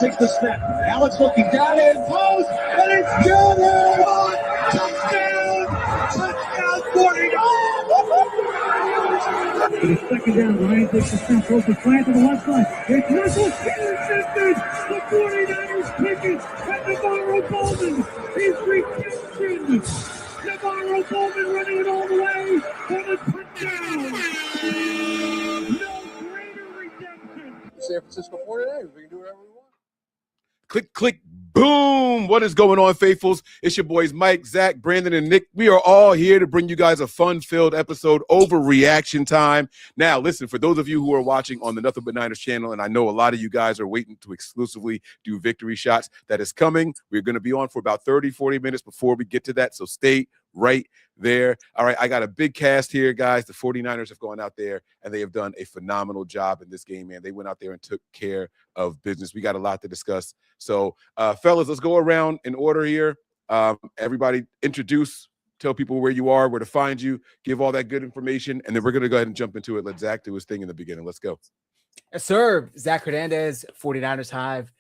Takes the snap. Alex looking down in post, and it's good. Touchdown! Touchdown 49! It is second down. Ryan takes the snap, throws the flat to the left side. It's Russell intercepted. The 49ers pick it. And Navarro Bowman is redemption. Navarro Bowman running it all the way for the touchdown. No greater redemption. San Francisco 49ers. We can do whatever we want. Click, click, boom. What is going on, faithfuls? It's your boys, Mike, Zach, Brandon, and Nick. We are all here to bring you guys a fun-filled episode, Overreaction time. Now, listen, for those of you who are watching on the Nothing But Niners channel, and I know a lot of you guys are waiting to exclusively do victory shots, that is coming. We're going to be on for about 30, 40 minutes before we get to that, so stay right there. All right, I got a big cast here, guys. The 49ers have gone out there, and they have done a phenomenal job in this game, man. They went out there and took care of business. We got a lot to discuss. So, fellas, let's go around in order here. Everybody introduce, tell people where you are, where to find you, give all that good information, and then we're going to go ahead and jump into it. Let Zach do his thing in the beginning. Let's go. Yes, sir. Zach Hernandez, 49ers Hive.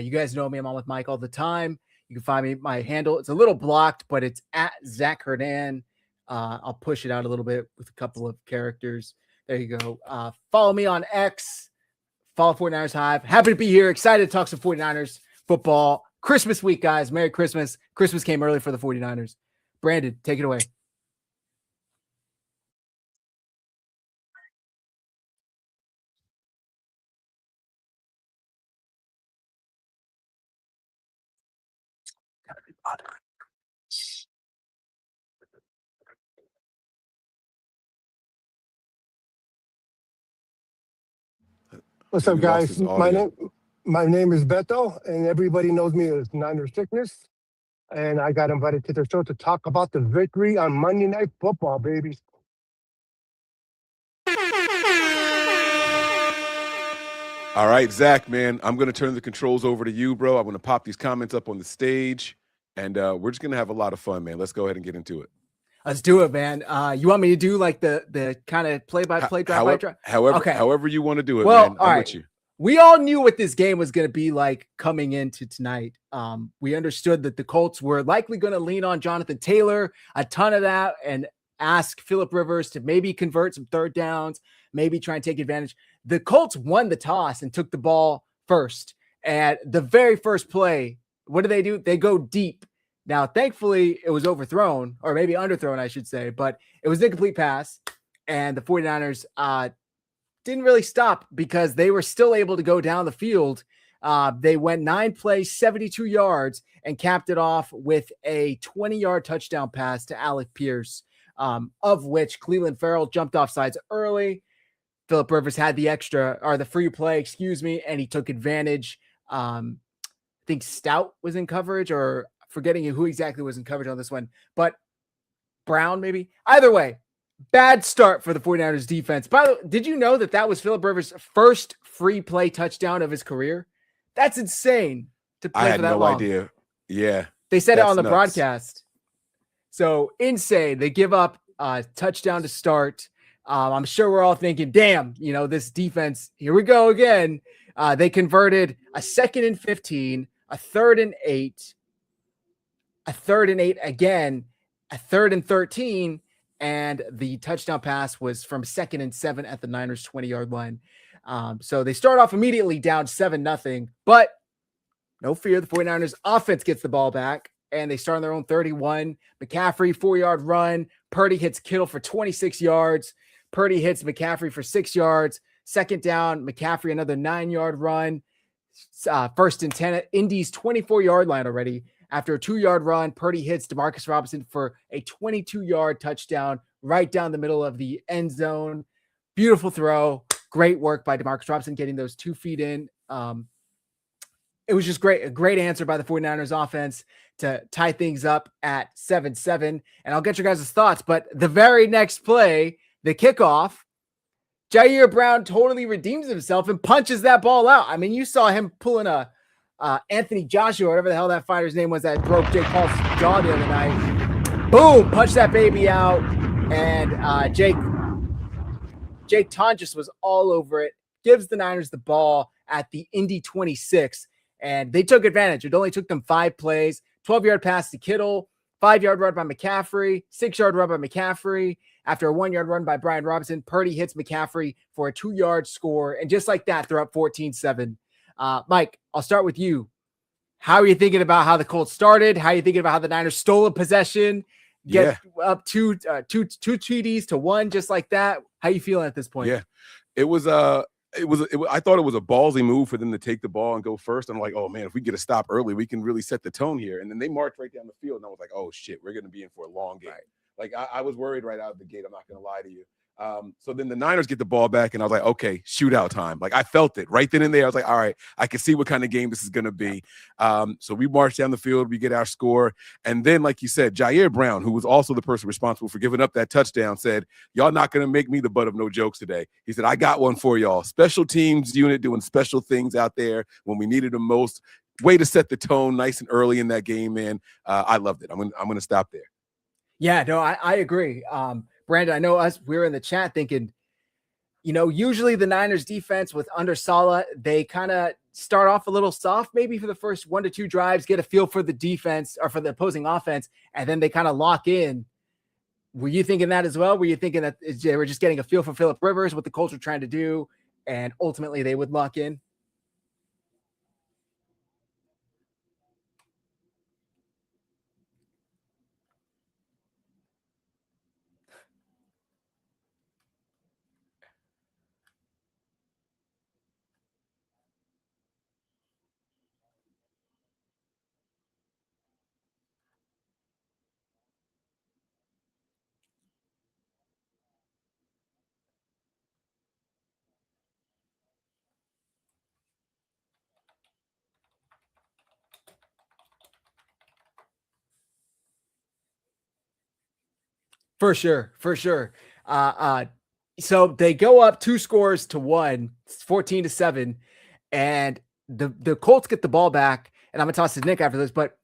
You guys know me. I'm on with Mike all the time. You can find me, my handle. It's a little blocked, but it's at Zach Hernan. I'll push it out a little bit with a couple of characters. There you go. Follow me on X. Follow 49ers Hive. Happy to be here. Excited to talk some 49ers football. Christmas week, guys. Merry Christmas. Christmas came early for the 49ers. Brandon, take it away. What's up, guys? My name is Beto, and everybody knows me as Niner Sickness. And I got invited to the show to talk about the victory on Monday Night Football, baby. All right, Zach, man, I'm going to turn the controls over to you, bro. I'm going to pop these comments up on the stage, and we're just going to have a lot of fun, man. Let's go ahead and get into it. Let's do it, man. You want me to do like the kind of play-by-play, drive-by-drive? However you want to do it, well, man. I'm right. With you. We all knew what this game was going to be like coming into tonight. We understood that the Colts were likely going to lean on Jonathan Taylor, a ton of that, and ask Phillip Rivers to maybe convert some third downs, maybe try and take advantage. The Colts won the toss and took the ball first. And the very first play, what do? They go deep. Now, thankfully, it was overthrown, or maybe underthrown, I should say, but it was an incomplete pass, and the 49ers didn't really stop because they were still able to go down the field. They went 9 plays, 72 yards, and capped it off with a 20-yard touchdown pass to Alec Pierce, of which Cleveland Farrell jumped off sides early. Phillip Rivers had the free play, and he took advantage. I think Stout was in coverage, or forgetting who exactly was in coverage on this one, but Brown maybe. Either way, bad start for the 49ers defense. By the way, did you know that was Phillip Rivers' first free play touchdown of his career? That's insane to play for that long. I had no idea. Yeah. They said it on the broadcast. So insane. They give up a touchdown to start. I'm sure we're all thinking, damn, this defense, here we go again. They converted a 2nd and 15, a 3rd and 8, a 3rd and 8 again, a 3rd and 13, and the touchdown pass was from 2nd and 7 at the Niners 20-yard line. So they start off immediately down 7-0, but no fear, the 49ers offense gets the ball back, and they start on their own 31. McCaffrey, 4-yard run. Purdy hits Kittle for 26 yards. Purdy hits McCaffrey for 6 yards. 2nd down, McCaffrey, another 9-yard run. 1st and 10 at Indy's 24-yard line already. After a 2-yard run, Purdy hits Demarcus Robinson for a 22-yard touchdown right down the middle of the end zone. Beautiful throw. Great work by Demarcus Robinson getting those 2 feet in. It was just great. A great answer by the 49ers offense to tie things up at 7-7. And I'll get your guys' thoughts. But the very next play, the kickoff, Jair Brown totally redeems himself and punches that ball out. I mean, you saw him pulling a Anthony Joshua, whatever the hell that fighter's name was that broke Jake Paul's jaw the other night. Boom, punch that baby out. And Jake Tonjes was all over it. Gives the Niners the ball at the Indy 26. and they took advantage. It only took them 5 plays, 12-yard pass to Kittle, 5-yard run by McCaffrey, 6-yard run by McCaffrey. After a 1-yard run by Brian Robinson, Purdy hits McCaffrey for a 2-yard score. And just like that, they're up 14-7. Mike, I'll start with you. How are you thinking about how the Colts started? How are you thinking about how the Niners stole a possession, get up two TDs to 1, just like that? How are you feeling at this point? Yeah, it was I thought it was a ballsy move for them to take the ball and go first. I'm like, oh man, if we get a stop early, we can really set the tone here. And then they marched right down the field, and I was like, oh shit, we're going to be in for a long game. Right. Like I was worried right out of the gate. I'm not going to lie to you. So then the Niners get the ball back, and I was like, okay, shootout time. Like I felt it right then and there. I was like, all right, I can see what kind of game this is going to be. So we march down the field, we get our score. And then, like you said, Jair Brown, who was also the person responsible for giving up that touchdown, said, y'all not going to make me the butt of no jokes today. He said, I got one for y'all. Special teams unit doing special things out there when we needed them most. Way to set the tone nice and early in that game, man. I loved it. I'm gonna stop there. Yeah, no, I agree. Brandon, I know we were in the chat thinking, usually the Niners defense with under Saleh, they kind of start off a little soft, maybe for the first 1 to 2 drives, get a feel for the defense or for the opposing offense, and then they kind of lock in. Were you thinking that as well? Were you thinking that they were just getting a feel for Phillip Rivers, what the Colts were trying to do, and ultimately they would lock in? For sure. So they go up 2 scores to 1, 14-7, and the Colts get the ball back. And I'm gonna toss to Nick after this, but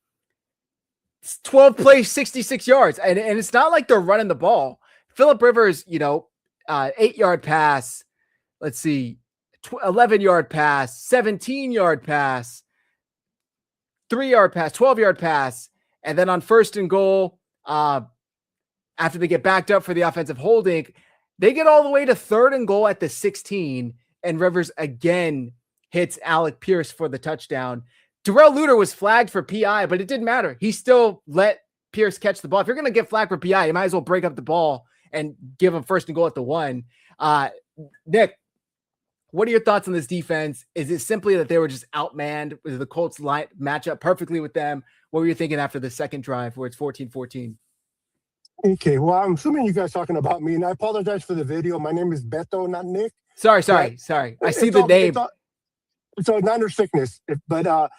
12 plays, 66 yards, and it's not like they're running the ball. Phillip Rivers, 8-yard pass. Let's see, 11-yard pass, 17-yard pass, 3-yard pass, 12-yard pass, and then on 1st and goal, after they get backed up for the offensive holding, they get all the way to 3rd and goal at the 16, and Rivers again hits Alec Pierce for the touchdown. Darrell Luter was flagged for PI, but it didn't matter. He still let Pierce catch the ball. If you're going to get flagged for PI, you might as well break up the ball and give him 1st and goal at the 1. Nick, what are your thoughts on this defense? Is it simply that they were just outmanned? Was the Colts line match up perfectly with them? What were you thinking after the second drive where it's 14-14? Okay, well, I'm assuming you guys talking about me, and I apologize for the video. My name is Beto, not Nick. Sorry. I see the name. It's a Niners sickness, but and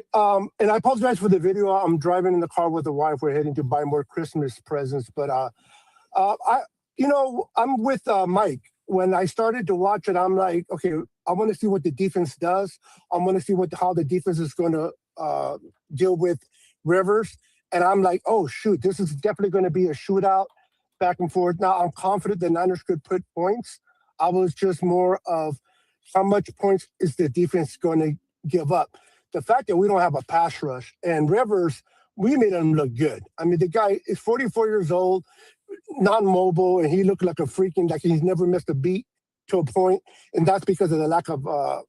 I apologize for the video. I'm driving in the car with the wife. We're heading to buy more Christmas presents, but I'm with Mike. When I started to watch it, I'm like, okay, I want to see what the defense does. I want to see how the defense is going to deal with Rivers. And I'm like, oh, shoot, this is definitely going to be a shootout back and forth. Now, I'm confident the Niners could put points. I was just more of how much points is the defense going to give up. The fact that we don't have a pass rush and Rivers, we made him look good. I mean, the guy is 44 years old, non-mobile, and he looked like he's never missed a beat to a point, and that's because of the lack of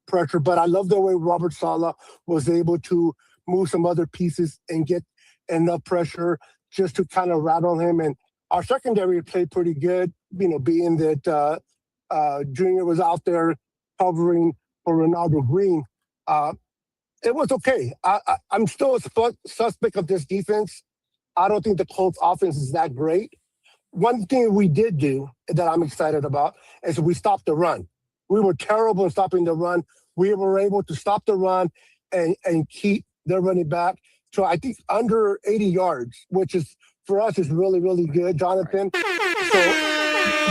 pressure. But I love the way Robert Saleh was able to move some other pieces and get enough pressure just to kind of rattle him. And our secondary played pretty good, being that Junior was out there covering for Ronaldo Green. It was okay. I'm still a suspect of this defense. I don't think the Colts offense is that great. One thing we did do that I'm excited about is we stopped the run. We were terrible in stopping the run. We were able to stop the run and keep their running back to, I think, under 80 yards, which is, for us, is really, really good, Jonathan. So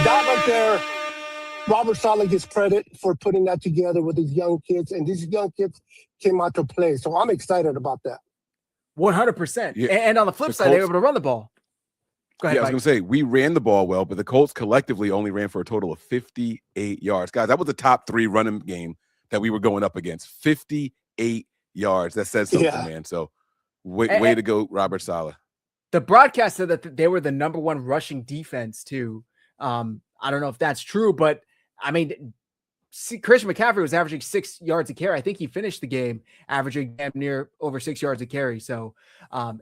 that right there, Robert Saleh gets credit for putting that together with these young kids, and these young kids came out to play. So I'm excited about that. 100%. Yeah. And on the flip side, they were able to run the ball. Go ahead, I was going to say, we ran the ball well, but the Colts collectively only ran for a total of 58 yards. Guys, that was the top 3 running game that we were going up against. 58 yards. That says something, man. So way to go, Robert Saleh. The broadcast said that they were the number one rushing defense too. I don't know if that's true, but I mean, Christian McCaffrey was averaging 6 yards a carry. I think he finished the game averaging damn near over 6 yards a carry. So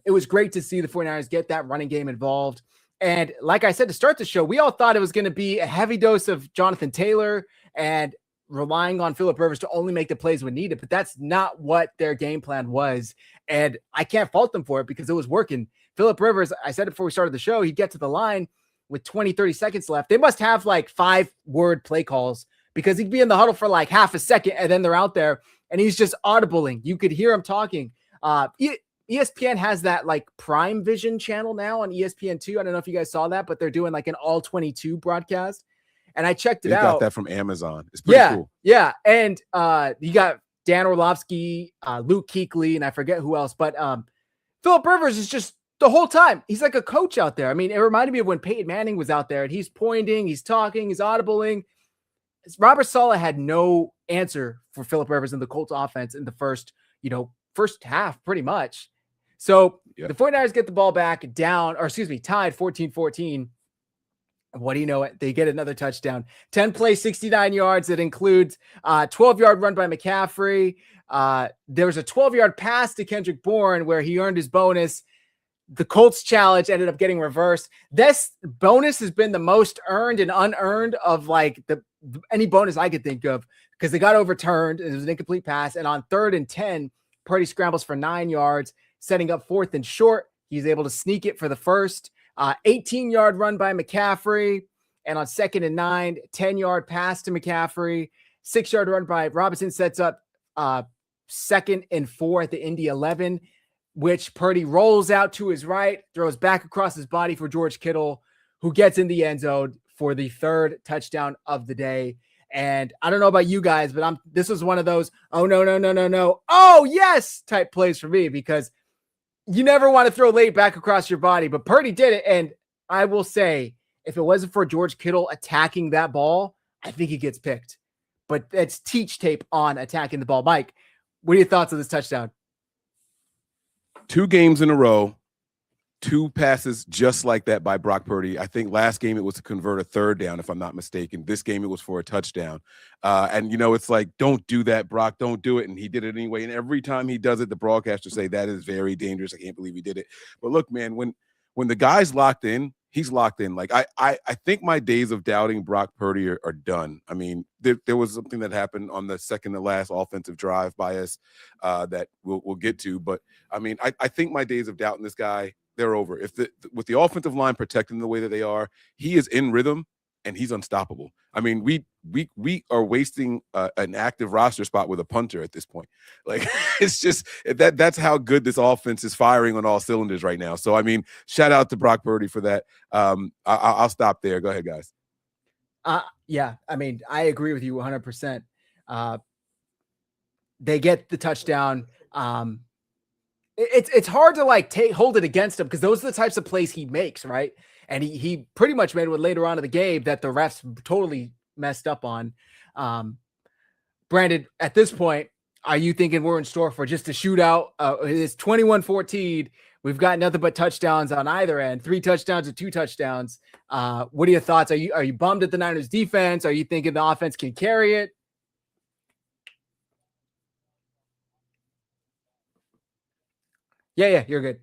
it was great to see the 49ers get that running game involved. And like I said, to start the show, we all thought it was going to be a heavy dose of Jonathan Taylor and relying on Phillip Rivers to only make the plays when needed, but that's not what their game plan was. And I can't fault them for it because it was working. Phillip Rivers, I said it before we started the show, he'd get to the line with 20, 30 seconds left. They must have like 5-word play calls because he'd be in the huddle for like half a second and then they're out there and he's just audibling. You could hear him talking. ESPN has that like Prime Vision channel now on ESPN2. I don't know if you guys saw that, but they're doing like an all 22 broadcast. And I checked it out. Got that from Amazon. It's pretty cool. Yeah. And you got Dan Orlovsky, Luke Kuechly, and I forget who else. But Phillip Rivers is just the whole time. He's like a coach out there. I mean, it reminded me of when Peyton Manning was out there and he's pointing, he's talking, he's audibling. Robert Saleh had no answer for Phillip Rivers in the Colts offense in the first half pretty much. So the 49ers get the ball back tied 14-14. What do you know? They get another touchdown. 10 plays, 69 yards. That includes 12-yard run by McCaffrey. There was a 12-yard pass to Kendrick Bourne where he earned his bonus. The Colts challenge ended up getting reversed. This bonus has been the most earned and unearned of like any bonus I could think of because it got overturned. It was an incomplete pass. And on 3rd and 10, Purdy scrambles for 9 yards, setting up 4th and short. He's able to sneak it for the first. 18-yard run by McCaffrey. And on 2nd and 9, 10-yard pass to McCaffrey. 6-yard run by Robinson sets up 2nd and 4 at the Indy 11, which Purdy rolls out to his right, throws back across his body for George Kittle, who gets in the end zone for the 3rd touchdown of the day. And I don't know about you guys, but this was one of those, oh, no, oh, yes, type plays for me because you never want to throw late back across your body, but Purdy did it. And I will say, if it wasn't for George Kittle attacking that ball, I think he gets picked. But that's teach tape on attacking the ball. Mike, what are your thoughts on this touchdown? 2 games in a row, 2 passes just like that by Brock Purdy. I think last game it was to convert a 3rd down, if I'm not mistaken. This game it was for a touchdown. And, it's like, don't do that, Brock. Don't do it. And he did it anyway. And every time he does it, the broadcasters say that is very dangerous. I can't believe he did it. But look, man, when the guy's locked in, he's locked in. Like I think my days of doubting Brock Purdy are done. I mean, there was something that happened on the second to last offensive drive by us that we'll get to. But I mean, I think my days of doubting this guy, they're over. With the offensive line protecting the way that they are, he is in rhythm and he's unstoppable. I mean, we are wasting an active roster spot with a punter at this point. Like it's just that's how good this offense is firing on all cylinders right now. So I mean, shout out to Brock Purdy for that. I'll stop there. Go ahead, guys. Yeah, I mean, I agree with you 100%. They get the touchdown. It's hard to hold it against him because those are the types of plays he makes, right? And he pretty much made one later on in the game that the refs totally messed up on. Brandon, at this point, are you thinking we're in store for just a shootout? It's 21-14. We've got nothing but touchdowns on either end, 3 touchdowns or 2 touchdowns. What are your thoughts? Are you bummed at the Niners defense? Are you thinking the offense can carry it? Yeah, you're good.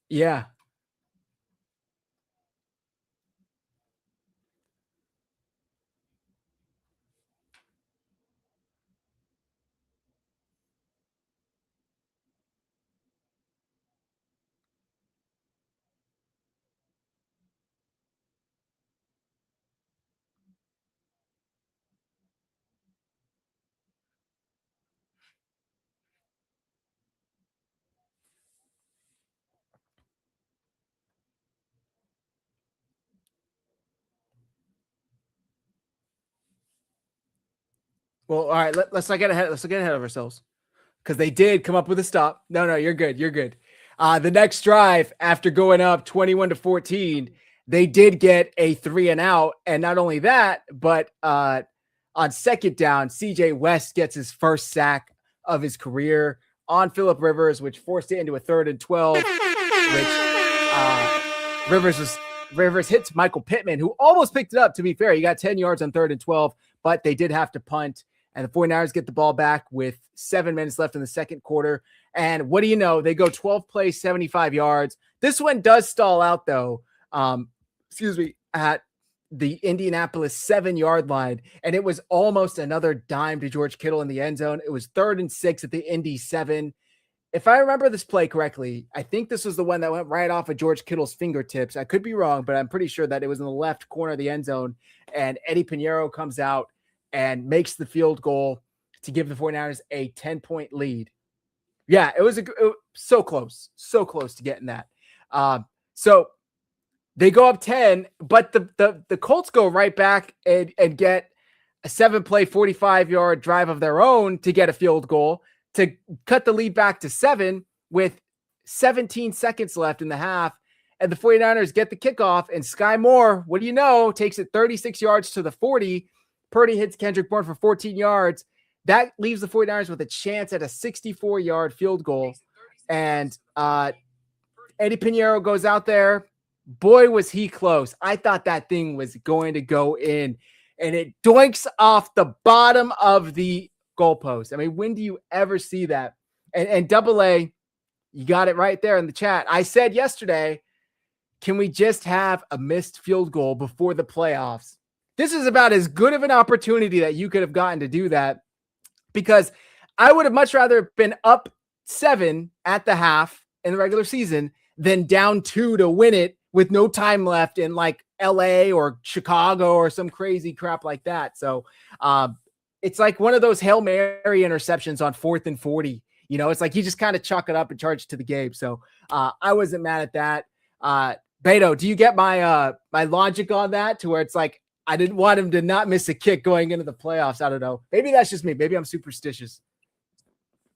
Yeah. Well, all right. Let's not get ahead. Let's not get ahead of ourselves because they did come up with a stop. No, you're good. You're good. The next drive, after going up 21-14, they did get a 3-and-out, and not only that, but on second down, CJ West gets his first sack of his career on Phillip Rivers, which forced it into a 3rd and 12. Which Rivers hits Michael Pittman, who almost picked it up. To be fair, he got 10 yards on 3rd and 12, but they did have to punt. And the 49ers get the ball back with 7 minutes left in the second quarter. And what do you know? They go 12 plays, 75 yards. This one does stall out, though. At the Indianapolis 7-yard line. And it was almost another dime to George Kittle in the end zone. It was 3rd and 6 at the Indy 7. If I remember this play correctly, I think this was the one that went right off of George Kittle's fingertips. I could be wrong, but I'm pretty sure that it was in the left corner of the end zone. And Eddie Pinheiro comes out and makes the field goal to give the 49ers a 10-point lead. Yeah, it was so close to getting that. So they go up 10, but the Colts go right back and get a 7-play, 45-yard drive of their own to get a field goal to cut the lead back to 7 with 17 seconds left in the half. And the 49ers get the kickoff, and Sky Moore, what do you know, takes it 36 yards to the 40. Purdy hits Kendrick Bourne for 14 yards. That leaves the 49ers with a chance at a 64-yard field goal. And Eddie Pinheiro goes out there. Boy, was he close. I thought that thing was going to go in, and it doinks off the bottom of the goalpost. I mean, when do you ever see that? And Double A, you got it right there in the chat. I said yesterday, can we just have a missed field goal before the playoffs? This is about as good of an opportunity that you could have gotten to do that, because I would have much rather been up 7 at the half in the regular season than down 2 to win it with no time left in like LA or Chicago or some crazy crap like that. So it's like one of those Hail Mary interceptions on 4th and 40. You know, it's like you just kind of chalk it up and charge it to the game. So I wasn't mad at that. Beto, do you get my my logic on that, to where it's like I didn't want him to not miss a kick going into the playoffs? I don't know. Maybe that's just me. Maybe I'm superstitious.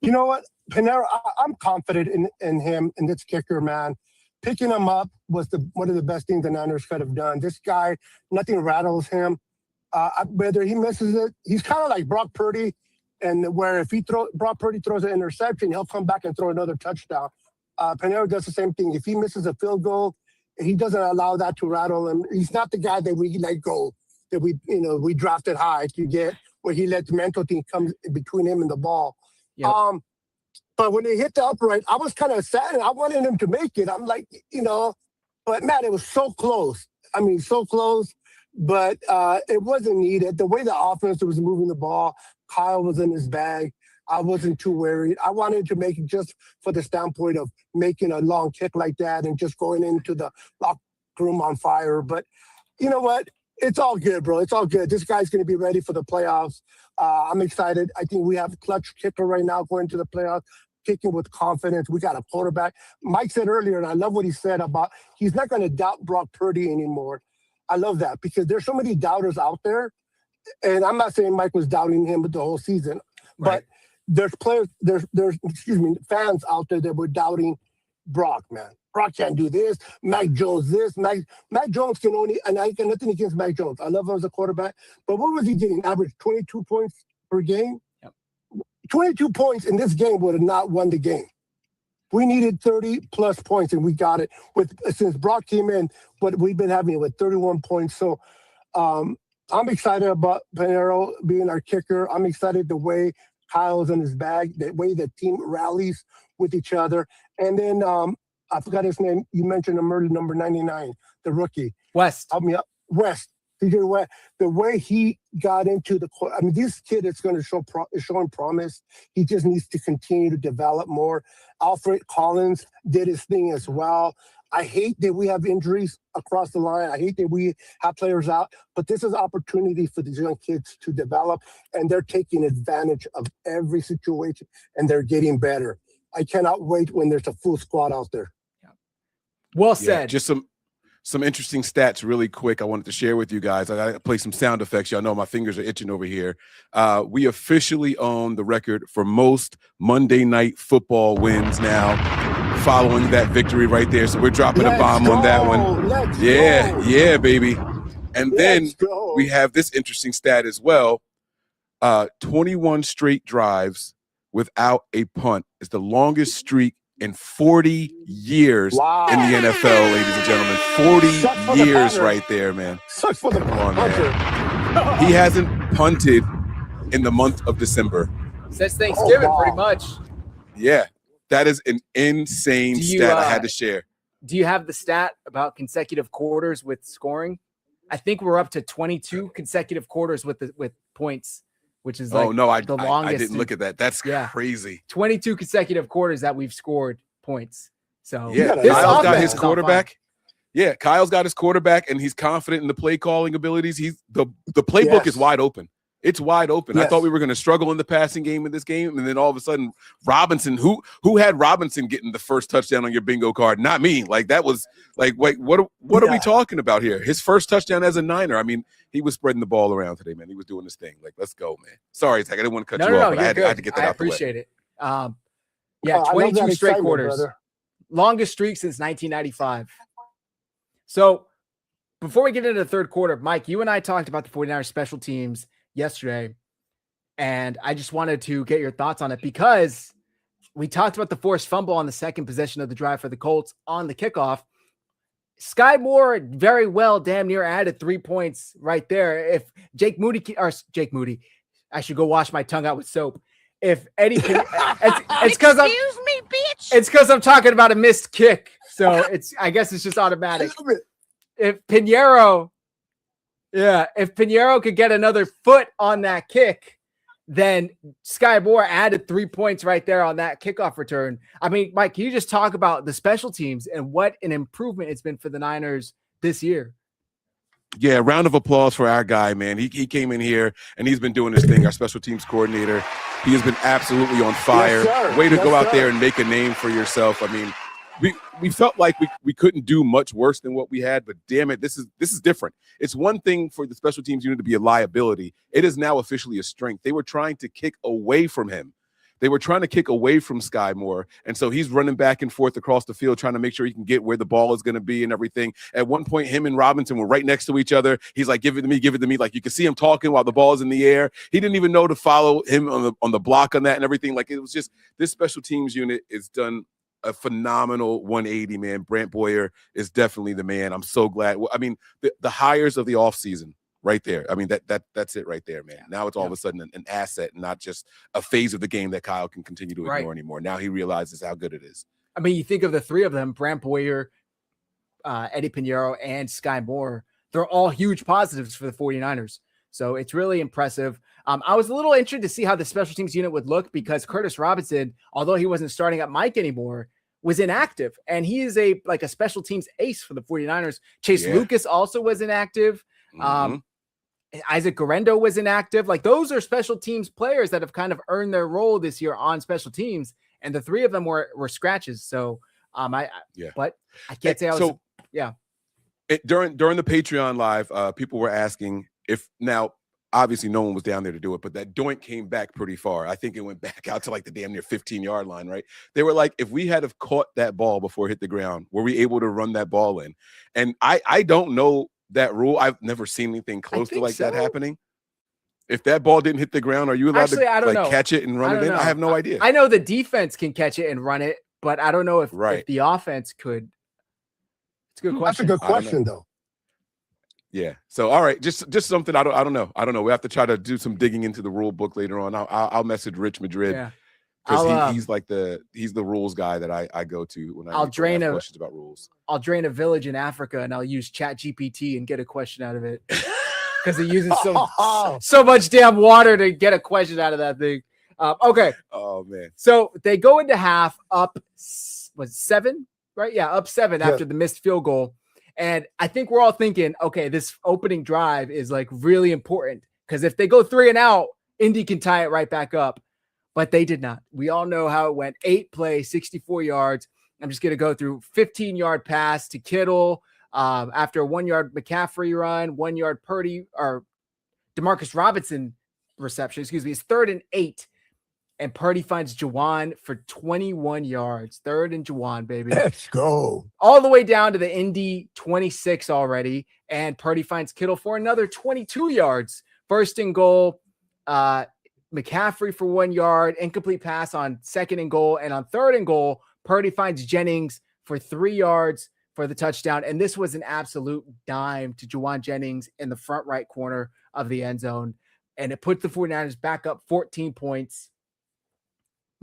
You know what, Pinheiro, I'm confident in him, in this kicker, man. Picking him up was one of the best things the Niners could have done. This guy, nothing rattles him. Whether he misses it, he's kind of like Brock Purdy, and where if Brock Purdy throws an interception, he'll come back and throw another touchdown. Pinheiro does the same thing. If he misses a field goal, he doesn't allow that to rattle him. He's not the guy that we let go, that we drafted high to get, where he lets mental thing come between him and the ball. Yep. But when they hit the upright, I was kind of sad. I wanted him to make it. I'm like, but man, it was so close. I mean, so close, but it wasn't needed. The way the offense was moving the ball, Kyle was in his bag. I wasn't too worried. I wanted to make it just for the standpoint of making a long kick like that and just going into the locker room on fire. But you know what? It's all good, bro. It's all good. This guy's going to be ready for the playoffs. I'm excited. I think we have a clutch kicker right now going to the playoffs, kicking with confidence. We got a quarterback. Mike said earlier, and I love what he said about he's not going to doubt Brock Purdy anymore. I love that, because there's so many doubters out there. And I'm not saying Mike was doubting him the whole season, right. But there's players, there's fans out there that were doubting Brock, man. Brock can't do this. Mac Jones this. Mac Jones can only, and I got nothing against Mac Jones. I love him as a quarterback. But what was he getting? Average 22 points per game? Yep. 22 points in this game would have not won the game. We needed 30-plus points, and we got it. Since Brock came in, but we've been having it with 31 points. So I'm excited about Pinheiro being our kicker. I'm excited the way Kyle's in his bag, the way the team rallies with each other. And then I forgot his name. You mentioned him earlier, number 99, the rookie. West. Help me up. West. TJ West. The way he got into this kid is going to is showing promise. He just needs to continue to develop more. Alfred Collins did his thing as well. I hate that we have injuries across the line. I hate that we have players out, but this is opportunity for these young kids to develop, and they're taking advantage of every situation, and they're getting better. I cannot wait when there's a full squad out there. Well said. Just some some interesting stats really quick I wanted to share with you guys. I got to play some sound effects. Y'all know my fingers are itching over here. We officially own the record for most Monday Night Football wins now, following that victory right there. So we're dropping a bomb on that one. Yeah, baby. And then we have this interesting stat as well. 21 straight drives without a punt is the longest streak in 40 years in the NFL, ladies and gentlemen. 40 years right there, man. Sucks for the punter. He hasn't punted in the month of December. Since Thanksgiving, pretty much. Yeah, that is an insane stat I had to share. Do you have the stat about consecutive quarters with scoring? I think we're up to 22 consecutive quarters with points, which is like the longest. I didn't look at that. That's crazy. 22 consecutive quarters that we've scored points. So yeah, Kyle's got his quarterback. Yeah, Kyle's got his quarterback, and he's confident in the play calling abilities. The playbook is wide open. It's wide open. I thought we were going to struggle in the passing game in this game, and then all of a sudden, Robinson, who had Robinson getting the first touchdown on your bingo card? Not me. Like that was like, wait, what are we talking about here? His first touchdown as a Niner. I mean, he was spreading the ball around today, man. He was doing his thing. Like, let's go, man. Sorry, Zach, I didn't want to cut you off, but I had to get that out the way. I appreciate it. 22 straight quarters. Longest streak since 1995. So before we get into the third quarter, Mike, you and I talked about the 49ers special teams yesterday, and I just wanted to get your thoughts on it because we talked about the forced fumble on the second possession of the drive for the Colts on the kickoff. Sky Moore very well damn near added 3 points right there. If Jake Moody, I should go wash my tongue out with soap. If Eddie can, it's because it's because I'm talking about a missed kick. So I guess it's just automatic. If Pinheiro could get another foot on that kick, then Sky Moore added 3 points right there on that kickoff return. I mean, Mike, can you just talk about the special teams and what an improvement it's been for the Niners this year? Yeah, round of applause for our guy, man. He came in here and he's been doing his thing, our special teams coordinator. He has been absolutely on fire. Way to go out there and make a name for yourself. I mean, we felt like we couldn't do much worse than what we had, but damn it, this is different. It's one thing for the special teams unit to be a liability. It is now officially a strength. They were trying to kick away from him. They were trying to kick away from Sky Moore, and so he's running back and forth across the field trying to make sure he can get where the ball is going to be and everything. At one point, him and Robinson were right next to each other. He's like, give it to me. Like, you can see him talking while the ball is in the air. He didn't even know to follow him on the block on that and everything. Like, it was just, this special teams unit is done a phenomenal 180, man. Brant Boyer is definitely the man. I'm so glad. I mean, the hires of the offseason right there. I mean, that's it right there, man. Now it's all of a sudden an asset, not just a phase of the game that Kyle can continue to ignore anymore. Now he realizes how good it is. I mean, you think of the three of them, Brant Boyer, Eddie Pinheiro, and Sky Moore. They're all huge positives for the 49ers. So it's really impressive. I was a little interested to see how the special teams unit would look because Curtis Robinson, although he wasn't starting at Mike anymore, was inactive. And he is a special teams ace for the 49ers. Chase Lucas also was inactive. Isaac Guerrero was inactive. Like, those are special teams players that have kind of earned their role this year on special teams. And the three of them were scratches. So but I can't say I was during the Patreon live, people were asking if now obviously no one was down there to do it, but that doink came back pretty far. I think it went back out to like the damn near 15-yard line, right? They were like, if we had have caught that ball before it hit the ground, were we able to run that ball in? And I don't know that rule. I've never seen anything close to that happening. If that ball didn't hit the ground, are you allowed to catch it and run it in? I have no idea. I know the defense can catch it and run it, but I don't know if the offense could. It's a good question. That's a good question, though. Yeah. So, all right, just something I don't know. We have to try to do some digging into the rule book later on. I'll message Rich Madrid because he's the rules guy that I go to when I have questions about rules. I'll drain a village in Africa and I'll use ChatGPT and get a question out of it because it uses so much damn water to get a question out of that thing. Okay. Oh man. So they go into half up. Was 7? Right? Yeah, up 7 after the missed field goal. And I think we're all thinking, okay, this opening drive is like really important because if they go 3 and out, Indy can tie it right back up. But they did not. We all know how it went. 8 plays, 64 yards. I'm just going to go through 15-yard pass to Kittle, after a 1 yard McCaffrey run, 1 yard Purdy or Demarcus Robinson reception. Excuse me. It's 3rd and 8. And Purdy finds Juwan for 21 yards. 3rd and Juwan, baby. Let's go. All the way down to the Indy 26 already. And Purdy finds Kittle for another 22 yards. 1st and goal. McCaffrey for 1 yard. Incomplete pass on 2nd and goal. And on 3rd and goal, Purdy finds Jennings for 3 yards for the touchdown. And this was an absolute dime to Juwan Jennings in the front right corner of the end zone. And it put the 49ers back up 14 points.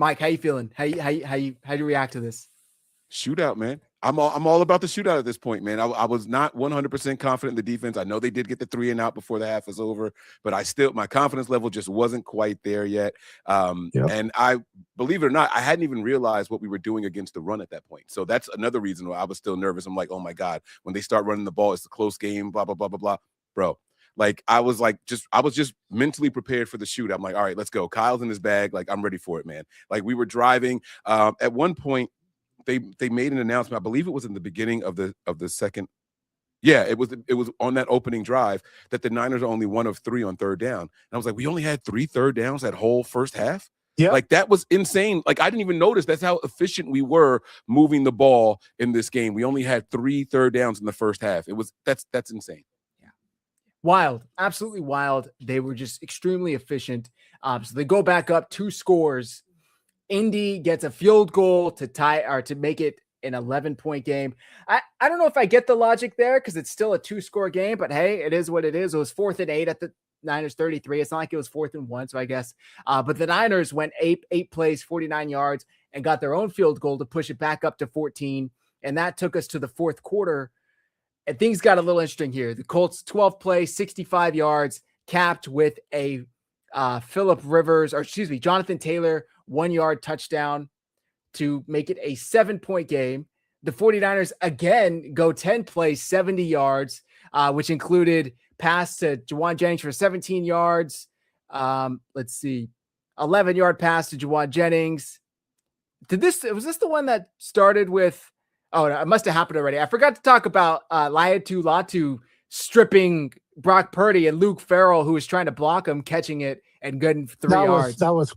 Mike, how you feeling? How you react to this? Shootout, man. I'm all about the shootout at this point, man. I was not 100% confident in the defense. I know they did get the 3 and out before the half was over, but my confidence level just wasn't quite there yet. And I, believe it or not, I hadn't even realized what we were doing against the run at that point. So that's another reason why I was still nervous. I'm like, oh my God, when they start running the ball, it's a close game, blah, blah, blah, blah, blah. Bro. Like I was just mentally prepared for the shoot. I'm like, all right, let's go. Kyle's in his bag. Like I'm ready for it, man. Like we were driving. At one point, they made an announcement. I believe it was in the beginning of the second. Yeah, it was on that opening drive that the Niners are only 1 of 3 on 3rd down. And I was like, we only had 3 3rd downs that whole first half. Yeah, like that was insane. Like I didn't even notice that's how efficient we were moving the ball in this game. We only had 3 3rd downs in the first half. That's insane. Wild, absolutely wild. They were just extremely efficient. So they go back up 2 scores. Indy gets a field goal to tie or to make it an 11-point game. I don't know if I get the logic there because it's still a 2-score game, but hey, it is what it is. It was 4th and 8 at the Niners 33. It's not like it was 4th and 1, so I guess. But the Niners went 8 plays, 49 yards, and got their own field goal to push it back up to 14. And that took us to the 4th quarter. And things got a little interesting here. The Colts 12 plays, 65 yards, capped with a Jonathan Taylor 1 yard touchdown to make it a 7-point game. The 49ers again go 10 plays, 70 yards, which included pass to Juwan Jennings for 17 yards. 11-yard pass to Juwan Jennings. Was this the one that started with? Oh, it must have happened already. I forgot to talk about Latu stripping Brock Purdy and Luke Farrell, who was trying to block him, catching it and getting 3 yards. That was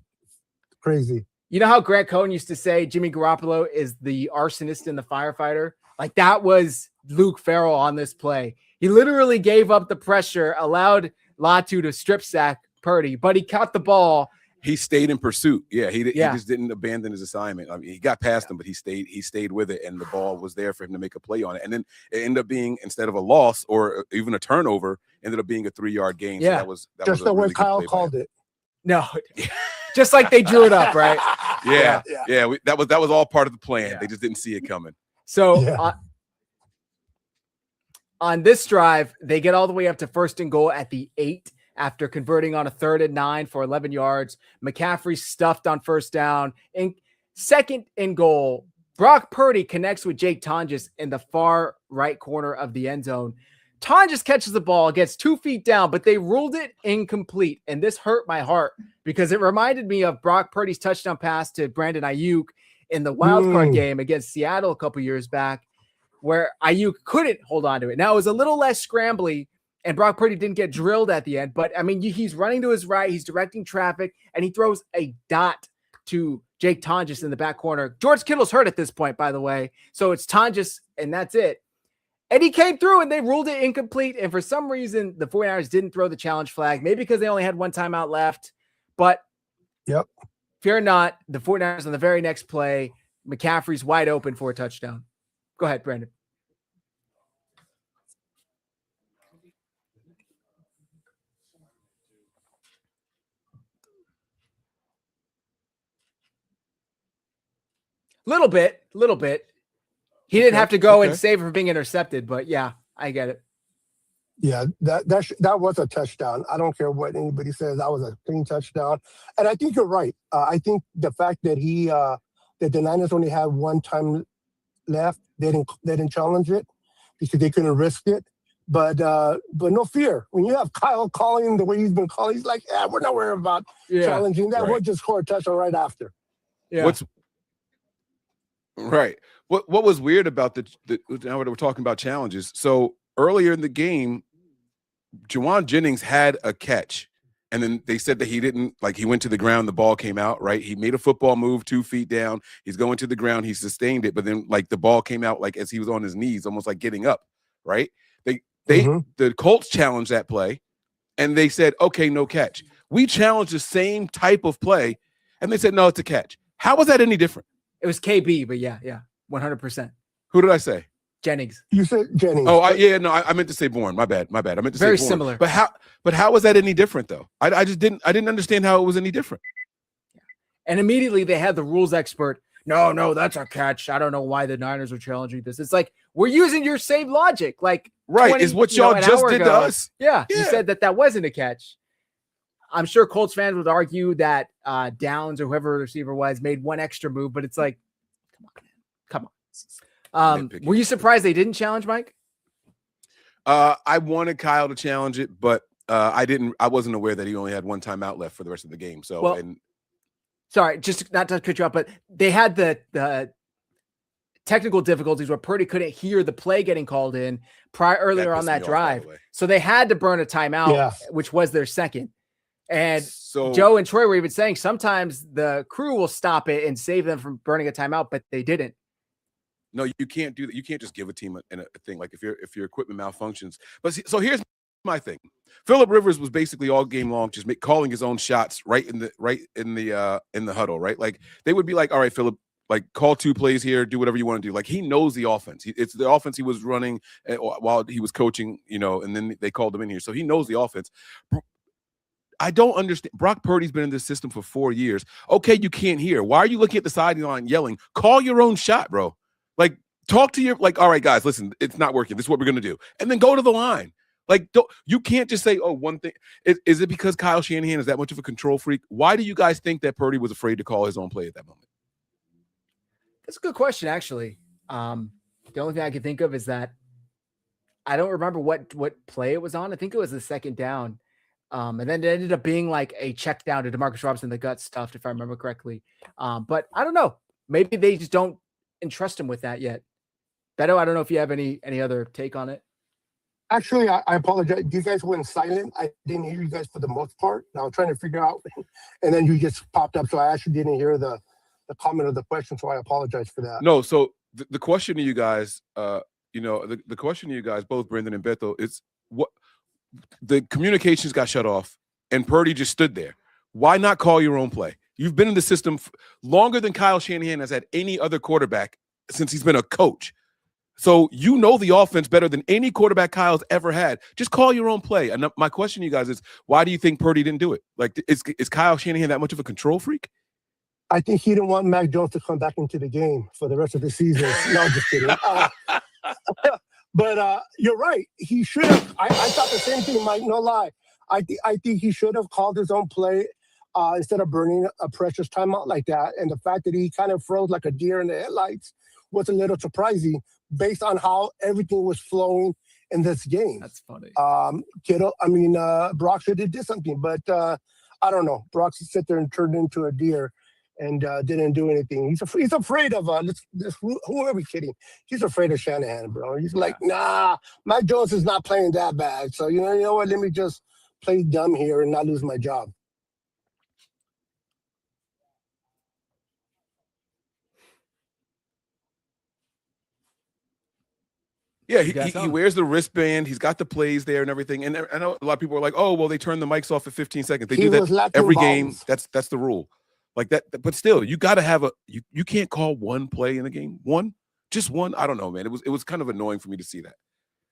crazy. You know how Grant Cohn used to say Jimmy Garoppolo is the arsonist and the firefighter? Like that was Luke Farrell on this play. He literally gave up the pressure, allowed Latu to strip sack Purdy, but he caught the ball. He stayed in pursuit. Yeah, he just didn't abandon his assignment. I mean, he got past him, but he stayed with it, and the ball was there for him to make a play on it. And then it ended up being, instead of a loss or even a turnover, ended up being a 3-yard gain. Yeah, so that was just the way Kyle called it. No, just like they drew it up, right? Yeah. That was all part of the plan. Yeah. They just didn't see it coming. So on this drive, they get all the way up to 1st and goal at the 8. After converting on a 3rd and 9 for 11 yards. McCaffrey stuffed on 1st down. And 2nd and goal, Brock Purdy connects with Jake Tonjes in the far right corner of the end zone. Tonjes catches the ball, gets 2 feet down, but they ruled it incomplete. And this hurt my heart because it reminded me of Brock Purdy's touchdown pass to Brandon Ayuk in the wildcard game against Seattle a couple years back, where Ayuk couldn't hold on to it. Now, it was a little less scrambly, and Brock Purdy didn't get drilled at the end. But, I mean, he's running to his right. He's directing traffic, and he throws a dot to Jake Tonjes in the back corner. George Kittle's hurt at this point, by the way. So it's Tonjes, and that's it. And he came through, and they ruled it incomplete. And for some reason, the 49ers didn't throw the challenge flag, maybe because they only had 1 timeout left. But fear not, the 49ers on the very next play, McCaffrey's wide open for a touchdown. Go ahead, Brandon. Little bit. He didn't have to go and save it from being intercepted, but yeah, I get it. Yeah, that was a touchdown. I don't care what anybody says. That was a clean touchdown, and I think you're right. I think the fact that that the Niners only had 1 time left, they didn't challenge it because they couldn't risk it. But no fear. When you have Kyle calling the way he's been calling, he's like, we're not worried about challenging that. Right. We'll just score a touchdown right after. Yeah. Right. What was weird about the now we're talking about challenges. So earlier in the game, Juwan Jennings had a catch, and then they said that he didn't, like, he went to the ground, the ball came out, right? He made a football move 2 feet down. He's going to the ground, he sustained it, but then like the ball came out like as he was on his knees, almost like getting up, right? The Colts challenged that play, and they said, okay, no catch. We challenged the same type of play, and they said, no, it's a catch. How was that any different? It was KB, but yeah, 100%. Who did I say? Jennings. You said Jennings. Oh, I meant to say Bourne. My bad. I meant to say very Bourne. similar. But how was that any different though? I didn't understand how it was any different. And immediately they had the rules expert. No, that's a catch. I don't know why the Niners are challenging this. It's like, we're using your same logic. Like, right, is what y'all just did to us. Yeah, you said that wasn't a catch. I'm sure Colts fans would argue that Downs or whoever the receiver was made one extra move, but it's like, come on. Were you surprised they didn't challenge, Mike? I wanted Kyle to challenge it, but I wasn't aware that he only had one timeout left for the rest of the game. So, sorry, just not to cut you off, but they had the technical difficulties where Purdy couldn't hear the play getting called in earlier on that drive. So they had to burn a timeout, which was their second. And so Joe and Troy were even saying sometimes the crew will stop it and save them from burning a timeout, but they didn't. No, you can't do that. You can't just give a team a thing like if your equipment malfunctions. But so here's my thing. Phillip Rivers was basically all game long just calling his own shots right in the huddle, right? Like they would be like, all right, Phillip, like call 2 plays here, do whatever you want to do. Like he knows the offense. It's the offense he was running while he was coaching, and then they called him in here, so he knows the offense. I don't understand. Brock Purdy's been in this system for 4 years. Okay, you can't hear. Why are you looking at the sideline yelling? Call your own shot, bro. Like, talk to all right, guys, listen, it's not working. This is what we're going to do. And then go to the line. Like, you can't just say, oh, one thing. Is it because Kyle Shanahan is that much of a control freak? Why do you guys think that Purdy was afraid to call his own play at that moment? That's a good question, actually. The only thing I can think of is that I don't remember what play it was on. I think it was the second down. And then it ended up being like a check down to Demarcus Robinson that got stuffed, if I remember correctly. But I don't know. Maybe they just don't entrust him with that yet. Beto, I don't know if you have any other take on it. Actually, I apologize. You guys went silent. I didn't hear you guys for the most part. I was trying to figure out, and then you just popped up, so I actually didn't hear the comment of the question, so I apologize for that. No, so the question to you guys, the question to you guys, both Brendan and Beto, is what the communications got shut off, and Purdy just stood there. Why not call your own play? You've been in the system longer than Kyle Shanahan has had any other quarterback since he's been a coach. So you know the offense better than any quarterback Kyle's ever had. Just call your own play. And my question to you guys is, why do you think Purdy didn't do it? Like, is Kyle Shanahan that much of a control freak? I think he didn't want Mac Jones to come back into the game for the rest of the season. No, I'm just kidding. But you're right. He should have. I thought the same thing, Mike. No lie. I think he should have called his own play instead of burning a precious timeout like that. And the fact that he kind of froze like a deer in the headlights was a little surprising based on how everything was flowing in this game. That's funny. Brock should have did something, but I don't know. Brock sit there and turned into a deer and didn't do anything. He's afraid of who are we kidding? He's afraid of Shanahan, bro. He's like, nah, Mike Jones is not playing that bad. So you know what? Let me just play dumb here and not lose my job. Yeah, he wears the wristband. He's got the plays there and everything. And I know a lot of people are like, oh, well, they turn the mics off at 15 seconds. They do that every game. That's the rule. Like that, but still, you got to have you can't call one play in the game. Just one. I don't know, man. It was kind of annoying for me to see that.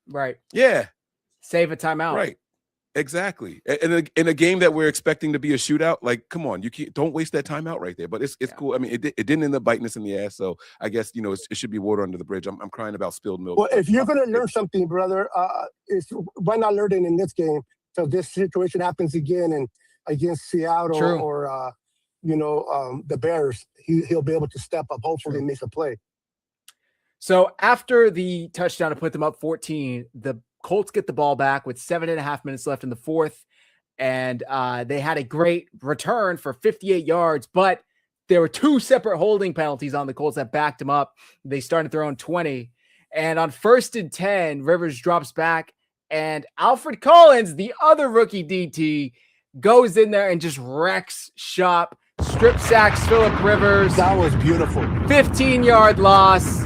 Right. Yeah. Save a timeout. Right. Exactly. And in a game that we're expecting to be a shootout, like, come on, don't waste that timeout right there. But it's cool. I mean, it didn't end up biting us in the ass. So I guess, it should be water under the bridge. I'm crying about spilled milk. Well, if you're going to learn something, brother, why not learn it in this game? So this situation happens again and against Seattle or the Bears, he'll be able to step up, hopefully, and make a play. So after the touchdown to put them up 14, the Colts get the ball back with 7.5 minutes left in the fourth, and they had a great return for 58 yards, but there were 2 separate holding penalties on the Colts that backed him up. They started their own 20. And on 1st and 10, Rivers drops back, and Alfred Collins, the other rookie DT, goes in there and just wrecks shop, strip sacks Phillip Rivers. That was beautiful. 15-yard loss.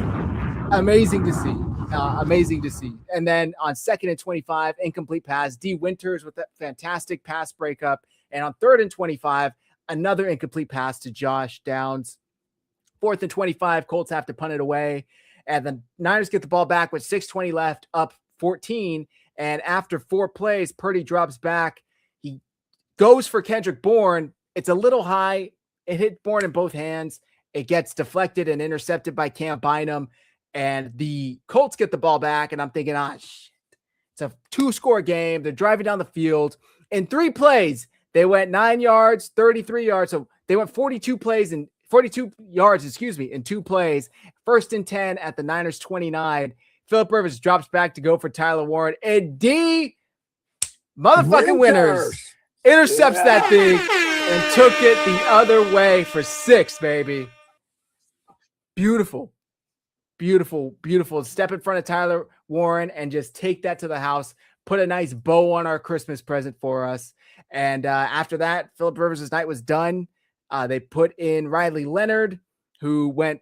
Amazing to see. Amazing to see. And then on 2nd and 25, incomplete pass. D. Winters with that fantastic pass breakup. And on 3rd and 25, another incomplete pass to Josh Downs. 4th and 25, Colts have to punt it away. And the Niners get the ball back with 6:20 left, up 14. And after 4 plays, Purdy drops back. He goes for Kendrick Bourne. It's a little high. It hit Bourne in both hands. It gets deflected and intercepted by Cam Bynum. And the Colts get the ball back. And I'm thinking, shit. It's a 2-score game. They're driving down the field. In 3 plays, they went 9 yards, 33 yards. So they went 42 yards, in 2 plays. 1st and 10 at the Niners 29. Phillip Rivers drops back to go for Tyler Warren. And D motherfucking Winters intercepts that thing and took it the other way for 6, baby. Beautiful. Beautiful, beautiful. Step in front of Tyler Warren and just take that to the house. Put a nice bow on our Christmas present for us. And after that, Phillip Rivers' night was done. They put in Riley Leonard, who went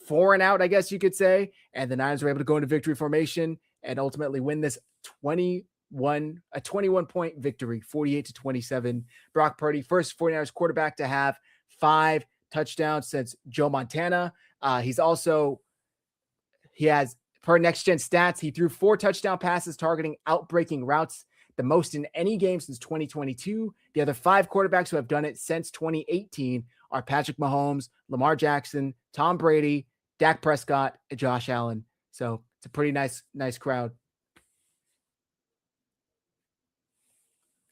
4 and out, I guess you could say. And the Niners were able to go into victory formation and ultimately win this 21-point victory, 48-27. Brock Purdy, first 49ers quarterback to have 5 touchdowns since Joe Montana. He has, per Next Gen Stats, he threw 4 touchdown passes targeting outbreaking routes, the most in any game since 2022. The other 5 quarterbacks who have done it since 2018 are Patrick Mahomes, Lamar Jackson, Tom Brady, Dak Prescott, and Josh Allen. So it's a pretty nice crowd.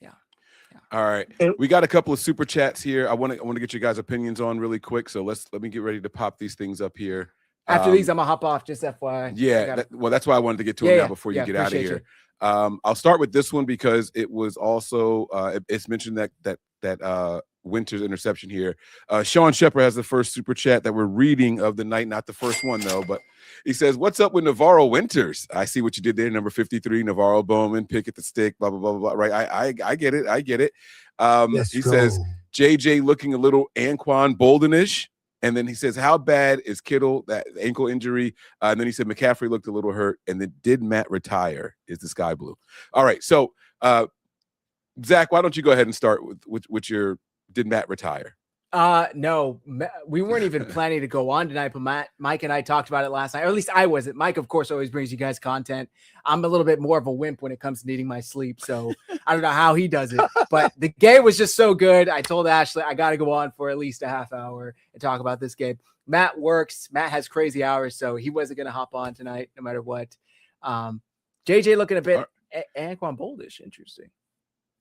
Yeah. All right. We got a couple of super chats here. I want to get your guys' opinions on really quick. So let me get ready to pop these things up here. After these, I'm gonna hop off. Just FYI. Yeah. That's why I wanted to get to it now before you get out of here. I'll start with this one because it was also it's mentioned that Winters interception here. Sean Shepard has the first super chat that we're reading of the night, not the first one though, but he says, "What's up with Navarro Winters? I see what you did there, number 53, Navarro Bowman, pick at the stick, blah blah blah blah." Right? I get it. He says JJ looking a little Anquan Boldenish. And then he says, how bad is Kittle, that ankle injury? And then he said McCaffrey looked a little hurt. And then did Matt retire? Is the sky blue? All right. So, Zach, why don't you go ahead and start with your did Matt retire? No, we weren't even planning to go on tonight, but Mike and I talked about it last night, or at least I wasn't. Mike, of course, always brings you guys content. I'm a little bit more of a wimp when it comes to needing my sleep, so I don't know how he does it, but the game was just so good. I told Ashley I got to go on for at least a half hour and talk about this game. Matt works. Matt has crazy hours, so he wasn't going to hop on tonight no matter what. JJ looking a bit Anquan Boldish. Interesting.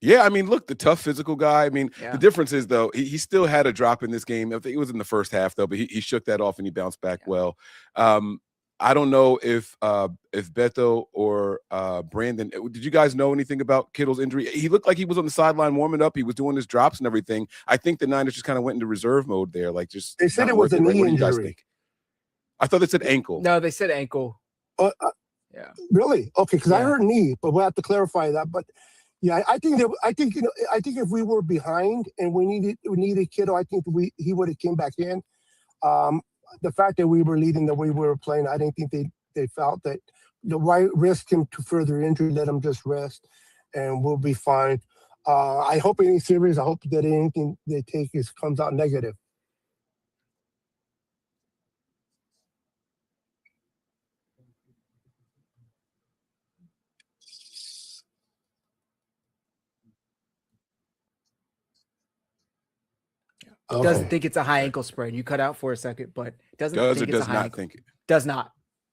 Yeah, I mean, look, the tough physical guy. I mean, the difference is, though, he still had a drop in this game. I think it was in the first half, though, but he shook that off and he bounced back well. I don't know if Beto or Brandon, did you guys know anything about Kittle's injury? He looked like he was on the sideline warming up. He was doing his drops and everything. I think the Niners just kind of went into reserve mode there. Like, just they said it was a knee injury. I thought they said ankle. No, they said ankle. Yeah. Really? Okay, because I heard knee, but we'll have to clarify that. But yeah, I think if we were behind and we needed Kittle, I think he would have came back in. The fact that we were leading the way we were playing, I didn't think they felt that why risk him to further injury, let him just rest, and we'll be fine. I hope any series, I hope that anything they take comes out negative. Doesn't think it's a high ankle sprain. You cut out for a second, but doesn't think it's a high ankle. Does not.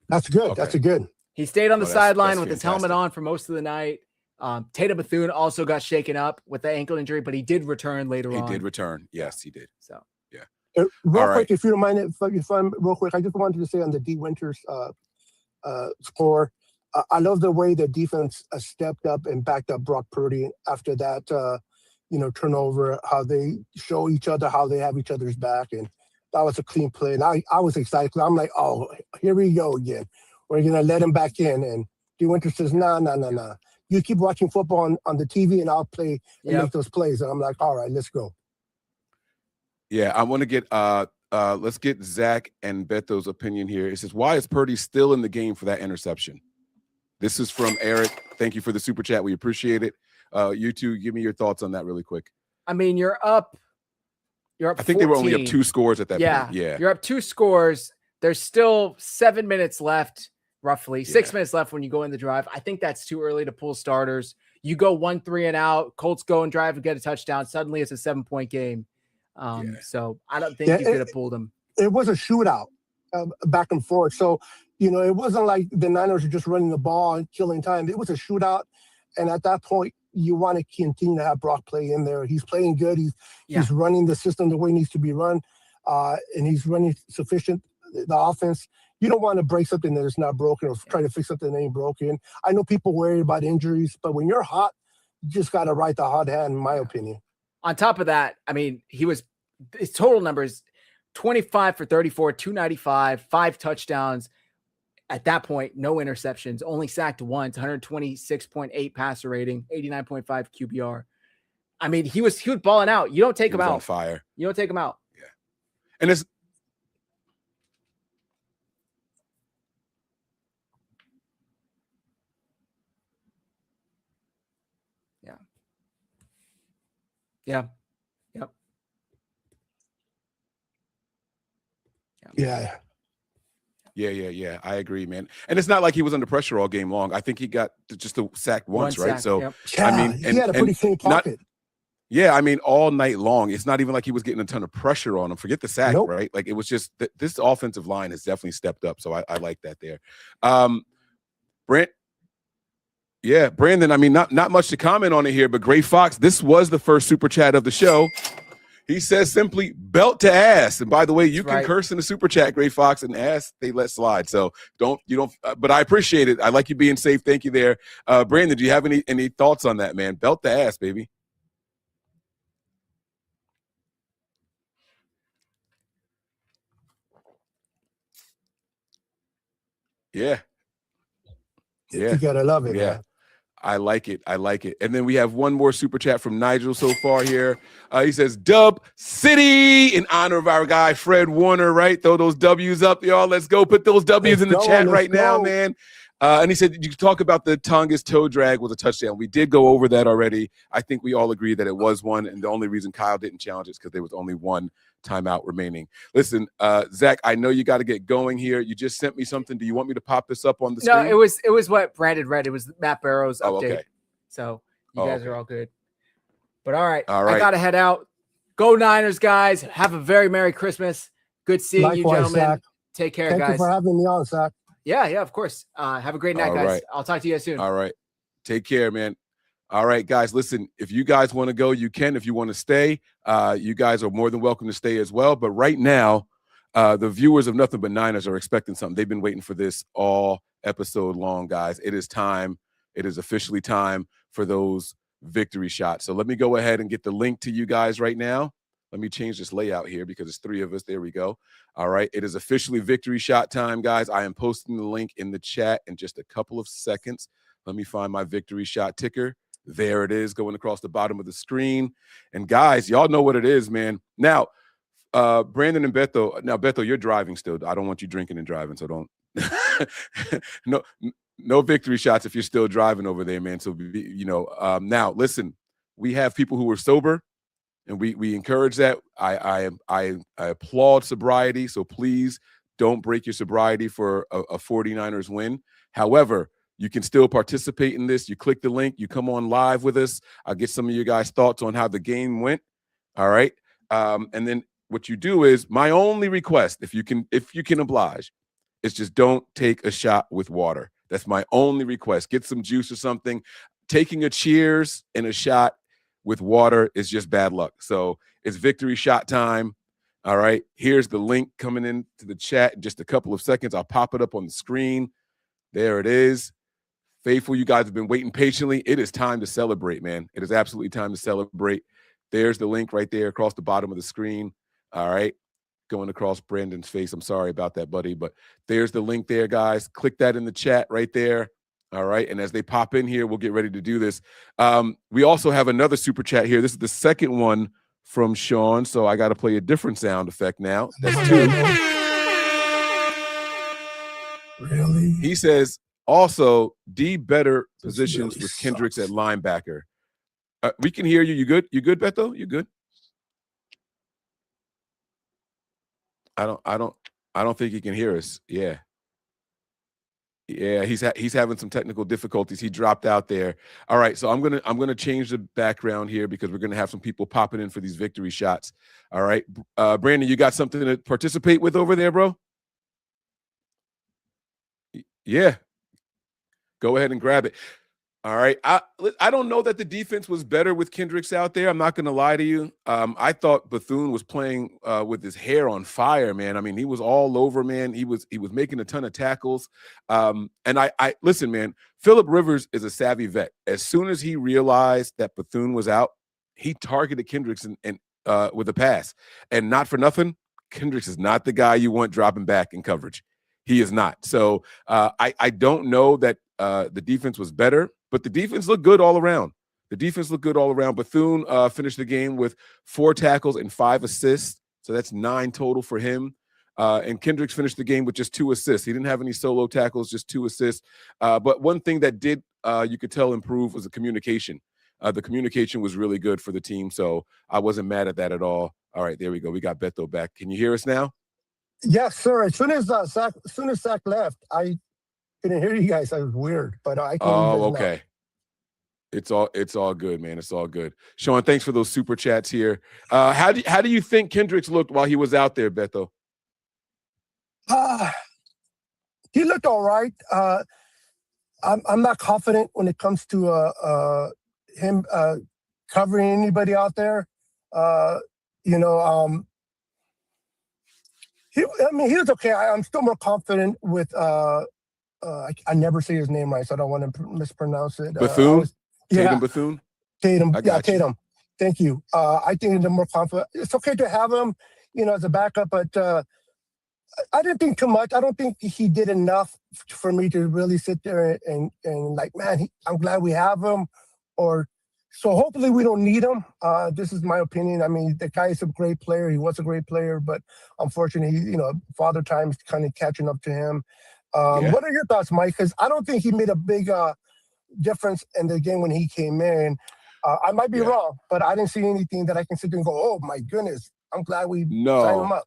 That's good. Okay. That's a good. He stayed on the sideline with his helmet on for most of the night. Tatum Bethune also got shaken up with the ankle injury, but he did return later on. He did return. Yes, he did. So yeah. Real quick, if you don't mind, if I'm real quick, I just wanted to say on the D Winters score, I love the way the defense stepped up and backed up Brock Purdy after that. Turnover, how they show each other, how they have each other's back, and that was a clean play. And I was excited because I'm like, oh, here we go again. We're going to let him back in. And DeWinter says, nah. You keep watching football on the TV and I'll play and make those plays. And I'm like, all right, let's go. Yeah, I want to get let's get Zach and Beto's opinion here. It says, why is Purdy still in the game for that interception? This is from Eric. Thank you for the super chat. We appreciate it. You two, give me your thoughts on that really quick. I mean, you're up. I think 14. They were only up 2 scores at that point. Yeah. You're up 2 scores. There's still 7 minutes left, roughly 6 minutes left when you go in the drive. I think that's too early to pull starters. You go 1-3 and out. Colts go and drive and get a touchdown. Suddenly it's a 7-point game. So I don't think you could have pulled them. It was a shootout back and forth. So, it wasn't like the Niners were just running the ball and killing time. It was a shootout. And at that point, you want to continue to have Brock play in there. He's playing good. He's running the system the way it needs to be run. And he's running sufficient, the offense. You don't want to break something that is not broken or try to fix something that ain't broken. I know people worry about injuries, but when you're hot, you just got to ride the hot hand, in my opinion. On top of that, I mean, his total numbers, 25 for 34, 295, 5 touchdowns. At that point, no interceptions, only sacked once, 126.8 passer rating, 89.5 QBR. I mean, he was balling out. You don't take him out. On fire. You don't take him out. Yeah. And it's Yeah. Yep. Yeah. I agree, man. And it's not like he was under pressure all game long. I think he got just sacked once, right? So, I mean, he had a pretty clean pocket. All night long. It's not even like he was getting a ton of pressure on him. Forget the sack, right? Like, it was just this offensive line has definitely stepped up. So I like that there. Brandon, I mean, not much to comment on it here, but Gray Fox, this was the first super chat of the show. He says simply belt to ass. And by the way, you can curse in the super chat, Gray Fox, and ass they let slide. So but I appreciate it. I like you being safe. Thank you there. Brandon, do you have any thoughts on that, man? Belt to ass, baby. Yeah. You gotta love it. Yeah. Man. I like it. And then we have one more super chat from Nigel so far here. He says, Dub City, in honor of our guy, Fred Warner, right? Throw those W's up, y'all. Let's go. Put those W's in the chat right now, man. And he said, you talk about the Tonga's toe drag was a touchdown. We did go over that already. I think we all agree that it was one. And the only reason Kyle didn't challenge it is because there was only one timeout remaining. Listen, Zach, I know you got to get going here. You just sent me something. Do you want me to pop this up on the screen? No, it was what Brandon read. It was Matt Barrow's update. Okay. So you guys are all good. But all right. I got to head out. Go Niners, guys. Have a very Merry Christmas. Good seeing you, gentlemen. Zach. Take care, guys. Thank you for having me on, Zach. Yeah, of course. Have a great night, guys. Right. I'll talk to you guys soon. All right. Take care, man. All right, guys, listen, if you guys want to go, you can. If you want to stay, you guys are more than welcome to stay as well. But right now, the viewers of Nothing But Niners are expecting something. They've been waiting for this all episode long, guys. It is time. It is officially time for those victory shots. So let me go ahead and get the link to you guys right now. Let me change this layout here because it's 3 of us. There we go. All right. It is officially victory shot time, guys. I am posting the link in the chat in just a couple of seconds. Let me find my victory shot ticker. There it is, going across the bottom of the screen. And guys, y'all know what it is, man. Now, Brandon and Beto. Now, Beto, you're driving still. I don't want you drinking and driving, so don't. No victory shots if you're still driving over there, man. So, now, listen, we have people who are sober, and we encourage that. I applaud sobriety, so please don't break your sobriety for a 49ers win. However, you can still participate in this. You click the link. You come on live with us. I'll get some of you guys' thoughts on how the game went. All right. And then what you do is, my only request, if you can oblige, is just don't take a shot with water. That's my only request. Get some juice or something. Taking a cheers and a shot with water is just bad luck. So it's victory shot time. All right. Here's the link coming into the chat in just a couple of seconds. I'll pop it up on the screen. There it is. Faithful, you guys have been waiting patiently. It is time to celebrate, man. It is absolutely time to celebrate. There's the link right there across the bottom of the screen. All right. going across Brandon's face. I'm sorry about that, buddy, but there's the link there, guys. Click that in the chat right there. All right, and as they pop in here, we'll get ready to do this. We also have another super chat here. This is the second one from Sean, so I got to play a different sound effect now. That's 2. Really? He says, also, D better positions really with Kendricks at linebacker. We can hear you. You good? You good, Beto? You good? I don't think he can hear us. Yeah. Yeah, he's having some technical difficulties. He dropped out there. All right, so I'm gonna change the background here because we're gonna have some people popping in for these victory shots. All right, Brandon, you got something to participate with over there, bro? Yeah, go ahead and grab it. All right, I don't know that the defense was better with Kendricks out there. I'm not going to lie to you. I thought Bethune was playing with his hair on fire, man. I mean, he was all over, man. He was making a ton of tackles. And I listen, man. Phillip Rivers is a savvy vet. As soon as he realized that Bethune was out, he targeted Kendricks and with a pass. And not for nothing, Kendricks is not the guy you want dropping back in coverage. He is not. So I don't know that the defense was better, but the defense looked good all around. Bethune finished the game with 4 tackles and 5 assists. So that's 9 total for him. And Kendricks finished the game with just 2 assists. He didn't have any solo tackles, just 2 assists. But one thing that did, you could tell, improve was the communication. The communication was really good for the team. So I wasn't mad at that at all. All right, there we go. We got Beto back. Can you hear us now? Yes, sir. As soon as Zach left, I couldn't hear you guys. That was weird, but I can. Oh, okay. It's all good, man. It's all good. Sean, thanks for those super chats here. How do you think Kendricks looked while he was out there, Beto? He looked all right. I'm not confident when it comes to him covering anybody out there. He was okay. I'm still more confident with I never say his name right, so I don't want to mispronounce it. Bethune? Tatum Bethune? Tatum. Yeah, Tatum. Thank you. I think they're more confident. It's okay to have him, as a backup, but I didn't think too much. I don't think he did enough for me to really sit there and like, man, I'm glad we have him. So hopefully we don't need him. This is my opinion. I mean, the guy is a great player. He was a great player, but unfortunately, Father Time is kind of catching up to him. What are your thoughts, Mike? Because I don't think he made a big difference in the game when he came in. I might be wrong, but I didn't see anything that I can sit there and go, oh, my goodness, I'm glad we signed him up.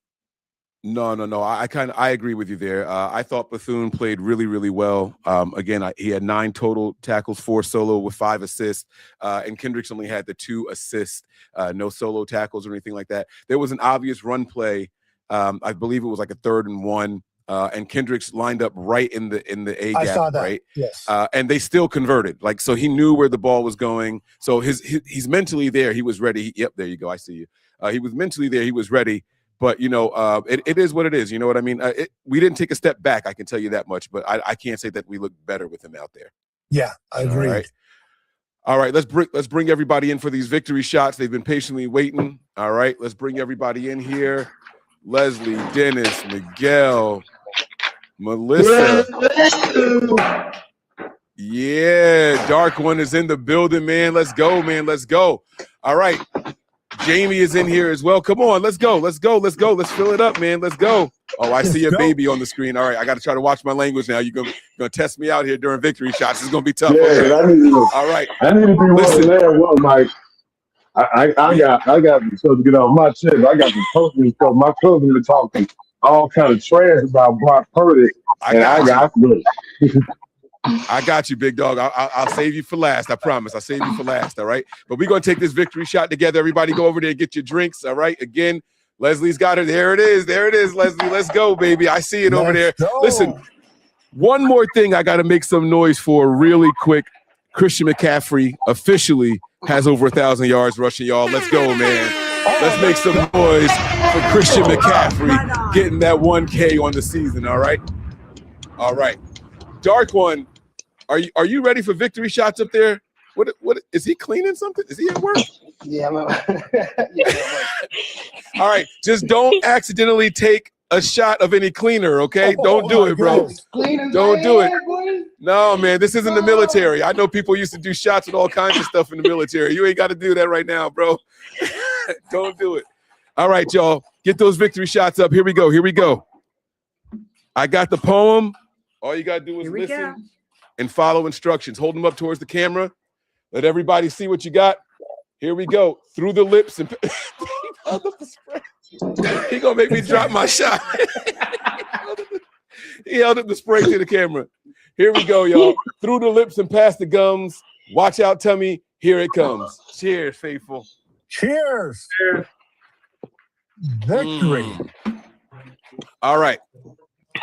No. I agree with you there. I thought Bethune played really, really well. Again, he had 9 total tackles, 4 solo with 5 assists, and Kendricks only had the 2 assists, no solo tackles or anything like that. There was an obvious run play. I believe it was like a 3rd and 1, and Kendricks lined up right in the A gap. I saw that. Right? Yes. And they still converted. So he knew where the ball was going. So he's mentally there. He was ready. Yep, there you go. I see you. He was mentally there. He was ready. But, it is what it is. You know what I mean? We didn't take a step back, I can tell you that much. But I can't say that we look better with him out there. Yeah, I agree. All right, let's bring everybody in for these victory shots. They've been patiently waiting. All right, let's bring everybody in here. Leslie, Dennis, Miguel, Melissa. Yeah, Dark One is in the building, man. Let's go, man. Let's go. All right. Jamie is in here as well. Come on, let's go. Let's fill it up, man. Let's go. Oh, I see your baby on the screen. All right, I got to try to watch my language now. You're gonna test me out here during victory shots. It's gonna be tough. Yeah, okay. All right. I need to be one there. Well, Mike, I got to get off my chest. I got the coaching stuff. My cousins were talking all kind of trash about Brock Purdy. I got you, big dog. I'll save you for last. I promise. I'll save you for last. All right. But we're going to take this victory shot together. Everybody go over there and get your drinks. All right. Again, Leslie's got her. There it is. There it is, Leslie. Let's go, baby. I see it over there. Listen, one more thing I got to make some noise for really quick. Christian McCaffrey officially has over 1,000 yards rushing, y'all. Let's go, man. Let's make some noise for Christian McCaffrey getting that 1K on the season. All right. All right. Dark One. Are you ready for victory shots up there? What is he cleaning something? Is he at work? Yeah, I'm All right, just don't accidentally take a shot of any cleaner, okay? Don't do it, bro. Don't do it. No, man, this isn't the military. I know people used to do shots with all kinds of stuff in the military. You ain't got to do that right now, bro. Don't do it. All right, y'all, get those victory shots up. Here we go. Here we go. I got the poem. All you got to do is listen and follow instructions. Hold them up towards the camera. Let everybody see what you got. Here we go. Through the lips and he gonna make me drop my shot. He held up the spray to the camera. Here we go, y'all. Through the lips and past the gums. Watch out, tummy. Here it comes. Cheers, faithful. Cheers. Victory. All right.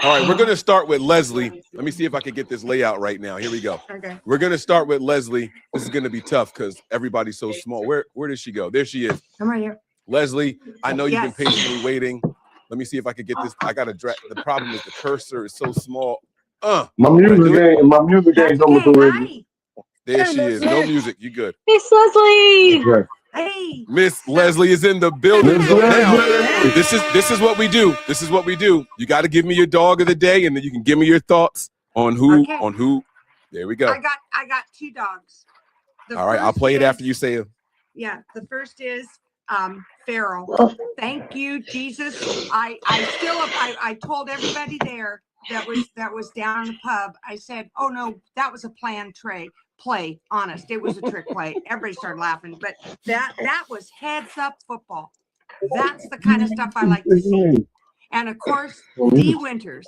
All right, we're going to start with Leslie. Let me see if I can get this layout right now. Here we go. Okay. We're going to start with Leslie. This is going to be tough because everybody's so small. Where does she go? There she is. I'm right here. Leslie, I know you've been patiently waiting. Let me see if I can get this. I got to drag. The problem is the cursor is so small. My music ain't coming through. There she is. No music. You good. Miss Leslie. Okay. Hey. Miss Leslie is in the building. Now, this is what we do. This is what we do. You got to give me your dog of the day, and then you can give me your thoughts on who. There we go. I got two dogs. All right, I'll play it after you say it. Yeah, the first is Farrell. Thank you, Jesus. I told everybody there that was down in the pub. I said, oh no, that was a planned play. Honest, it was a trick play. Everybody started laughing, but that was heads up football. That's the kind of stuff I like to see. And of course, D Winters,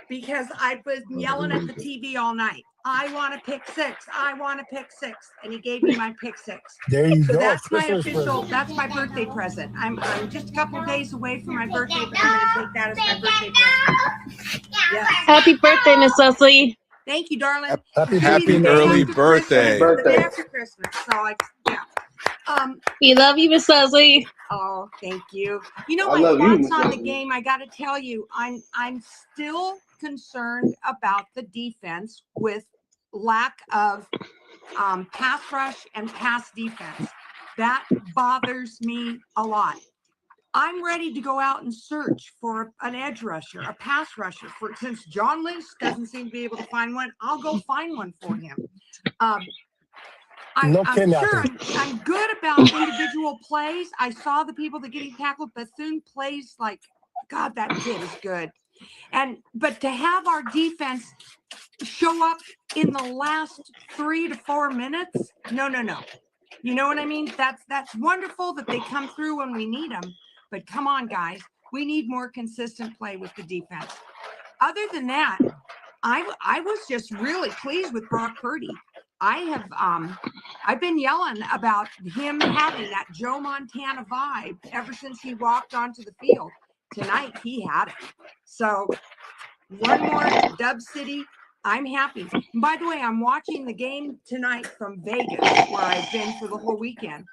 because I've been yelling at the TV all night. I want to pick six. I want to pick six. And he gave me my pick six. There you go. That's my official, that's my birthday present. I'm just a couple of days away from my birthday, but I'm going to take that as my birthday present. Yes. Happy birthday, Miss Leslie. Thank you, darling. Happy early birthday. The day after Christmas. So We love you, Miss Leslie. Oh, thank you. You know, my thoughts on the game, I got to tell you, I'm still concerned about the defense with lack of pass rush and pass defense. That bothers me a lot. I'm ready to go out and search for an edge rusher, a pass rusher. Since John Lynch doesn't seem to be able to find one, I'll go find one for him. I'm sure I'm good about individual plays. I saw the people that getting tackled. Bethune plays like, God, that kid is good. But to have our defense show up in the last 3 to 4 minutes, no. You know what I mean? That's wonderful that they come through when we need them. But come on, guys, we need more consistent play with the defense. Other than that, I was just really pleased with Brock Purdy. I've been yelling about him having that Joe Montana vibe ever since he walked onto the field. Tonight he had it. So one more Dub City. I'm happy. And by the way, I'm watching the game tonight from Vegas, where I've been for the whole weekend.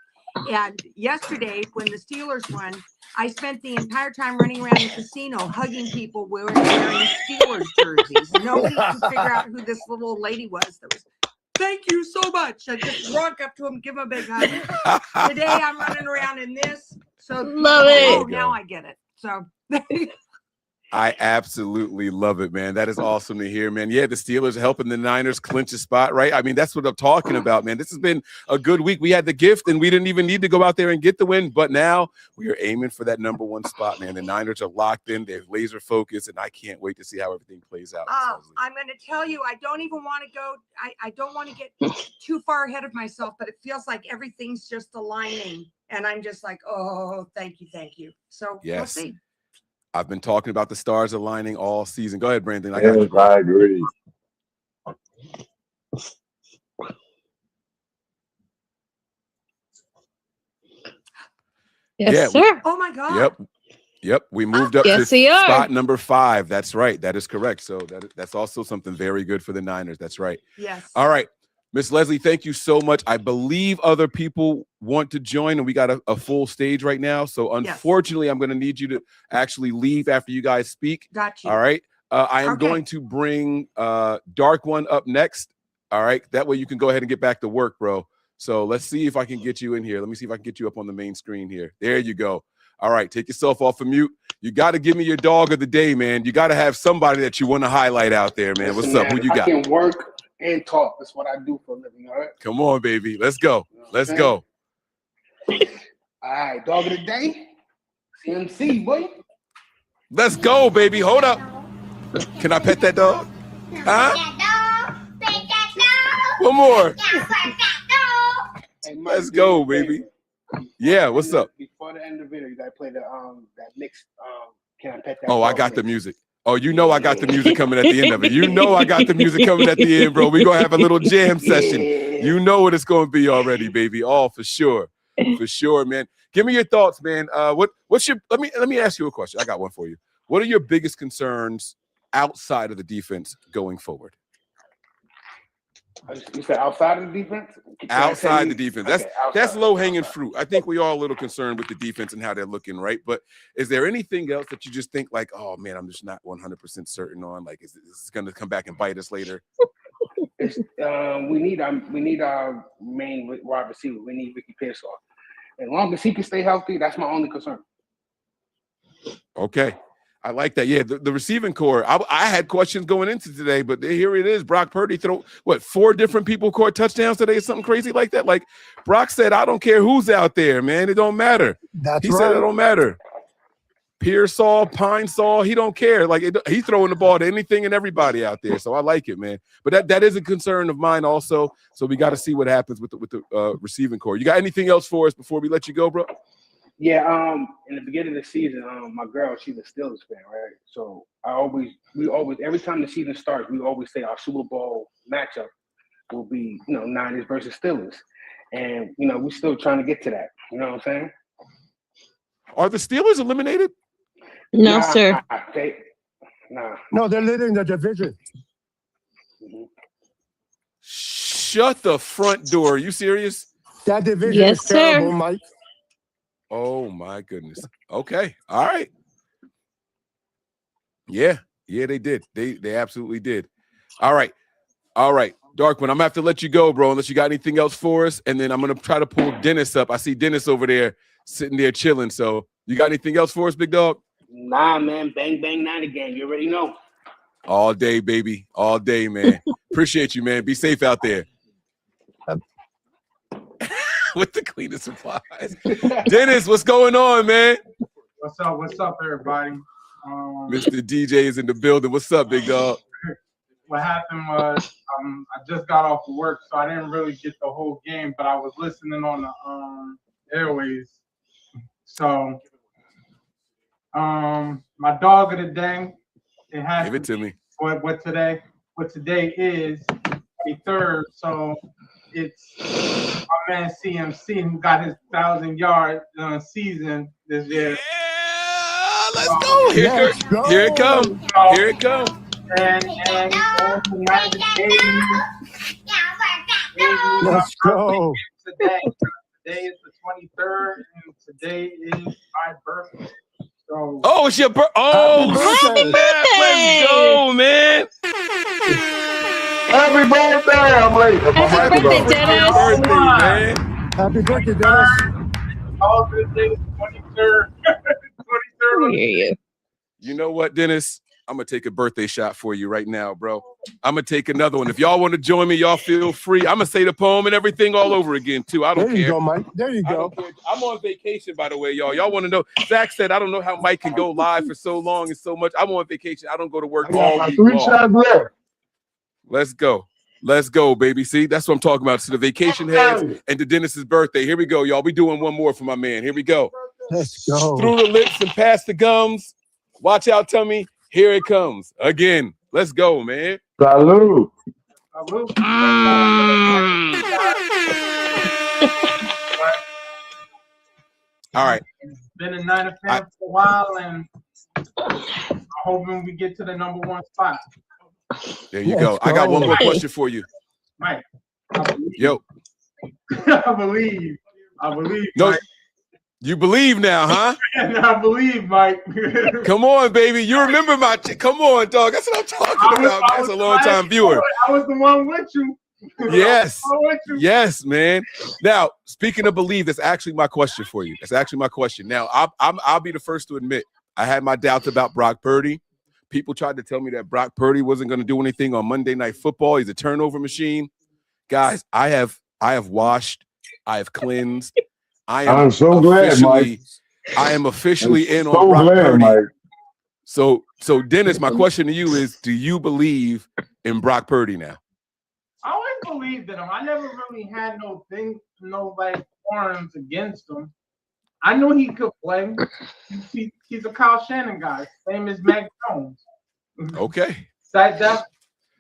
And yesterday, when the Steelers won, I spent the entire time running around the casino hugging people wearing Steelers jerseys. Nobody could figure out who this little old lady was that was, thank you so much. I just walk up to him, give him a big hug. Today, I'm running around in this. So love it. Oh, now I get it. So I absolutely love it, man. That is awesome to hear, man. Yeah, the Steelers are helping the Niners clinch a spot, right? I mean, that's what I'm talking about, man. This has been a good week. We had the gift, and we didn't even need to go out there and get the win, but now we are aiming for that number one spot, man. The Niners are locked in. They're laser focused, and I can't wait to see how everything plays out. I'm going to tell you, I don't even want to go. I don't want to get too far ahead of myself, but it feels like everything's just aligning, and I'm just like, oh, thank you. So yes. We'll see. I've been talking about the stars aligning all season. Go ahead, Brandon. I agree. Yes, sir. Oh my God. Yep. We moved up yes, to spot number 5. That's right. That is correct. So that's also something very good for the Niners. That's right. Yes. All right. Miss Leslie, thank you so much. I believe other people want to join, and we got a full stage right now. So unfortunately, I'm going to need you to actually leave after you guys speak. Got you. All right. I am going to bring Dark One up next. All right. That way you can go ahead and get back to work, bro. So let's see if I can get you in here. Let me see if I can get you up on the main screen here. There you go. All right. Take yourself off of mute. You got to give me your dog of the day, man. You got to have somebody that you want to highlight out there, man. What's up? Who you got? I can work and talk. That's what I do for a living, all right? Come on, baby. Let's go. Let's go. All right. Dog of the day. CMC, boy. Let's go, baby. Hold up. Can I pet that dog? Huh? One more. Hey, Mike, Let's go, baby. Yeah, what's up? Before the end of the video, you gotta play the that mixed Can I Pet That Oh, I Dog got the mix. music. Oh, you know I got the music coming at the end of it. You know I got the music coming at the end, bro. We're gonna have a little jam session. Yeah. You know what it's gonna be already, baby. Oh, for sure. For sure, man. Give me your thoughts, man. What's your let me ask you a question. I got one for you. What are your biggest concerns outside of the defense going forward? You said outside of the defense? Outside the defense. Okay, That's low-hanging fruit. I think we all a little concerned with the defense and how they're looking, right? But is there anything else that you just think like, oh man, I'm just not 100% certain on? Like, is this going to come back and bite us later? We need our main wide receiver. We need Ricky Pearsall. As long as he can stay healthy, that's my only concern. Okay. I like that. Yeah, the receiving core. I had questions going into today, but here it is. Brock Purdy throw 4 different people caught touchdowns today, something crazy like that. Like Brock said, I don't care who's out there, man. It don't matter. He said it don't matter. Pearsall, Pine-Saw, he don't care. Like he's throwing the ball to anything and everybody out there. So I like it, man. But that is a concern of mine also. So we got to see what happens with the receiving core. You got anything else for us before we let you go, bro? Yeah, in the beginning of the season, my girl, she's a Steelers fan, right? So we always, every time the season starts, we always say our Super Bowl matchup will be, Niners versus Steelers. And, we're still trying to get to that. You know what I'm saying? Are the Steelers eliminated? No, sir. No, they're leading the division. Mm-hmm. Shut the front door. Are you serious? That division Yes, is terrible, sir. Mike. Oh my goodness. Okay. All right. Yeah, they did. They absolutely did. All right. Darkman, I'm gonna have to let you go, bro, unless you got anything else for us. And then I'm gonna try to pull Dennis up. I see Dennis over there sitting there chilling. So you got anything else for us, big dog? Nah, man. Bang, bang, nine again. You already know. All day, baby. All day, man. Appreciate you, man. Be safe out there. With the cleaning supplies. Dennis, what's going on, man? What's up, everybody? Mr. DJ is in the building. What's up, big dog? What happened was I just got off of work, so I didn't really get the whole game, but I was listening on the airways. So my dog of the day, it has Give it to me. What today is the 3rd, so it's my man CMC who got his 1,000-yard season this year. Yeah, let's go. Here it comes. Here it comes. And Let's go. Today is the 23rd, and today is my birthday. So, Oh, it's your birthday. Oh, Happy birthday! let's go, man. Happy birthday! I'm late. Happy birthday, Dennis. Happy birthday, man. Happy birthday, Dennis. all this day is 23rd. 23rd. I hear you. You know what, Dennis? I'm going to take a birthday shot for you right now, bro. I'm going to take another one. If y'all want to join me, y'all feel free. I'm going to say the poem and everything all over again, too. I don't care. There you go, Mike. There you I go. don't care. I'm on vacation, by the way, y'all. Y'all want to know? Zach said, I don't know how Mike can go live for so long and so much. I'm on vacation. I don't go to work all week 3 long. shots left. Let's go. Let's go, baby. See, that's what I'm talking about. So the vacation heads and to Dennis's birthday. Here we go, y'all. We doing one more for my man. Here we go. Let's go. Through the lips and past the gums. Watch out, tummy. Here it comes again. Let's go, man. Salute. All right. Been a Niner fan for a while, and I'm hoping we get to the #1 spot. There you go. I got one more question for you. Mike, Yo. I believe. No, Mike. you believe now, huh? I believe, Mike. Come on, baby. You remember my come on, dog. That's what I'm talking about. That's a long time viewer. I was the one with you. Yes. Yes, man. Now, speaking of believe, that's actually my question for you. That's actually my question. Now, I'll be the first to admit I had my doubts about Brock Purdy. People tried to tell me that Brock Purdy wasn't going to do anything on Monday Night Football. He's a turnover machine. Guys, I have washed, I have cleansed. I'm so glad, Mike. I am officially in so on Brock glad, Purdy. Mike. So Dennis, my question to you is, do you believe in Brock Purdy now? I always believed in him. I never really had no forums against him. I knew he could play. He's a Kyle Shannon guy, same as Mac Jones. Okay. That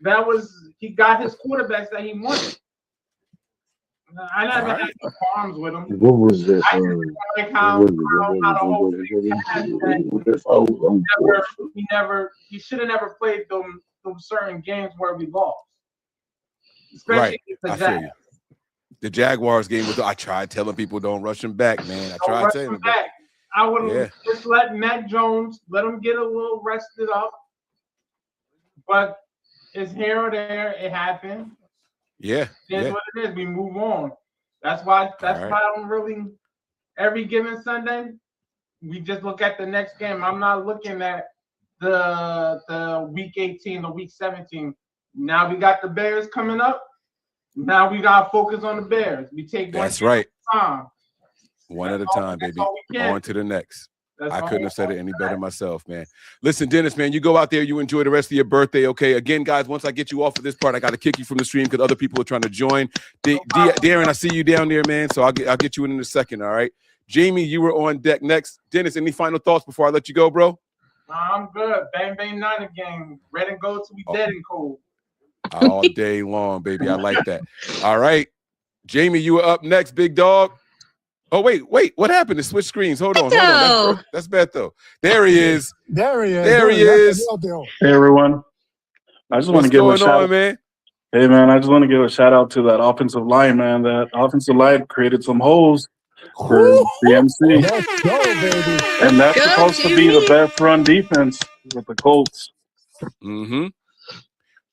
was, he got his quarterbacks that he wanted. I never had no problems with him. What was that? I just like how the whole thing he should have never played them certain games where we lost. Right. I feel you. The Jaguars game I tried telling people don't rush him back, man. I tried telling them back. I would just let Mac Jones, let him get a little rested up. But it's here or there. It happened. Yeah. It's what it is. We move on. That's why I don't really, every given Sunday, we just look at the next game. I'm not looking at the week 18 or week 17. Now we got the Bears coming up. Now we got to focus on the Bears. We take one That's right. at a time. One at a time, baby. On to the next. I couldn't have said it any better myself, man. Listen, Dennis, man, you go out there, you enjoy the rest of your birthday, okay? Again, guys, once I get you off of this part, I got to kick you from the stream because other people are trying to join. Darren, I see you down there, man, so I'll get you in a second, all right? Jamie, you were on deck next. Dennis, any final thoughts before I let you go, bro? I'm good. Bang, bang, Niner game. Red and gold to be dead and cold. All day long, baby. I like that. All right. Jamie, you were up next, big dog. Oh, wait. What happened to switch screens? Hold on. That's Beto. There he is. There he is. Hey, everyone. I just want to give a shout out, man. Hey, man, I just want to give a shout out to that offensive line, man. That offensive line created some holes for the MC. Let's go, baby. And that's supposed to be the best run defense with the Colts. Mm-hmm.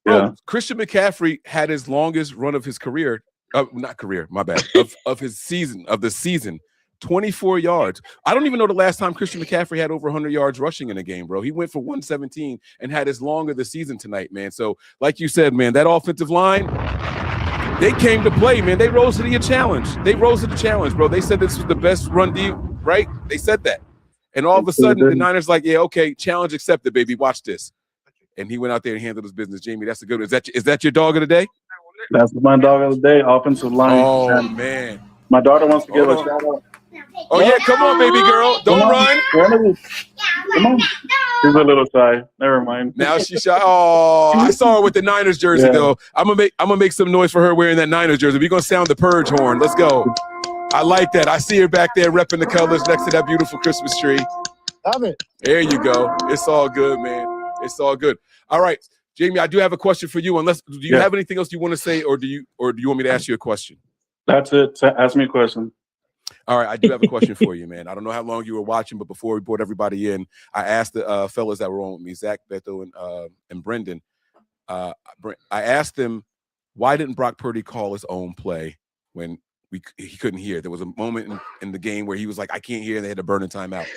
Yeah. Bro, Christian McCaffrey had his longest run of his career. Not career, my bad. Of the season, 24 yards. I don't even know the last time Christian McCaffrey had over 100 yards rushing in a game, bro. He went for 117 and had his long of the season tonight, man. So, like you said, man, that offensive line, they came to play, man. They rose to the challenge. Bro. They said this was the best run deal, right? They said that. And all of a sudden, the Niners like, yeah, okay, challenge accepted, baby. Watch this. And he went out there and handled his business. Jamie, that's a good one. Is that your dog of the day? That's my dog of the day, offensive line. Oh, man. My daughter wants to give a shout out. Oh, yeah, come on, baby girl. Don't run. Come on. She's a little shy. Never mind. Now she's shy. Oh, I saw her with the Niners jersey, though. I'm gonna make some noise for her wearing that Niners jersey. We're going to sound the purge horn. Let's go. I like that. I see her back there repping the colors next to that beautiful Christmas tree. Love it. There you go. It's all good, man. It's all good. All right. Jamie, I do have a question for you. Do you have anything else you want to say, or do you want me to ask you a question? That's it. Ask me a question. All right, I do have a question for you, man. I don't know how long you were watching, but before we brought everybody in, I asked the fellas that were on with me, Zach, Beto, and Brendan. I asked them, why didn't Brock Purdy call his own play when he couldn't hear? There was a moment in the game where he was like, I can't hear, and they had to burn a timeout.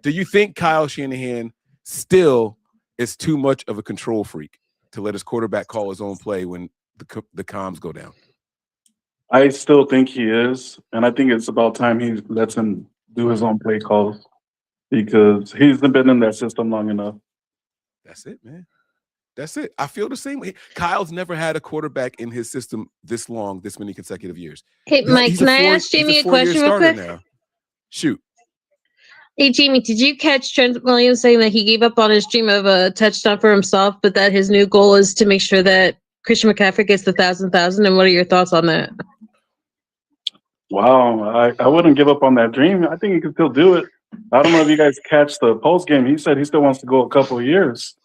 Do you think Kyle Shanahan still is too much of a control freak to let his quarterback call his own play when the comms go down? I still think he is, and I think it's about time he lets him do his own play calls because he's been in that system long enough. That's it, man. That's it. I feel the same way. Kyle's never had a quarterback in his system this long, this many consecutive years. Hey, Mike, can I ask Jamie a question real quick? Now. Shoot. Hey, Jamie, did you catch Trent Williams saying that he gave up on his dream of a touchdown for himself, but that his new goal is to make sure that Christian McCaffrey gets the 1,000? And what are your thoughts on that? Wow, I wouldn't give up on that dream. I think he can still do it. I don't know if you guys catch the post game. He said he still wants to go a couple of years.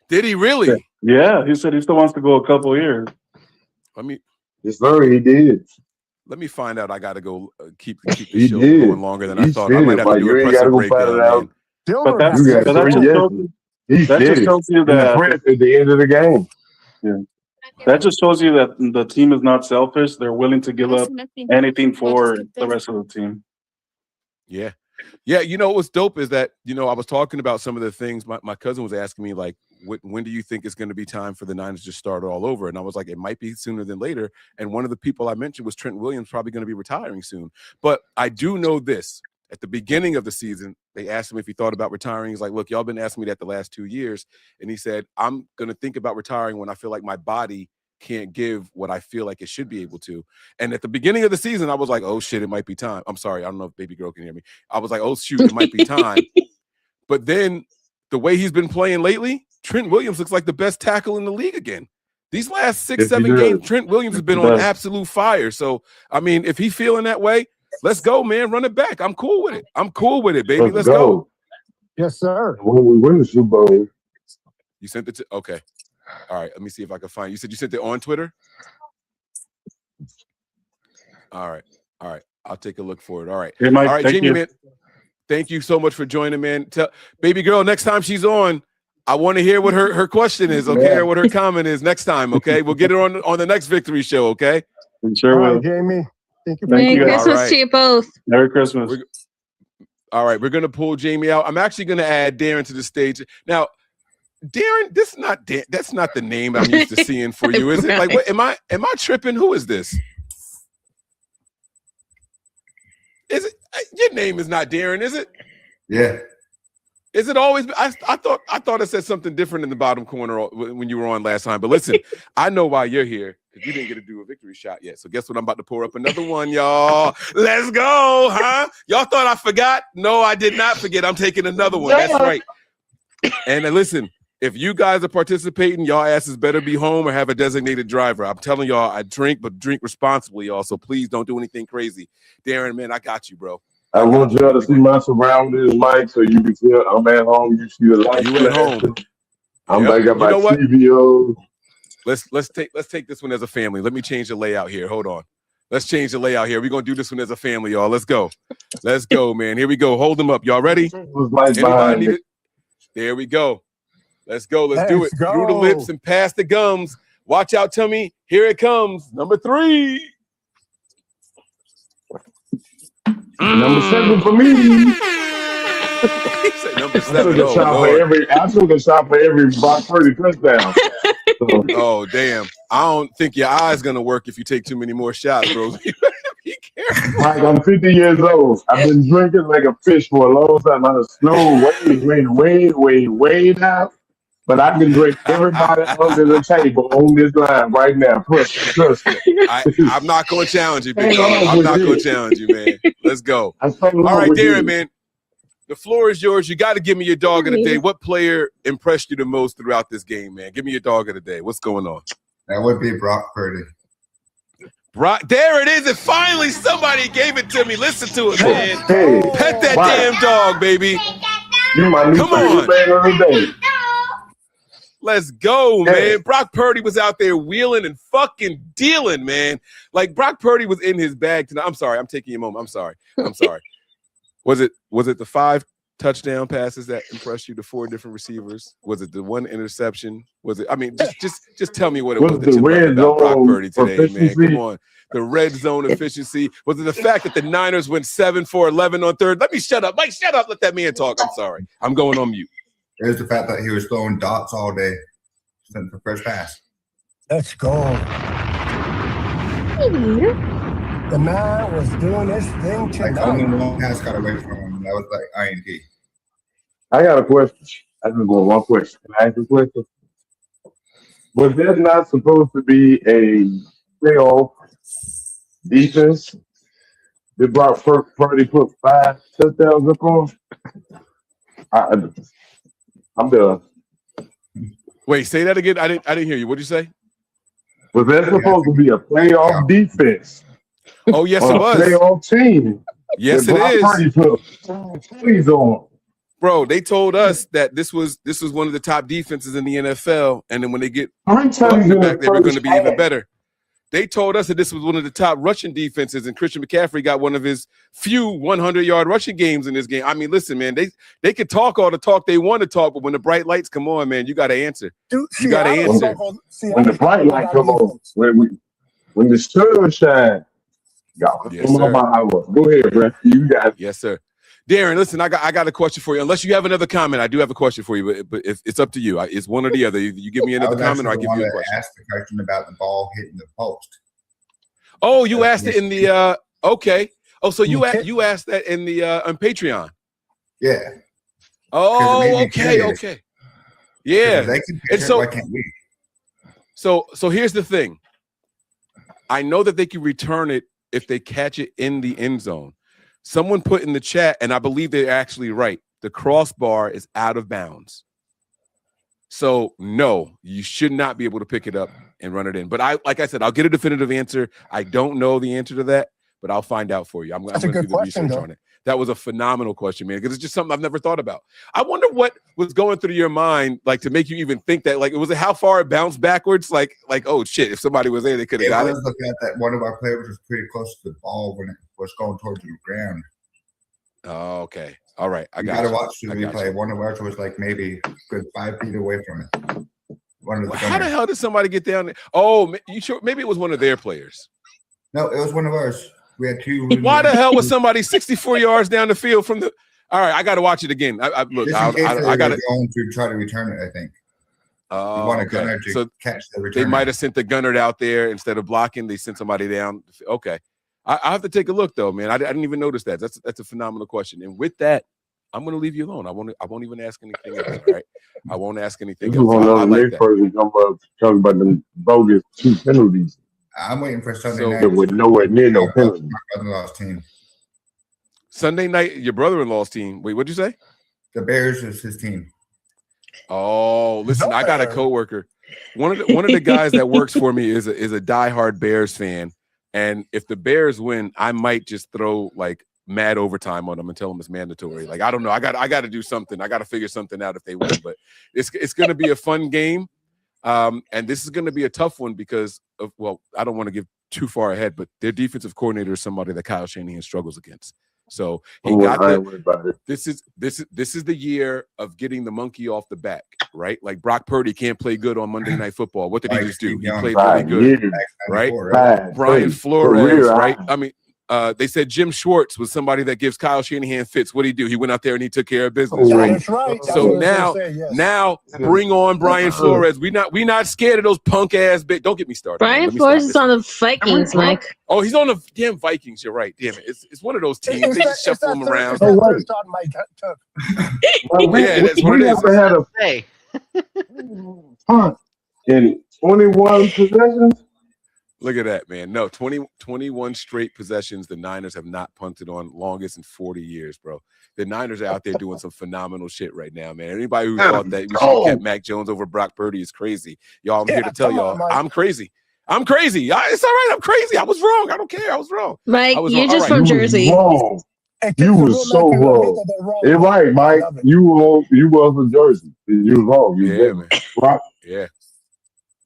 Did he really? Yeah, he said he still wants to go a couple of years. Yes, sir, he did. Let me find out. I got to go keep the show going longer than I thought. I might have to do a press break. But that just shows you that at the end of the game. Yeah. That just shows you that the team is not selfish. They're willing to give up anything for the rest of the team. Yeah. Yeah, you know what's dope is that, you know, I was talking about some of the things my cousin was asking me, like, when do you think it's going to be time for the Niners to start all over? And I was like, it might be sooner than later. And one of the people I mentioned was Trent Williams, probably going to be retiring soon. But I do know this. At the beginning of the season, they asked him if he thought about retiring. He's like, look, y'all been asking me that the last 2 years. And he said, I'm going to think about retiring when I feel like my body can't give what I feel like it should be able to. And at the beginning of the season, I was like, oh, shit, it might be time. I'm sorry. I don't know if baby girl can hear me. I was like, oh, shoot, it might be time. But then the way he's been playing lately, Trent Williams looks like the best tackle in the league again. These last 6-7 games, Trent Williams has been on absolute fire. So, I mean, if he's feeling that way, let's go, man. Run it back. I'm cool with it. I'm cool with it, baby. Let's go. Yes, sir. When we win the Super Bowl. You sent it to, okay. All right, let me see if I can find. You said you sent it on Twitter? All right. I'll take a look for it. All right. Hey, Mike, all right, Jamie, man. Thank you so much for joining, man. Tell baby girl, next time she's on, I want to hear what her question is, okay, or what her comment is next time, okay? We'll get her on the next victory show, okay? Sure will. Right, Jamie. Thank you. Merry Christmas to you both. Merry Christmas. All right, we're gonna pull Jamie out. I'm actually gonna add Darren to the stage now. Darren, that's not the name I'm used to seeing for you, is it? Like, what am I tripping? Who is this? Is it your name is not Darren, is it? Yeah. Is it always? I thought it said something different in the bottom corner when you were on last time. But listen, I know why you're here because you didn't get to do a victory shot yet. So guess what? I'm about to pour up another one, y'all. Let's go, huh? Y'all thought I forgot? No, I did not forget. I'm taking another one. That's right. And listen. If you guys are participating, y'all asses better be home or have a designated driver. I'm telling y'all, I drink, but drink responsibly, y'all. So please don't do anything crazy. Darren, man, I got you, bro. I want y'all to see my surroundings, Mike, so you can tell I'm at home. You see the light. You at home. I'm back at my TVO. Let's take this one as a family. Let me change the layout here. Hold on. Let's change the layout here. We're gonna do this one as a family, y'all. Let's go. Let's go, man. Here we go. Hold them up. Y'all ready? Anybody need it? There we go. Let's go. Let's do it. Through the lips and past the gums. Watch out, Tummy. Here it comes. Number 3. Number 7 for me. He said number 7. I took a shot for every Brock Purdy touchdown. So. Oh, damn. I don't think your eye's going to work if you take too many more shots, bro. Be careful. Mike, I'm 50 years old. I've been drinking like a fish for a long time. I have slowed way down. But I can drink everybody under the table on this line right now. Trust me. I'm not going to challenge you, big dog. I'm not going to challenge you, man. Let's go. All right, Darren, man. The floor is yours. You got to give me your dog of the day. What player impressed you the most throughout this game, man? Give me your dog of the day. What's going on? That would be Brock Purdy. There it is. And finally, somebody gave it to me. Listen to it, man. Hey, pet that damn dog, baby. You're my new favorite man of the day. Let's go, man. Brock Purdy was out there wheeling and fucking dealing, man. Like, Brock Purdy was in his bag tonight. I'm sorry. I'm taking a moment. I'm sorry. Was it the 5 touchdown passes that impressed you, the 4 different receivers? Was it the 1 interception? Was it? I mean, just tell me what it was that you loved about Brock Purdy today, man. Come on. The red zone efficiency. Was it the fact that the Niners went 7 for 11 on third? Let me shut up. Mike, shut up. Let that man talk. I'm sorry. I'm going on mute. It was the fact that he was throwing dots all day since the first pass. Let's go. The man was doing his thing tonight. Like, only one pass got away from him. That was like INT. I got a question. I just got one question. Can I ask a question? Was that not supposed to be a playoff defense? Did Brock Purdy put 5 touchdowns up on? I'm done. Wait, say that again. I didn't hear you. What'd you say? Was that supposed to be a playoff defense? Oh, yes, it was. Playoff team. Yes, it is. Please on. Bro, they told us that this was one of the top defenses in the NFL, and then when they get back, they were going to be even better. They told us that this was one of the top rushing defenses, and Christian McCaffrey got one of his few 100-yard rushing games in this game. I mean, listen, man, they could talk all the talk they want to talk, but when the bright lights come on, man, you got to answer. You got to answer. When the bright light come on, when the sun shine, y'all come on my hour. Go ahead, bro. You got it. Yes, sir. Darren, listen, I got a question for you. Unless you have another comment, I do have a question for you, but it's up to you. It's one or the other. You give me another comment, or I give you a question. I asked the question about the ball hitting the post. Oh, you asked it in the okay. Oh, so you asked that in the on Patreon. Yeah. Oh, okay. Yeah. They can and so, why can't we? So here's the thing. I know that they can return it if they catch it in the end zone. Someone put in the chat, and I believe they're actually right. The crossbar is out of bounds. So, no, you should not be able to pick it up and run it in. But like I said, I'll get a definitive answer. I don't know the answer to that, but I'll find out for you. I'm going to do the research on it. That was a phenomenal question, man, because it's just something I've never thought about. I wonder what was going through your mind, like, to make you even think that, like, was it how far it bounced backwards? Like, oh, shit, if somebody was there, they could have got it. I was looking at that one of our players was pretty close to the ball when it was going towards the ground. Oh, okay. All right. I got you. Got to watch the replay. One of ours was like maybe good 5 feet away from it. How the hell did somebody get down there? Oh, you sure? Maybe it was one of their players. No, it was one of ours. We had two. Why the hell was somebody 64 yards down the field from the? All right, I got to watch it again. I got to going to try to return it. I think. Oh, you want a gunner to catch the return. They might have sent the gunner out there instead of blocking. They sent somebody down. Okay, I have to take a look though, man. I didn't even notice that. That's a phenomenal question. And with that, I'm going to leave you alone. I won't even ask anything else. All right, I won't ask anything else. I like that. Talk about the bogus 2 penalties. I'm waiting for Sunday night. With nowhere near no penalty. My brother-in-law's team. Sunday night, your brother-in-law's team. Wait, what'd you say? The Bears is his team. Oh, listen, I got a coworker. One of the guys that works for me is a diehard Bears fan, and if the Bears win, I might just throw like mad overtime on them and tell them it's mandatory. Like I don't know, I got to do something. I got to figure something out if they win. But it's going to be a fun game. And this is going to be a tough one because of, well, I don't want to give too far ahead, but their defensive coordinator is somebody that Kyle Shanahan struggles against. So he this is the year of getting the monkey off the back, right? Like Brock Purdy can't play good on Monday Night Football. What did he just do? He played really good, right? Brian Flores, right? I mean, they said Jim Schwartz was somebody that gives Kyle Shanahan fits. What did he do? He went out there and he took care of business. Right? That's right. So now bring on Brian Flores. We not scared of those punk ass bit. Don't get me started. Brian Flores is on the Vikings, Mike. Oh, he's on the damn Vikings. You're right. Damn it. It's one of those teams. They just shuffle them around. We never had a punt in 21 possessions. Look at that, man. No, 21 straight possessions the Niners have not punted on, longest in 40 years, bro. The Niners are out there doing some phenomenal shit right now, man. Anybody who thought that we should have kept Mac Jones over Brock Purdy is crazy. Y'all, I'm here to tell y'all, I'm crazy. I'm crazy. It's all right. I'm crazy. I was wrong. I don't care. I was wrong. Mike, you're just from Jersey. You was so wrong. It's right, Mike. You was from Jersey. You was wrong. Man. Brock. Yeah.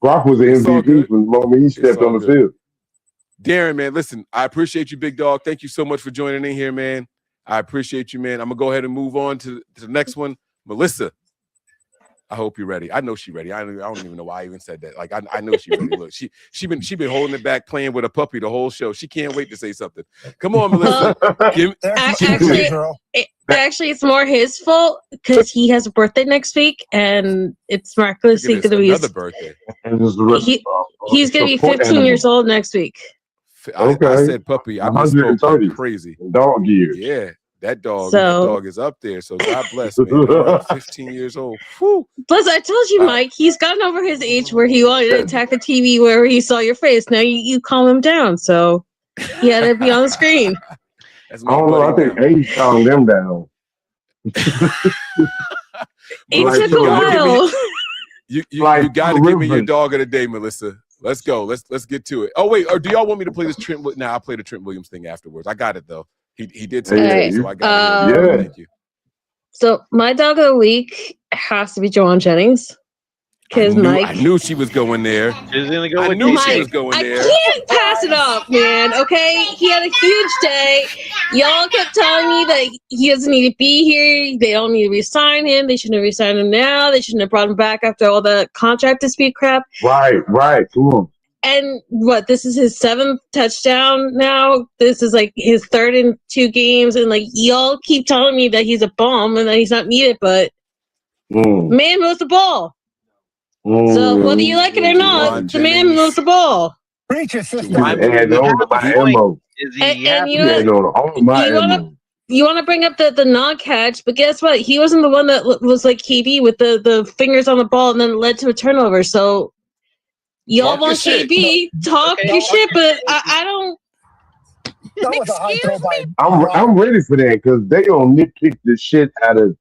Brock was the MVP from the moment he stepped on the field. Darren, man, listen, I appreciate you, big dog. Thank you so much for joining in here, man. I appreciate you, man. I'm going to go ahead and move on to the next one. Melissa, I hope you're ready. I know she's ready. I don't even know why I even said that. Like, I know she's ready. Look, she been holding it back, playing with a puppy the whole show. She can't wait to say something. Come on, Melissa. Actually, it's more his fault because he has a birthday next week, and it's miraculously going to be another birthday. He's going to be 15 years old next week. I said puppy. I misspoke. Crazy. Dog years. Yeah. That dog is up there. So God bless, man. 15 years old. Whew. Plus, I told you, Mike, he's gotten over his age where he wanted to attack the TV wherever he saw your face. Now you calm him down. So he had to be on the screen. I don't know. I think age calmed them down. It took a while. You got to give me your dog of the day, Melissa. Let's go. Let's get to it. Oh, wait. Or do y'all want me to play this Trent? Nah, I'll play the Trent Williams thing afterwards. I got it, though. He did say that, so I got it. Yeah. Thank you. So my dog of the week has to be Jawan Jennings. Because I knew she was going there. She's gonna go I with knew DJ. she was going there. I can't pass it off, man. Okay, he had a huge day. Y'all kept telling me that he doesn't need to be here. They don't need to resign him. They shouldn't have resigned him now. They shouldn't have brought him back after all the contract dispute crap. Right. Cool. And what? This is his 7th touchdown now. This is like his 3rd in 2 games, and like y'all keep telling me that he's a bum and that he's not needed, but man moves the ball. So whether you like it or not, the man moves the ball. Preach it, sister. And on my ammo. And you know, you want to bring up the non-catch, but guess what? He wasn't the one that was like KB with the fingers on the ball and then led to a turnover. So y'all want KB, talk your shit, but I don't. That was a high throw by. I'm ready for that because they gonna nitpick the shit out of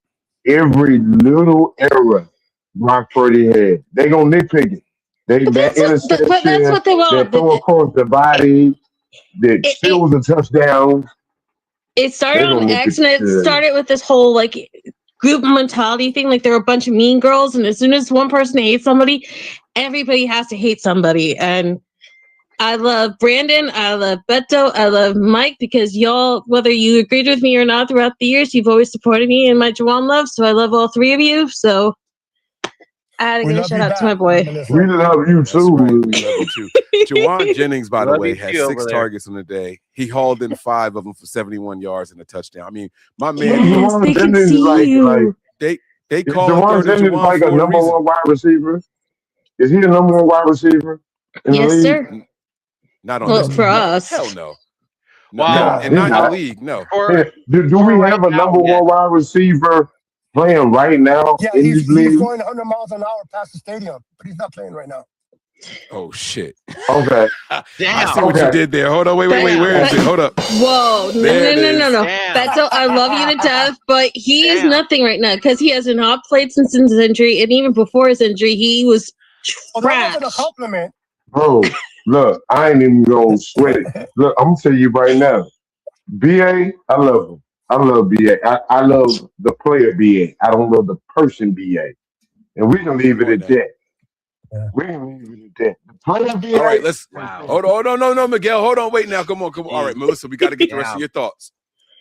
every little error Brock Purdy had. They gonna nitpick it. That interception, that's what they want. that throw across the body, that still was a touchdown. It started on X, and it started with this whole like group mentality thing. Like there were a bunch of mean girls, and as soon as one person hates somebody, everybody has to hate somebody. And I love Brandon, I love Beto, I love Mike because y'all, whether you agreed with me or not throughout the years, you've always supported me in my Juwan love. So I love all 3 of you. So I had to give a shout out to my boy. We love you too. Right. We love you too. Juwan Jennings, by the way, had 6 targets in the day. He hauled in 5 of them for 71 yards and a touchdown. I mean, my man. Yes, they can see you. They call Juwan Jennings like a number 1 wide receiver. Is he the number 1 wide receiver? Yes, sir. Not on for us. Hell no. Wow. And not in the league, no. Do we have a number 1 wide receiver playing right now? Yeah, he's going 100 miles an hour past the stadium, but he's not playing right now. Oh shit. Okay. Damn. I see what you did there. Hold on, wait. Where is it? Hold up. Whoa. No. Beto, I love you to death, but he is nothing right now because he has not played since his injury, and even before his injury, he was trash. That wasn't a compliment. Bro, look, I ain't even gonna sweat it. Look, I'm gonna tell you right now. BA, I love him. I love BA. I love the player BA. I don't love the person BA. And we can leave it at that. Yeah. We can leave it at that. The player BA. All right, let's hold on. No, Miguel. Hold on, wait now. Come on. All right, Melissa, we gotta get the rest of your thoughts.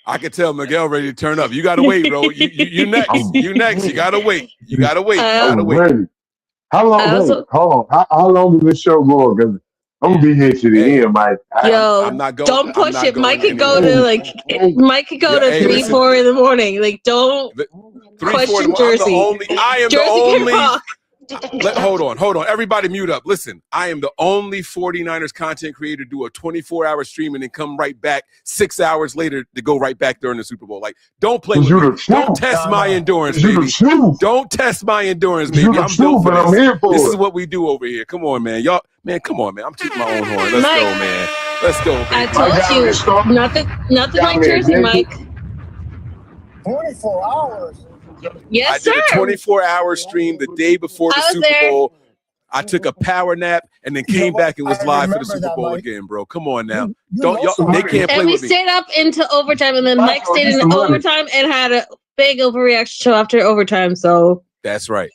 I can tell Miguel ready to turn up. You gotta wait, bro. You next. You next. You gotta wait. Ready. How long? Hold on. How long does this show go? Because I'm gonna be here to the end, Mike. I'm not going. Don't push it. Mike could go to Mike could go to 3, 4 in the morning. Like, don't question Jersey. I am the only. Hold on. Everybody mute up. Listen, I am the only 49ers content creator to do a 24-hour stream and then come right back 6 hours later to go right back during the Super Bowl. Like, don't play with me. Don't test my endurance, baby. Don't test my endurance, baby. I'm built for this. This is what we do over here. Come on, man. Y'all, man, come on, man. I'm keeping my own horn. Let's go, man. Let's go, baby. I told you. Nothing like Jersey, Mike. 24 hours. Yes, I did a 24-hour stream the day before the Super Bowl. I took a power nap and then came back and was live for the Super Bowl again, bro. Come on now. They can't play with me. And we stayed up into overtime, and then Mike stayed in overtime and had a big overreaction show after overtime. So that's right.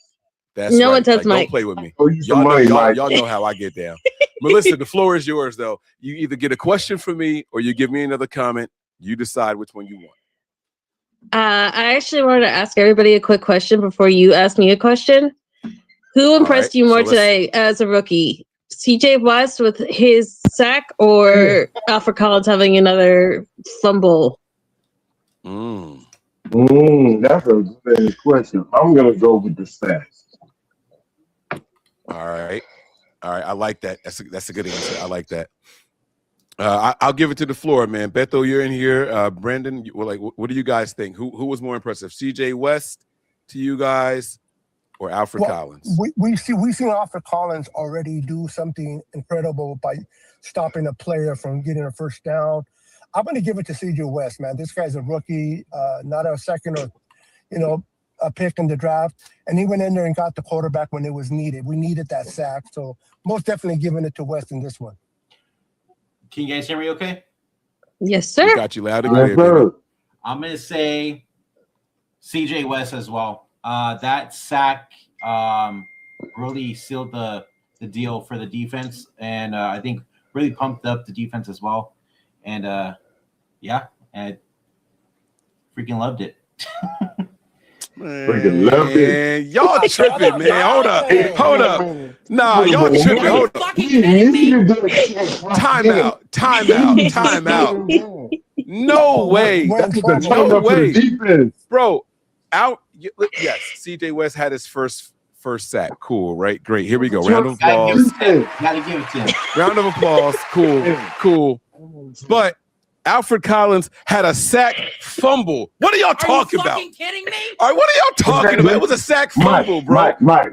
No one touched Mike. Don't play with me. Y'all know how I get down. Melissa, the floor is yours, though. You either get a question from me or you give me another comment. You decide which one you want. I actually wanted to ask everybody a quick question before you ask me a question. Who impressed you more today as a rookie? CJ West with his sack or Alfred Collins having another fumble? That's a good question. I'm going to go with the sack. All right. I like that. That's a good answer. I like that. I'll give it to the floor, man. Beto, you're in here. Brandon, what do you guys think? Who was more impressive, CJ West to you guys, or Alfred Collins? We've seen Alfred Collins already do something incredible by stopping a player from getting a first down. I'm going to give it to CJ West, man. This guy's a rookie, not a second or a pick in the draft, and he went in there and got the quarterback when it was needed. We needed that sack, so most definitely giving it to West in this one. Can you guys hear me okay? Yes, sir. We got you loud and clear. I'm going to say CJ West as well. That sack, really sealed the deal for the defense, and I think really pumped up the defense as well. And I freaking loved it. Freaking loved it. Y'all tripping, man. Hold up. Nah, y'all tripping. Hold up. Time out. No way. Bro, yes, CJ West had his first sack. Cool, right? Great. Here we go. Round of applause. Gotta give it to him. Round of applause. Cool. But Alfred Collins had a sack fumble. What are y'all talking about? Are you fucking kidding me? All right, what are y'all talking about? It was a sack fumble, bro. Mike.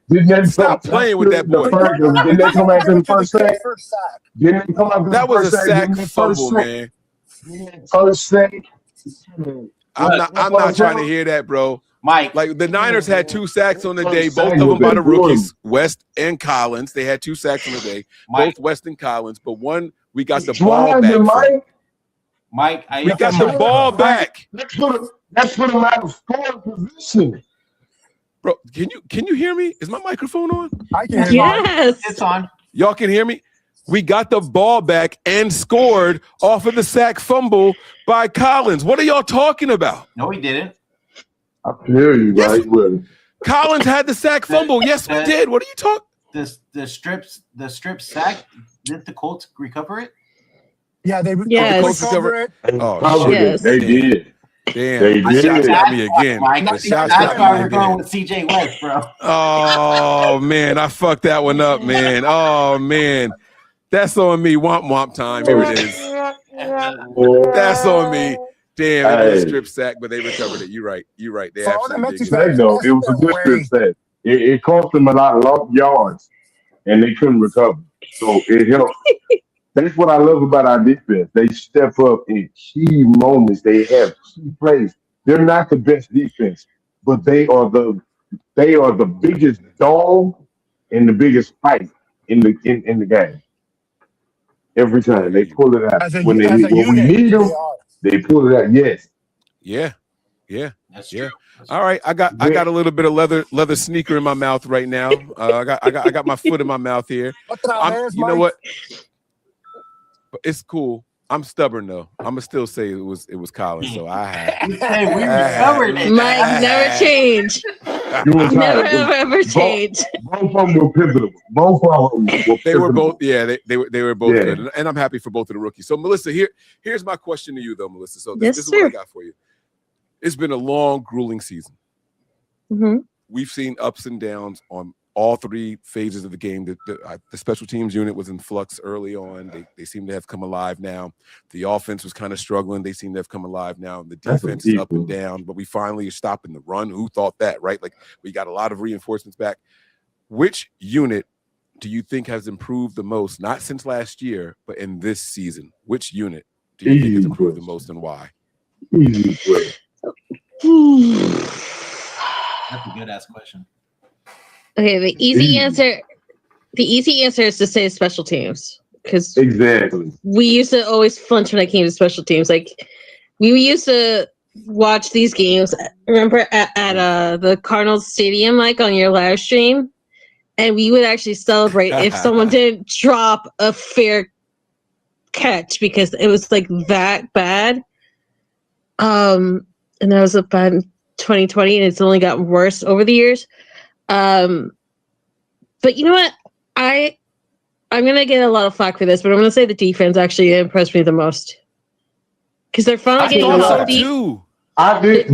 Didn't they stop playing with that boy? Didn't they come after the first sack? Didn't they come after that the was first a sack fumble, man. First sack. I'm not trying to hear that, bro. Mike, like the Niners had 2 sacks on the day, both of them by the rookies, West and Collins. They had 2 sacks on the day, both West and Collins, but one we got the ball back from. Mike, we got the ball back. Let's put him out of scoring position. Bro, can you hear me? Is my microphone on? I can hear. Yes, it's on. Y'all can hear me? We got the ball back and scored off of the sack fumble by Collins. What are y'all talking about? No, he didn't. I can hear you, right? Collins had the sack fumble. Yes, we did. What are you talking? The strip sack. Didn't the Colts recover it? Yeah, they recover it. Oh, shit. They did. Damn, they did. Shots got me again. That's why we're going with CJ West, bro. Oh man, I fucked that one up, man. Oh man, that's on me. Womp time. Here it is. That's on me. Damn, it was a strip sack, but they recovered it. You're right. They absolutely did. It was a good strip sack. It cost them a lot of yards, and they couldn't recover. So it helped. That's what I love about our defense. They step up in key moments. They have key plays. They're not the best defense, but they are the biggest dog and the biggest fight in the game. Every time they pull it out. When we need them, they pull it out. Yes. Yeah. That's true. All right, I got a little bit of leather sneaker in my mouth right now. I got my foot in my mouth here. You know what? It's cool. I'm stubborn though. I'm gonna still say it was Collins. So I had. Hey, we recovered it. Mike, never change. Never ever change. Both of them were pivotal. They were both. Yeah, they were both good, and I'm happy for both of the rookies. So Melissa, here's my question to you though, Melissa. So this is what I got for you. It's been a long, grueling season. Mm-hmm. We've seen ups and downs on all 3 phases of the game. The special teams unit was in flux early on. They seem to have come alive now. The offense was kind of struggling. They seem to have come alive now. The defense is up and down, but we finally are stopping the run. Who thought that, right? Like we got a lot of reinforcements back. Which unit do you think has improved the most, not since last year, but in this season? Which unit do you think has improved the most and why? Easy. That's a good ass question. Okay, the easy answer is to say special teams, because we used to always flinch when it came to special teams. Like we used to watch these games. Remember at the Cardinals Stadium, like on your live stream, and we would actually celebrate if someone didn't drop a fair catch because it was like that bad. And that was a bad 2020, and it's only gotten worse over the years. But you know what? I'm gonna get a lot of flack for this, but I'm gonna say the defense actually impressed me the most because they're finally getting healthy. I did.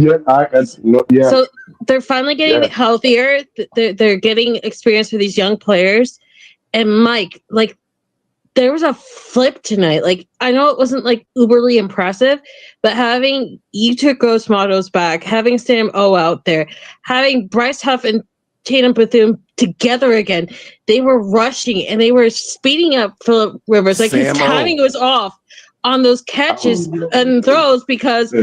So they're finally getting healthier. They're getting experience with these young players. And Mike, like, there was a flip tonight. Like, I know it wasn't like uberly impressive, but having Yetur Gross-Matos back, having Sam O out there, having Bryce Huff and Tatum Bethune together again, they were rushing and they were speeding up Phillip Rivers. Like his timing was off on those catches and throws because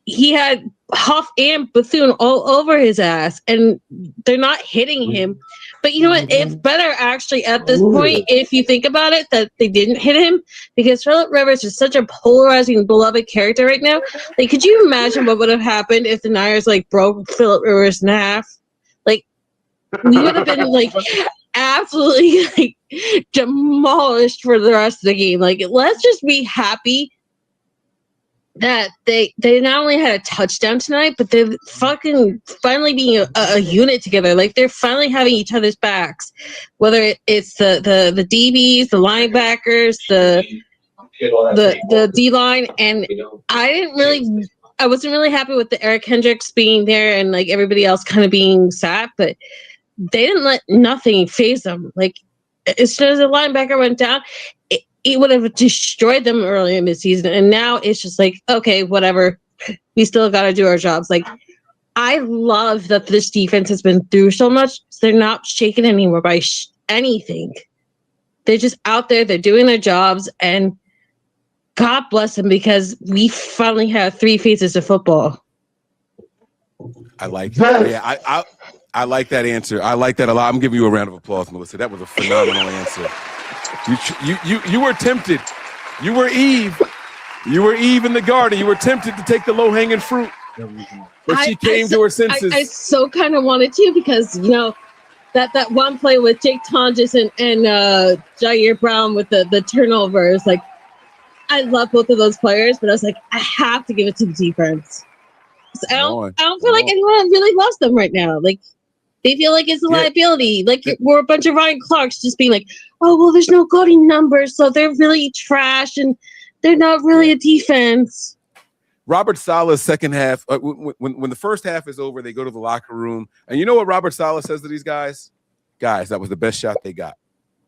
he had Huff and Bethune all over his ass, and they're not hitting him. But you know what? It's better actually at this point, if you think about it, that they didn't hit him, because Phillip Rivers is such a polarizing, beloved character right now. Like, could you imagine what would have happened if the Niners like broke Phillip Rivers in half? Like, we would have been like absolutely like demolished for the rest of the game. Like, let's just be happy that they not only had a touchdown tonight, but they're fucking finally being a unit together. Like, they're finally having each other's backs, whether it's the DBs, the linebackers, the D line. And I wasn't really happy with the Eric Hendricks being there and like everybody else kind of being sat, but they didn't let nothing phase them. Like, as soon as the linebacker went down, it would have destroyed them early in the season. And now it's just like, okay, whatever. We still got to do our jobs. Like, I love that this defense has been through so much. They're not shaken anymore by anything. They're just out there. They're doing their jobs. And God bless them, because we finally have 3 phases of football. I like that. Yeah, I like that answer. I like that a lot. I'm giving you a round of applause, Melissa. That was a phenomenal answer. You were tempted. You were Eve. You were Eve in the garden. You were tempted to take the low-hanging fruit. But she came to her senses. I so kind of wanted to, because, you know, that one play with Jake Tonjes and Jair Brown with the turnovers, like, I love both of those players, but I was like, I have to give it to the defense. I don't feel like anyone really loves them right now. Like, they feel like it's a liability. Like, we're a bunch of Ryan Clarks just being like, oh, well, there's no goalie numbers, so they're really trash and they're not really a defense. Robert Saleh's second half, when the first half is over, they go to the locker room. And you know what Robert Saleh says to these guys? Guys, that was the best shot they got.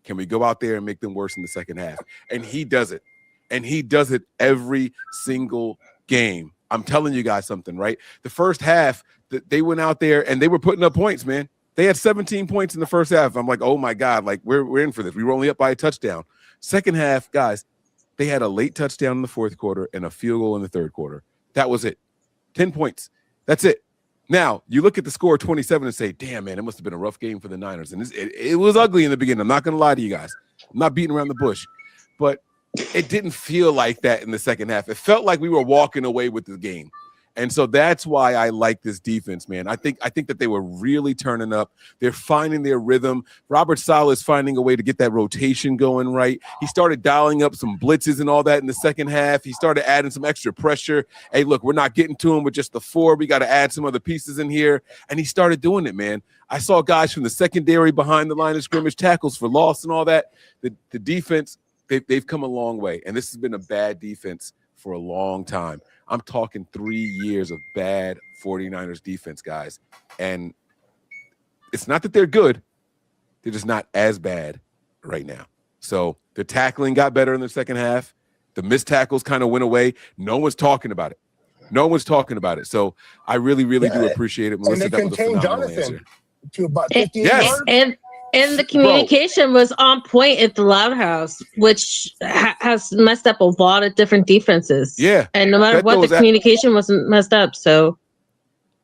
Can we go out there and make them worse in the second half? And he does it. And he does it every single game. I'm telling you guys something, right? The first half, they went out there and they were putting up points, man. They had 17 points in the first half. I'm like, oh my God, like we're in for this. We were only up by a touchdown. Second half, guys, they had a late touchdown in the fourth quarter and a field goal in the third quarter. That was it. 10 points. That's it. Now, you look at the score 27 and say, damn, man, it must have been a rough game for the Niners. And it was ugly in the beginning. I'm not going to lie to you guys. I'm not beating around the bush. But it didn't feel like that in the second half. It felt like we were walking away with the game. And so that's why I like this defense, man. I think that they were really turning up. They're finding their rhythm. Robert Saleh is finding a way to get that rotation going right. He started dialing up some blitzes and all that in the second half. He started adding some extra pressure. Hey, look, we're not getting to him with just the 4. We got to add some other pieces in here. And he started doing it, man. I saw guys from the secondary behind the line of scrimmage, tackles for loss and all that. The defense, they've come a long way. And this has been a bad defense for a long time. I'm talking 3 years of bad 49ers defense, guys. And it's not that they're good. They're just not as bad right now. So the tackling got better in the second half. The missed tackles kind of went away. No one's talking about it. No one's talking about it. So I really, really do appreciate it. Melissa, and they that was a phenomenal Jonathan answer. To about 50 yards. And the communication was on point at the Loud House, which has messed up a lot of different defenses. Yeah. And no matter what, the communication wasn't messed up. So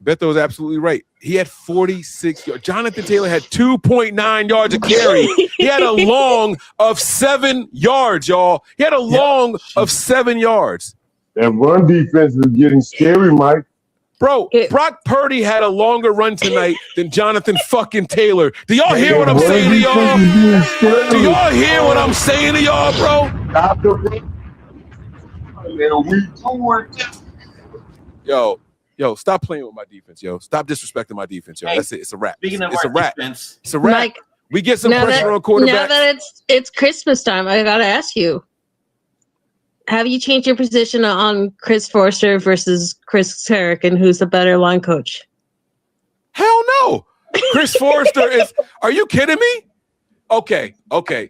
Beto was absolutely right. He had 46 yards. Jonathan Taylor had 2.9 yards of carry. He had a long of 7 yards, y'all. He had a long of 7 yards. That run defense is getting scary, Mike. Bro, Brock Purdy had a longer run tonight than Jonathan fucking Taylor. Do y'all hear what I'm saying to y'all? Do y'all hear what I'm saying to y'all, bro? Yo, stop playing with my defense, yo. Stop disrespecting my defense, yo. That's it. It's a wrap. It's a wrap. Defense, it's a wrap. Mike, we get some pressure on quarterback. Now that it's Christmas time, I gotta ask you. Have you changed your position on Chris Forster versus Chris Carrick, and who's the better line coach? Hell no. Chris Forster is. Are you kidding me? Okay.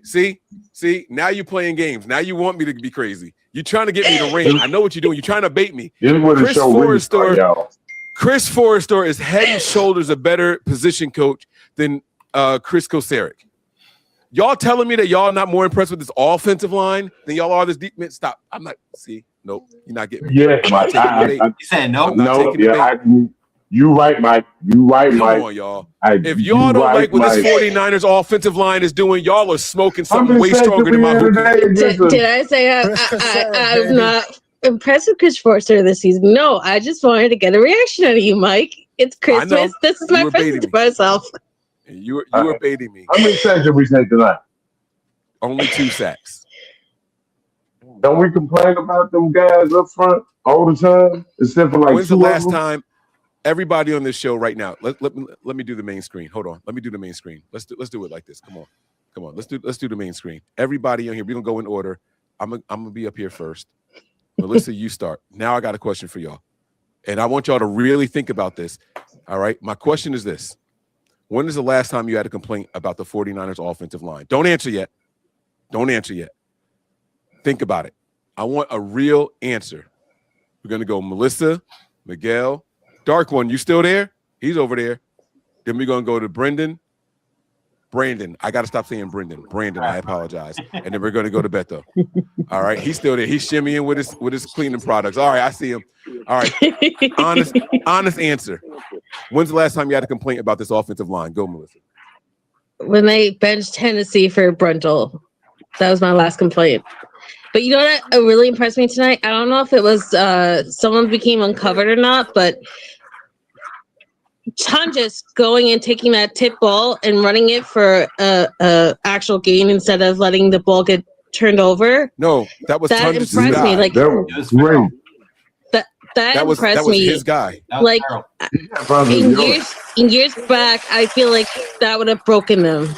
See, now you're playing games. Now you want me to be crazy. You're trying to get me to ring. I know what you're doing. You're trying to bait me. Chris Forster is head and shoulders a better position coach than Chris Kocurek. Y'all telling me that y'all not more impressed with this offensive line than y'all are this deep? Man, stop. I'm not. See, nope. You're not getting me. Yeah, Mike. You saying no? You right, Mike. You right, Mike. Come on, y'all. If y'all don't like what this 49ers offensive line is doing, y'all are smoking something way stronger than my hookah. Did I say I'm not impressed with Chris Forster this season? No, I just wanted to get a reaction out of you, Mike. It's Christmas. This is my present to myself. And you were baiting me. How many sacks did we take tonight? Only 2 sacks. Don't we complain about them guys up front all the time? Except for like When's the 2 of last them? time? Everybody on this show right now. Let me do the main screen. Hold on. Let me do the main screen. Let's do it like this. Come on. Let's do the main screen. Everybody on here. We're gonna go in order. I'm gonna be up here first. Melissa, you start. Now I got a question for y'all. And I want y'all to really think about this. All right. My question is this. When is the last time you had a complaint about the 49ers offensive line? Don't answer yet. Think about it. I want a real answer. We're going to go Melissa, Miguel, Dark One. You still there? He's over there. Then we're going to go to Brandon. I got to stop saying Brandon, I apologize. And then we're going to go to Beto. All right. He's still there. He's shimmying with his cleaning products. All right. I see him. All right. Honest answer. When's the last time you had a complaint about this offensive line? Go, Melissa. When they benched Tennessee for Brundle. That was my last complaint. But you know what really impressed me tonight? I don't know if it was someone became uncovered or not, but just going and taking that tip ball and running it for a actual gain instead of letting the ball get turned over. No, that was that Tunja's impressed guy. me. Like That was great. That was impressed me. his guy. Like in years back, I feel like that would have broken them.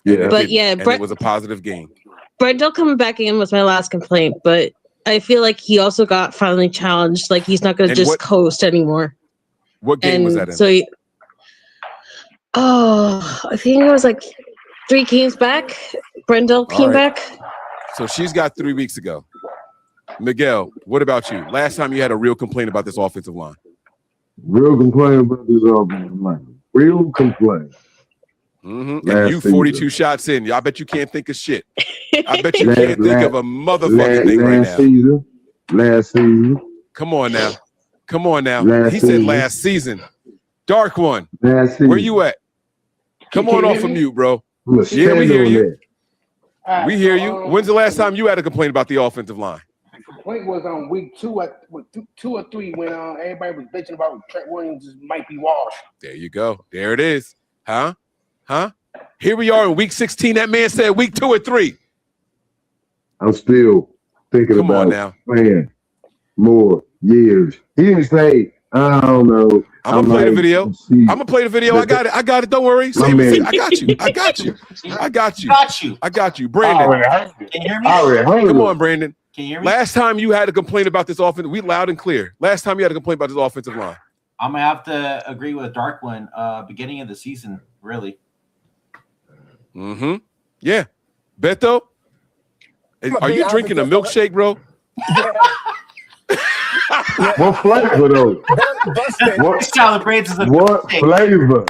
Yeah, but yeah, and it was a positive game. Brendel coming back in was my last complaint, but I feel like he also got finally challenged. Like he's not going to just coast anymore. What game was that in? So I think it was like 3 games back. Brendel came back. So she's got 3 weeks ago. Miguel, what about you? Last time you had a real complaint about this offensive line? Real complaint about this offensive line. Real complaint. Mm-hmm. And you 42 shots in. I bet you can't think of shit. I bet you can't think of a motherfucking thing right now. Last season. Come on now. He said last season. Dark One. Last season. Where you at? Come on off of mute, bro. Yeah, we hear you. We hear you. When's the last time you had a complaint about the offensive line? The complaint was on week 2 or 3 when everybody was bitching about Trent Williams might be washed. There you go. There it is. Huh? Here we are in week 16. That man said week 2 or 3. I'm still thinking about playing more years. He didn't say, I don't know. I'm gonna play the video. I got it. Don't worry. Save it. I got you. Brandon. Can you hear me? Come on, Brandon. Can you hear me? Last time you had a complaint about this offense, we loud and clear. Last time you had a complaint about this offensive line. I'm gonna have to agree with Dark One. Beginning of the season, really. Mm-hmm. Yeah. Beto, are you drinking a milkshake, bro? What flavor though? What celebrates as a what flavor?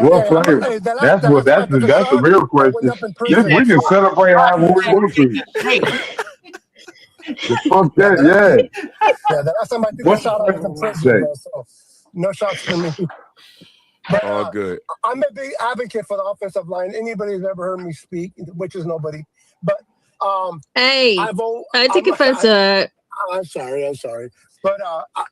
What flavor? That's the real question. We can celebrate how we want to. Fuck that, yeah. The last time I did a shout out was in prison, so no shots for me. But, all good. I'm a big advocate for the offensive line. Anybody who's ever heard me speak, which is nobody, but hey, I take offense to that. I'm sorry. But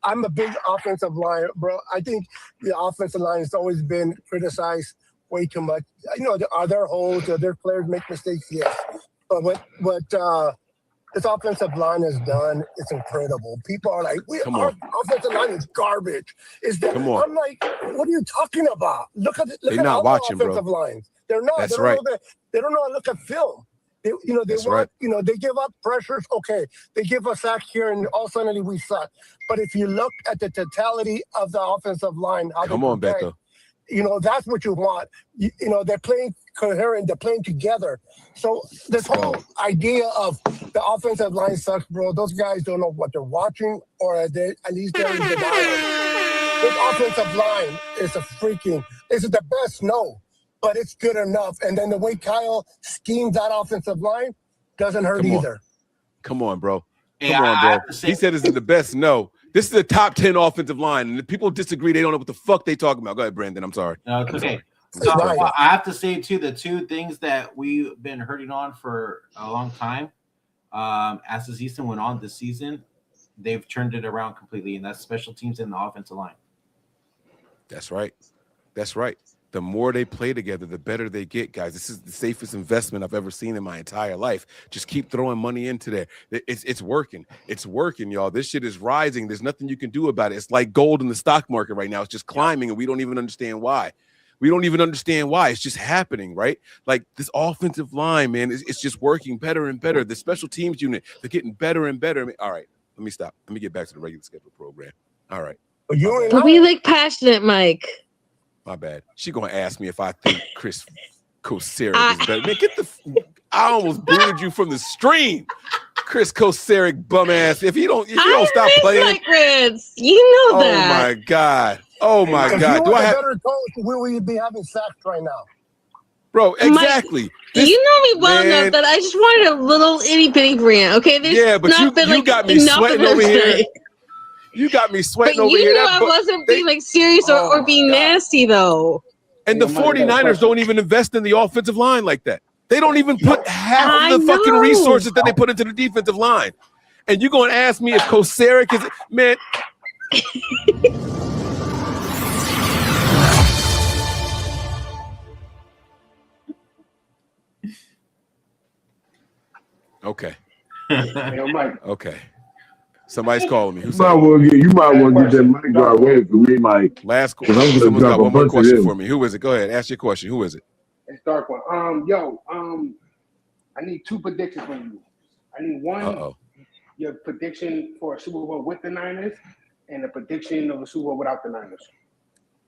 I'm a big offensive line, bro. I think the offensive line has always been criticized way too much. You know, are there holes? Are there players make mistakes? Yes. But what this offensive line has done, it's incredible. People are like, our offensive line is garbage. I'm like, what are you talking about? Look at all the offensive lines. They're not. That's right. They don't know how to look at film. They give up pressures. Okay, they give a sack here, and all of a sudden we suck. But if you look at the totality of the offensive line, Beto. That's what you want. They're playing coherent. They're playing together. So this whole idea of the offensive line sucks, bro. Those guys don't know what they're watching, or at least they're in denial. This offensive line is is it the best? No. But it's good enough. And then the way Kyle schemes that offensive line doesn't hurt either. Come on, bro. He said it's the best. No. This is the top 10 offensive line. And if people disagree, they don't know what the fuck they talking about. Go ahead, Brandon. I'm sorry. No, it's okay. So I have to say, too, the 2 things that we've been hurting on for a long time, as the season went on this season, they've turned it around completely, and that's special teams and the offensive line. That's right. That's right. The more they play together, the better they get, guys. This is the safest investment I've ever seen in my entire life. Just keep throwing money into there. It's working. It's working, y'all. This shit is rising. There's nothing you can do about it. It's like gold in the stock market right now. It's just climbing, and we don't even understand why. We don't even understand why. It's just happening, right? Like this offensive line, man, it's just working better and better. The special teams unit, they're getting better and better. I mean, all right, let me stop. Let me get back to the regular schedule program. All right. But we like passionate, Mike. My bad. She gonna ask me if I think Chris Kocurek is better. Man, I almost booted you from the stream, Chris Kocurek, bum ass. If you don't stop playing, like Chris. You know that. Oh my God. Oh my if God. You Do I have better coach? Where will you be having sacks right now? Bro, exactly. Mike, you know me well enough that I just wanted a little itty bitty rant. Okay, but you got me sweating over here. You got me sweating over here. But you knew I wasn't being like serious or being nasty though. And the 49ers don't even invest in the offensive line like that. They don't even put half of the fucking resources that they put into the defensive line. And you're going to ask me if Kocurek is man. Okay. Okay. Somebody's calling me. You might want to get that mic right away for me, Mike. Last question. Someone's got one more question for me. Who is it? Go ahead. Ask your question. Who is it? It's dark one. I need 2 predictions from you. I need one, your prediction for a Super Bowl with the Niners, and a prediction of a Super Bowl without the Niners.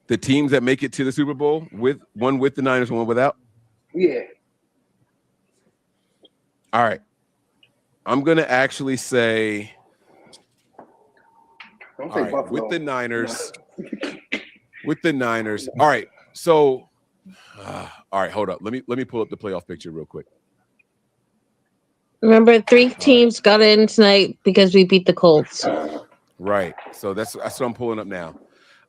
The teams that make it to the Super Bowl with the Niners, one without? Yeah. All right. I'm gonna actually say. Don't say Buffalo. With the Niners. With the Niners. All right. So, all right. Hold up. Let me pull up the playoff picture real quick. Remember, 3 teams got in tonight because we beat the Colts. Right. So that's what I'm pulling up now.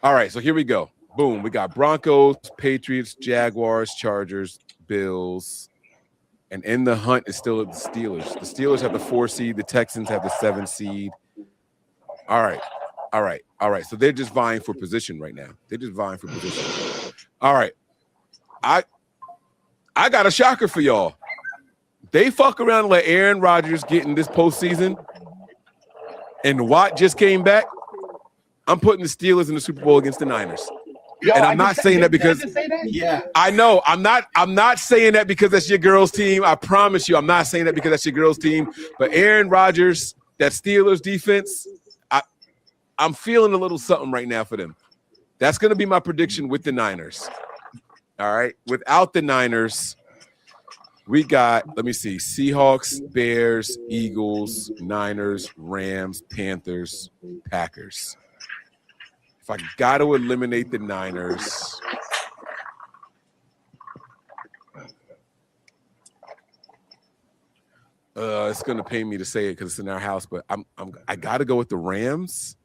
All right. So here we go. Boom. We got Broncos, Patriots, Jaguars, Chargers, Bills. And in the hunt is still the Steelers. The Steelers have the 4 seed. The Texans have the 7 seed. All right. So they're just vying for position right now. All right. I got a shocker for y'all. They fuck around and let Aaron Rodgers get in this postseason, and Watt just came back. I'm putting the Steelers in the Super Bowl against the Niners. And I'm not saying that because I know I'm not saying that because that's your girls' team. I promise you, I'm not saying that because that's your girls' team. But Aaron Rodgers, that Steelers defense, I'm feeling a little something right now for them. That's going to be my prediction with the Niners. All right. Without the Niners, we got, let me see, Seahawks, Bears, Eagles, Niners, Rams, Panthers, Packers. If I got to eliminate the Niners, it's going to pain me to say it because it's in our house, but I got to go with the Rams.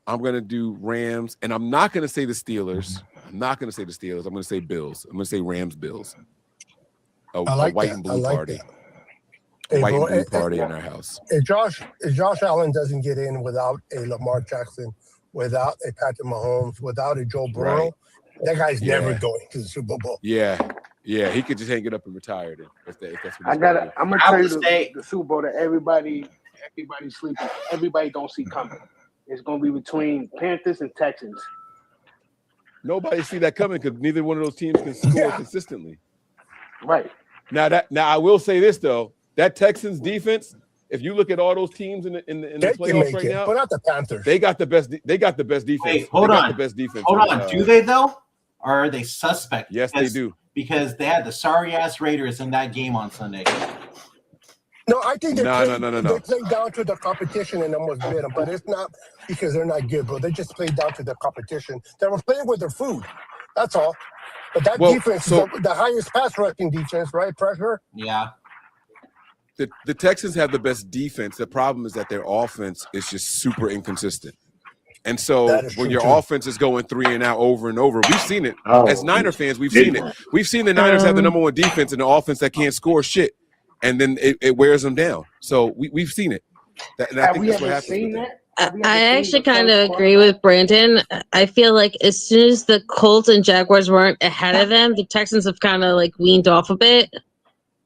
I'm going to do Rams, and I'm not going to say the Steelers. I'm going to say Bills. I'm going to say Rams, Bills. A white and blue party. A white and blue party in our house. If Josh Allen doesn't get in without a Lamar Jackson, without a Patrick Mahomes, without a Joe Burrow, that guy's never going to the Super Bowl. Yeah, he could just hang it up and retire then. If that's what I'm gonna tell you the Super Bowl that everybody's sleeping. Everybody don't see coming. It's gonna be between Panthers and Texans. Nobody see that coming because neither one of those teams can score consistently. Right. Now I will say this though, that Texans defense. If you look at all those teams in the playoffs right now, but not the Panthers. They got the best defense. Wait, hold on. The best defense. Hold on. Do they though? Or are they suspect? Yes, they do. Because they had the sorry ass Raiders in that game on Sunday. No, I think no. They played down to the competition and almost beat them, but it's not because they're not good, bro. They just played down to the competition. They were playing with their food. That's all. But that defense is the highest pass rushing defense, right? Pressure. Yeah. The Texans have the best defense. The problem is that their offense is just super inconsistent. And so when your offense is going 3 and out over and over, we've seen it. As Niner fans, we've seen it. We've seen the Niners have the number 1 defense and the offense that can't score shit. And then it wears them down. So we've seen it. I think that's what happens. I actually kind of agree with Brandon. I feel like as soon as the Colts and Jaguars weren't ahead of them, the Texans have kind of like weaned off a bit,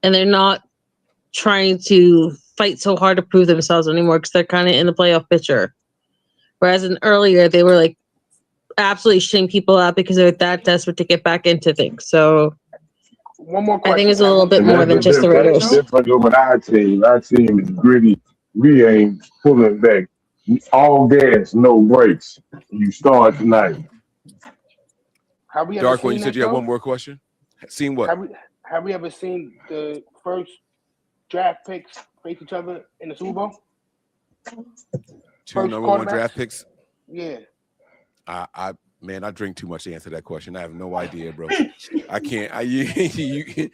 and they're not trying to fight so hard to prove themselves anymore because they're kind of in the playoff picture. Whereas earlier, they were like absolutely shitting people out because they're that desperate to get back into things. So one more question. I think it's a little bit more than just the Raiders. That's different with our team. Our team is gritty. We ain't pulling back. All gas, no brakes. You start tonight. Dark one, you said you had one more question? Seen what? Have we ever seen the first draft picks face each other in the Super Bowl? Two number one draft picks? Yeah. I drink too much to answer that question. I have no idea, bro. I can't. You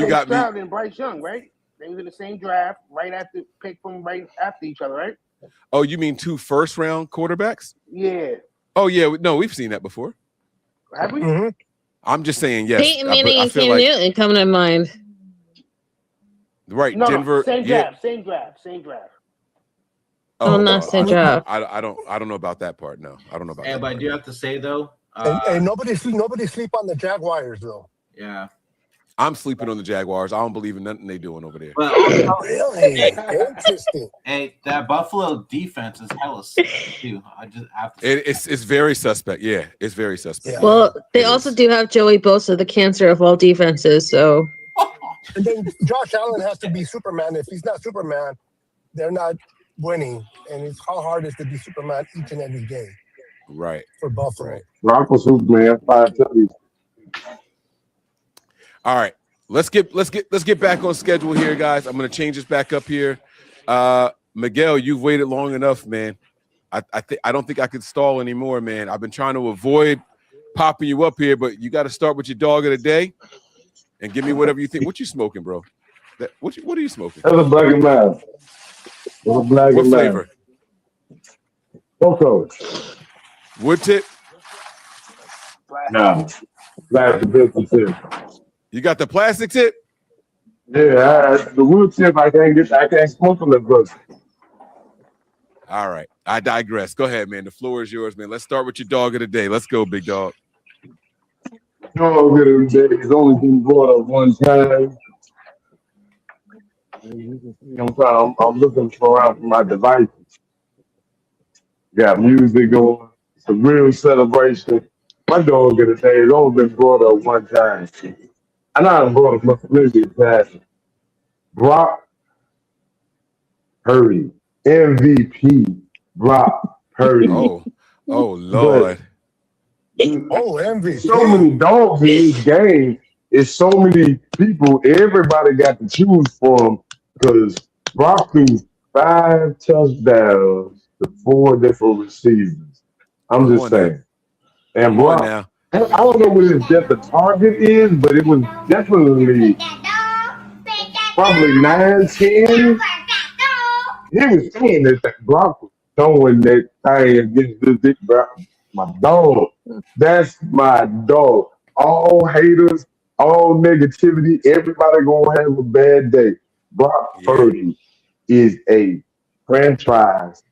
got Stroud and Bryce Young, right? They was in the same draft, right after each other, right? Oh, you mean 2 first-round quarterbacks? Yeah. Oh, yeah. No, we've seen that before. Have we? Mm-hmm. I'm just saying, yes. Peyton Manning and Cam Newton coming to mind. Right, no, Denver. Same draft. Oh, not same draft. I don't know about that part. No, I don't know about that. But part. I do have to say though, and nobody sleep on the Jaguars though. Yeah. I'm sleeping on the Jaguars. I don't believe in nothing they doing over there. Well, really interesting. Hey, that Buffalo defense is hella sick too. I just have to. It's very suspect. Yeah, it's very suspect. Yeah. Well, they also do have Joey Bosa, the cancer of all defenses. So. And then Josh Allen has to be Superman. If he's not Superman, they're not winning. And it's how hard it is to be Superman each and every game. Right. For Buffalo. Right. Rock was Superman 5 times. All right, let's get back on schedule here, guys. I'm gonna change this back up here. Miguel, you've waited long enough, man. I don't think I could stall anymore, man. I've been trying to avoid popping you up here, but you got to start with your dog of the day and give me whatever you think. What you smoking, bro? What are you smoking? That's a black and mild. What flavor? Cocoa. Wood tip? No. Plastic tip. You got the plastic tip? Yeah, the wood tip I can't smoke from the book. All right. I digress. Go ahead, man. The floor is yours, man. Let's start with your dog of the day. Let's go, big dog. Dog of the day has only been brought up one time. I'm looking around for my devices. Got music going. It's a real celebration. My dog of the day has only been brought up one time. I know I'm brought up plenty of times. Brock Purdy, MVP. Brock Purdy. Oh Lord. MVP. So many dogs in this game. It's so many people. Everybody got to choose from because Brock threw 5 touchdowns to 4 different receivers. I'm just saying. And Brock, I don't know what his depth of target is, but it was definitely probably 9-10. He was saying that Brock was throwing that thing against this big my dog. That's my dog. All haters, all negativity, everybody gonna have a bad day. Brock Purdy is a franchise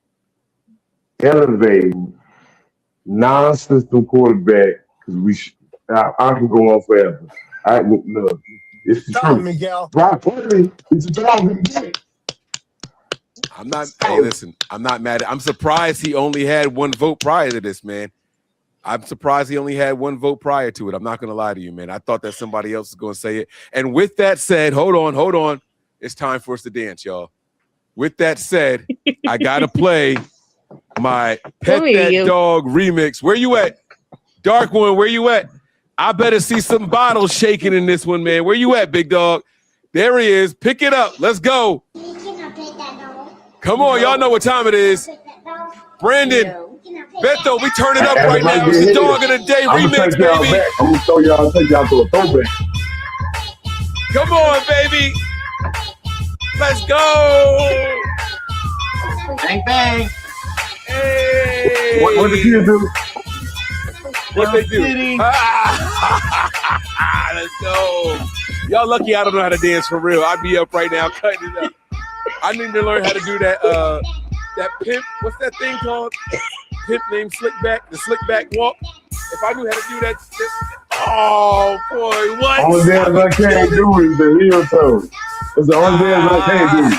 elevating non-system quarterback because I can go on forever. Look, it's the truth. Miguel. Brock Purdy is a dog in the game. Hey, listen, I'm not mad. I'm surprised he only had 1 vote prior to this, man. I'm surprised he only had 1 vote prior to it. I'm not going to lie to you, man. I thought that somebody else was going to say it. And with that said, hold on. It's time for us to dance, y'all. With that said, I got to play my Pet That Dog remix. Where you at? Dark one, where you at? I better see some bottles shaking in this one, man. Where you at, big dog? There he is. Pick it up. Let's go. Come on, y'all know what time it is. Brandon, Beto, we turn it up right now. It's the Dog of the Day remix, baby. I'm gonna take y'all to a throwback. Come on, baby. Let's go. Bang, bang. Hey. What the kids do? What they do? Let's go. Y'all lucky I don't know how to dance for real. I'd be up right now cutting it up. I need to learn how to do that that pimp. What's that thing called? Pimp named Slickback. The Slickback walk. If I knew how to do that, oh boy, what? Only dance I can't do is the heel toe. It's the only dance I can't do.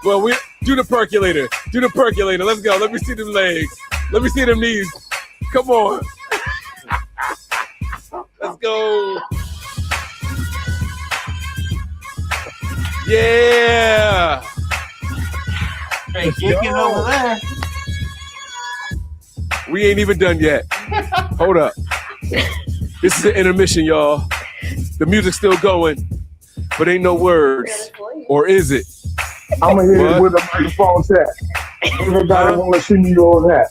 Well, we do the percolator. Do the percolator. Let's go. Let me see them legs. Let me see them knees. Come on. Let's go. Yeah. Hey, kicking over there. We ain't even done yet. Hold up. This is the intermission, y'all. The music's still going, but ain't no words. Or is it? I'm going to hit it with a microphone tap. Everybody want to see me on that.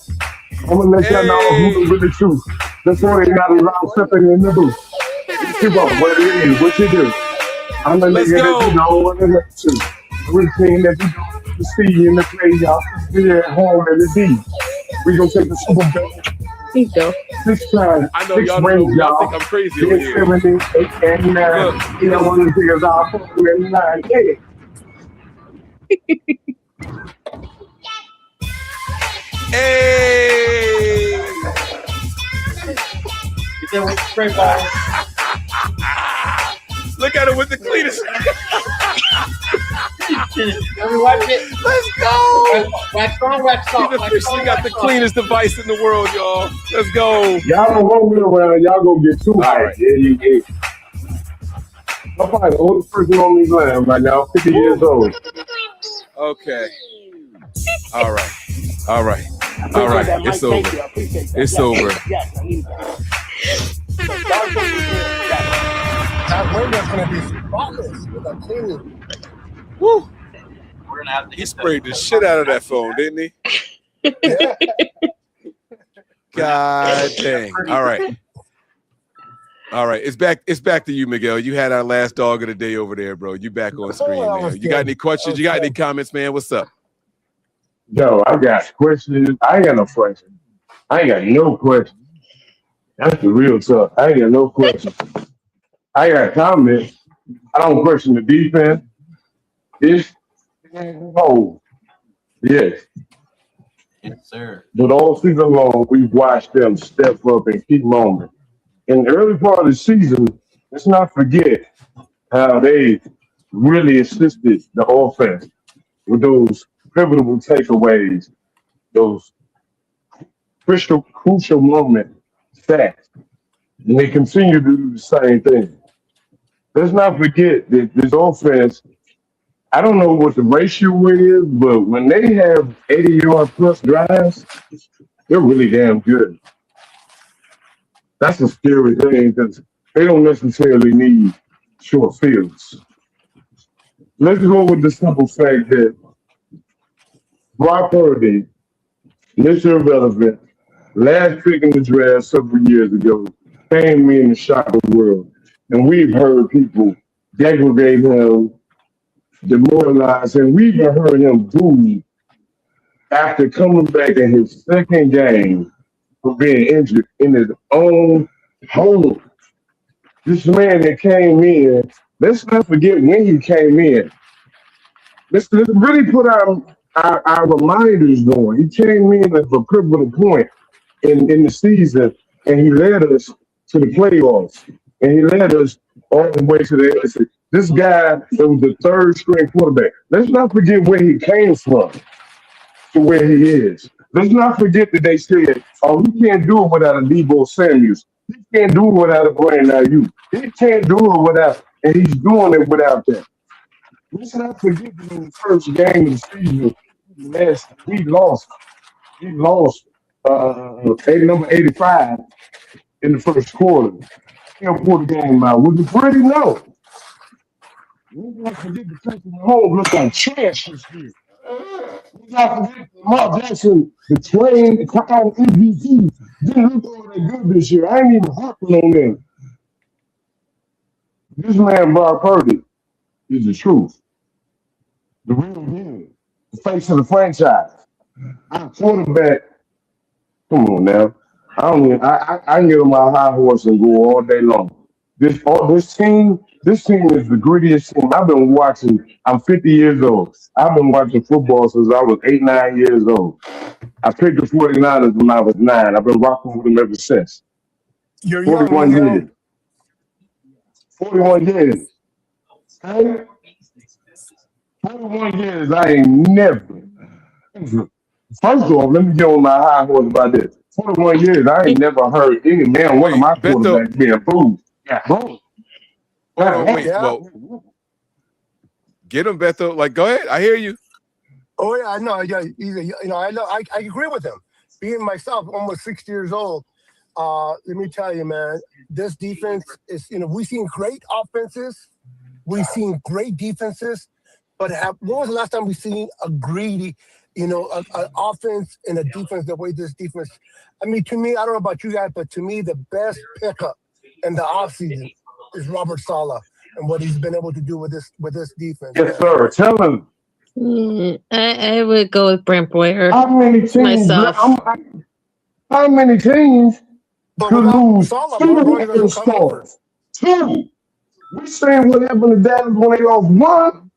I'm going to let y'all know who's really true. That's why they not allowed stepping in the booth. Keep on, what it is, what you do. I'm the nigga that you know what it is to. Routine that you don't see in the play, y'all. Here at home at the D. We gonna take the Super Bowl. There you go. 6 times. I know 6 y'all rings, y'all think I'm crazy over here. 7, 8, and 9. You know one of the figures out 4 and 9. Yeah. Hey! Get there with the spray ball. Look at him with the cleanest. Let me watch it. Let's go. Wax on, wax off. He's officially got the cleanest device in the world, y'all. Let's go. Y'all don't roll me around. Y'all gonna get too high. Right. Yeah, you get. I'm probably the oldest person on these land right now, 50 years old. Okay. All right. All right. All right. It's over. It's over. That window's gonna be spotless with a cleaning. Woo. We're gonna have to. He sprayed the shit out of that phone, didn't he? Yeah. God dang. All right. All right. It's back to you, Miguel. You had our last dog of the day over there, bro. You back on screen, man. You got any questions? You got any comments, man? What's up? Yo, I got questions. I ain't got no questions. I ain't got no questions. That's the real stuff. I ain't got no questions. I got comments. I don't question the defense. It's oh yes. Yes, sir. But all season long, we've watched them step up and keep moving. In the early part of the season, let's not forget how they really assisted the offense with those pivotal takeaways, those crucial moment sacks. And they continue to do the same thing. Let's not forget that this offense, I don't know what the ratio is, but when they have 80-yard plus drives, they're really damn good. That's a scary thing because they don't necessarily need short fields. Let's go with the simple fact that Brock Purdy, Mr. Irrelevant, last pick in the draft several years ago, came in the shock of the world. And we've heard people degrade him, demoralize him. We've even heard him booed after coming back in his second game for being injured in his own home. This man that came in, let's not forget when he came in. Let's really put our reminders on. He came in at a pivotal point in the season, and he led us to the playoffs, and he led us all the way to the exit. This guy that was the third string quarterback. Let's not forget where he came from to where he is. Let's not forget that they said, oh, he can't do it without a Debo Samuels. He can't do it without a Brandon Ayuk. He can't do it without, and he's doing it without that. Let's not forget that in the first game of the season, we lost. We lost number 85 in the first quarter. Can't pull the game out. Was it pretty? No. Let's not forget the Patrick Mahomes looked like trash this year. Let's not forget Mark Jackson, the crown MVP, didn't look all that good this year. I ain't even harping on them. This man, Brock Purdy, is the truth. The real deal. The face of the franchise. Our quarterback, come on now. I can get on my high horse and go all day long. This team This team is the grittiest team. I've been watching. I'm 50 years old. I've been watching football since I was 8, 9 years old. I picked the 49ers when I was 9. I've been rocking with them ever since. You're 41 young, years. 41 years. Hey? 41 years. I ain't never. First of all, let me get on my high horse about this. 41 years, I ain't never heard any man, one of my quarterbacks being booed. Yeah, bro. Hold on, wait. Well, get him, Bethel. Like, go ahead. I hear you. Oh yeah, I know. Yeah, I know. I agree with him. Being myself, almost 60 years old, let me tell you, man, this defense is. We've seen great offenses, we've seen great defenses, but when was the last time we've seen a greedy, an offense and a defense the way this defense? I mean, to me, I don't know about you guys, but to me, the best pickup in the offseason is Robert Saleh and what he's been able to do with this defense. Yes, sir. Tell him. I would go with Brent Boyer. How many teams? Myself. How many teams could lose 2 stars? 2. We saying what happened to Dallas when they lost 1.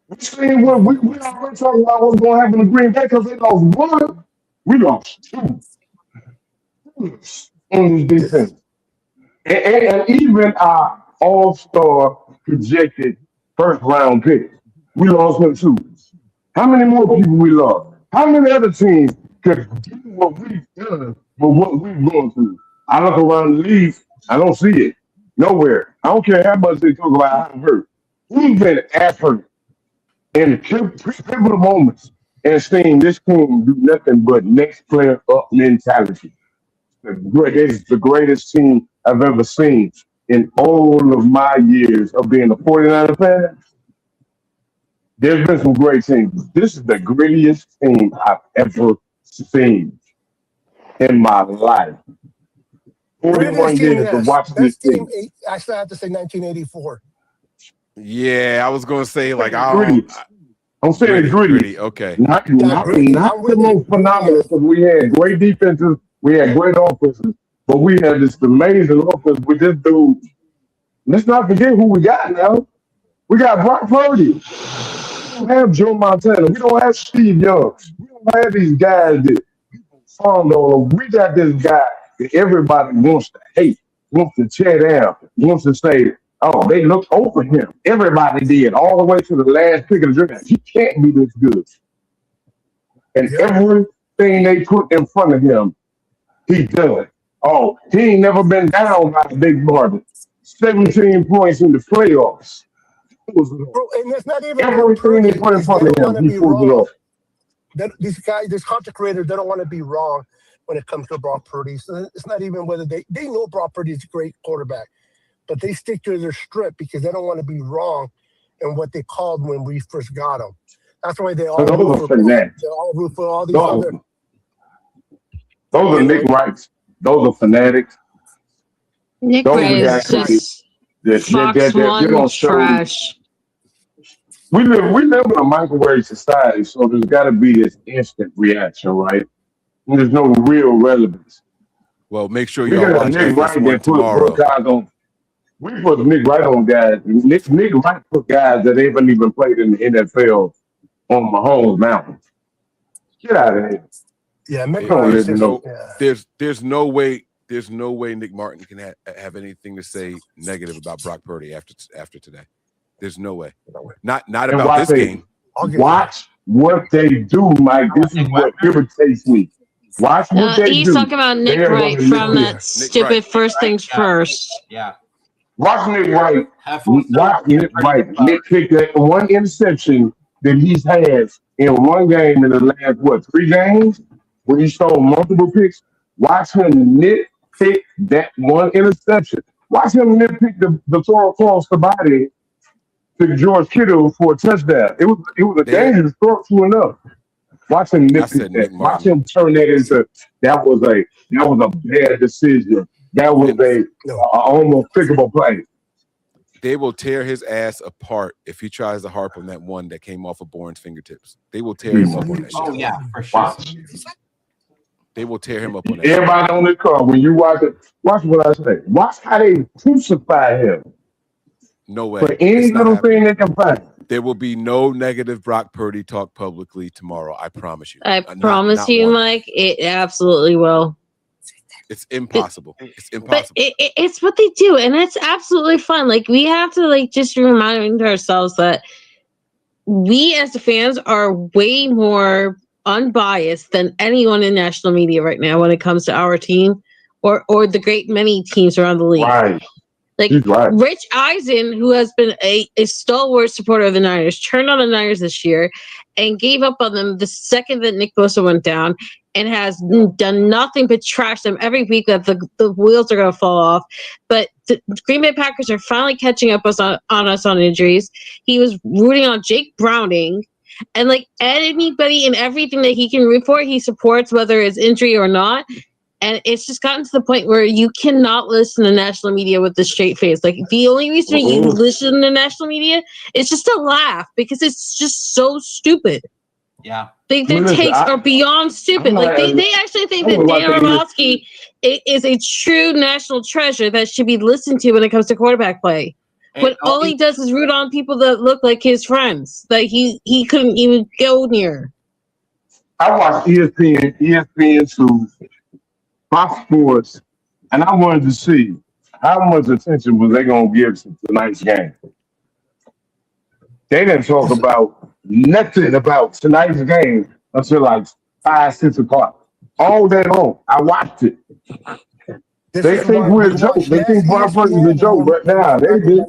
We saying what we already talking about what's going to happen to Green Bay because they lost 1. We lost 2 on this defense, and even our all-star projected first-round pick, we lost him too. How many more people we lost? How many other teams could do what we've done with what we've gone through? I look around the league, I don't see it nowhere. I don't care how much they talk about how hurt. We've been effort in pivotal moments and seeing this team do nothing but next player up mentality. It's the greatest team I've ever seen in all of my years of being a 49er fan. There's been some great teams. This is the grittiest team I've ever seen in my life. 41 years of watching this team. I still have to say 1984. Yeah, I was gonna say like I'm saying gritty. Okay, not the most phenomenal because we had great defenses, we had great offenses, but we had this amazing offense with this dude. Let's not forget who we got now. We got Brock Purdy. We don't have Joe Montana. We don't have Steve Young. We don't have these guys that fond of. We got this guy that everybody wants to hate, wants to tear down, wants to say, oh, they looked over him. Everybody did, all the way to the last pick of the draft. He can't be this good. And everything they put in front of him, he done. Oh, he ain't never been down by a big margin. 17 points in the playoffs. Bro, and it's not even everything they put in front of him. He pulled it off. These guys, these content creators, they don't want to be wrong when it comes to Brock Purdy. So it's not even whether they know Brock Purdy is a great quarterback, but they stick to their script because they don't want to be wrong in what they called when we first got them. That's why they all root for all these other. Those are Nick Wrights. Those are fanatics. Nick Wright is just Fox One trash. We live in a microwave society, so there's got to be this instant reaction, right? And there's no real relevance. Well, make sure you watch Nick Wright tomorrow. We put Nick Wright on guys. Nick Wright put guys that haven't even played in the NFL on Mahomes Mountain. Get out of here. Yeah, there's no way Nick Martin can have anything to say negative about Brock Purdy after today. There's no way. Not about this game. Watch what they do, Mike. This is what irritates me. Watch what they do. He's talking about Nick Wright from that stupid First Things First. Yeah. Watch Nick Wright. Watch Nick Wright. Nick picked that one interception that he's had in one game in the last 3 games when he stole multiple picks. Watch him nitpick that one interception. Watch him nitpick the throw across the body to George Kittle for a touchdown. It was a dangerous throw, true enough. Watch him nitpick that. Watch him turn that into that was a bad decision. That was a almost pickable play. They will tear his ass apart if he tries to harp on that one that came off of Bourne's fingertips. They will tear him up on that shit. Oh yeah, for sure. They will tear him up on that. Everybody on the car, when you watch it, watch what I say. Watch how they crucify him. No way. For any little thing they can find. There will be no negative Brock Purdy talk publicly tomorrow. I promise you. I promise you, Mike, it absolutely will. It's impossible. It's impossible. But it's what they do, and it's absolutely fun. Like, we have to just remind ourselves that we as the fans are way more unbiased than anyone in national media right now when it comes to our team or the great many teams around the league. Right. Like, Rich Eisen, who has been a stalwart supporter of the Niners, turned on the Niners this year and gave up on them the second that Nick Bosa went down, and has done nothing but trash them every week that the wheels are going to fall off. But the Green Bay Packers are finally catching up on us on injuries. He was rooting on Jake Browning, and anybody and everything that he can root for, he supports, whether it's injury or not. And it's just gotten to the point where you cannot listen to national media with a straight face. Like, the only reason you listen to national media is just to laugh, because it's just so stupid. Yeah. Their takes are beyond stupid. They actually think that Dan Orlovsky is a true national treasure that should be listened to when it comes to quarterback play. But all he does is root on people that look like his friends that he couldn't even go near. I watched ESPN2, Fox Sports, and I wanted to see how much attention was they going to give to tonight's game. They didn't talk about nothing about tonight's game until 5, 6 o'clock. All day long. I watched it. They think we're a joke. They think Brock Purdy is a joke, but now they did.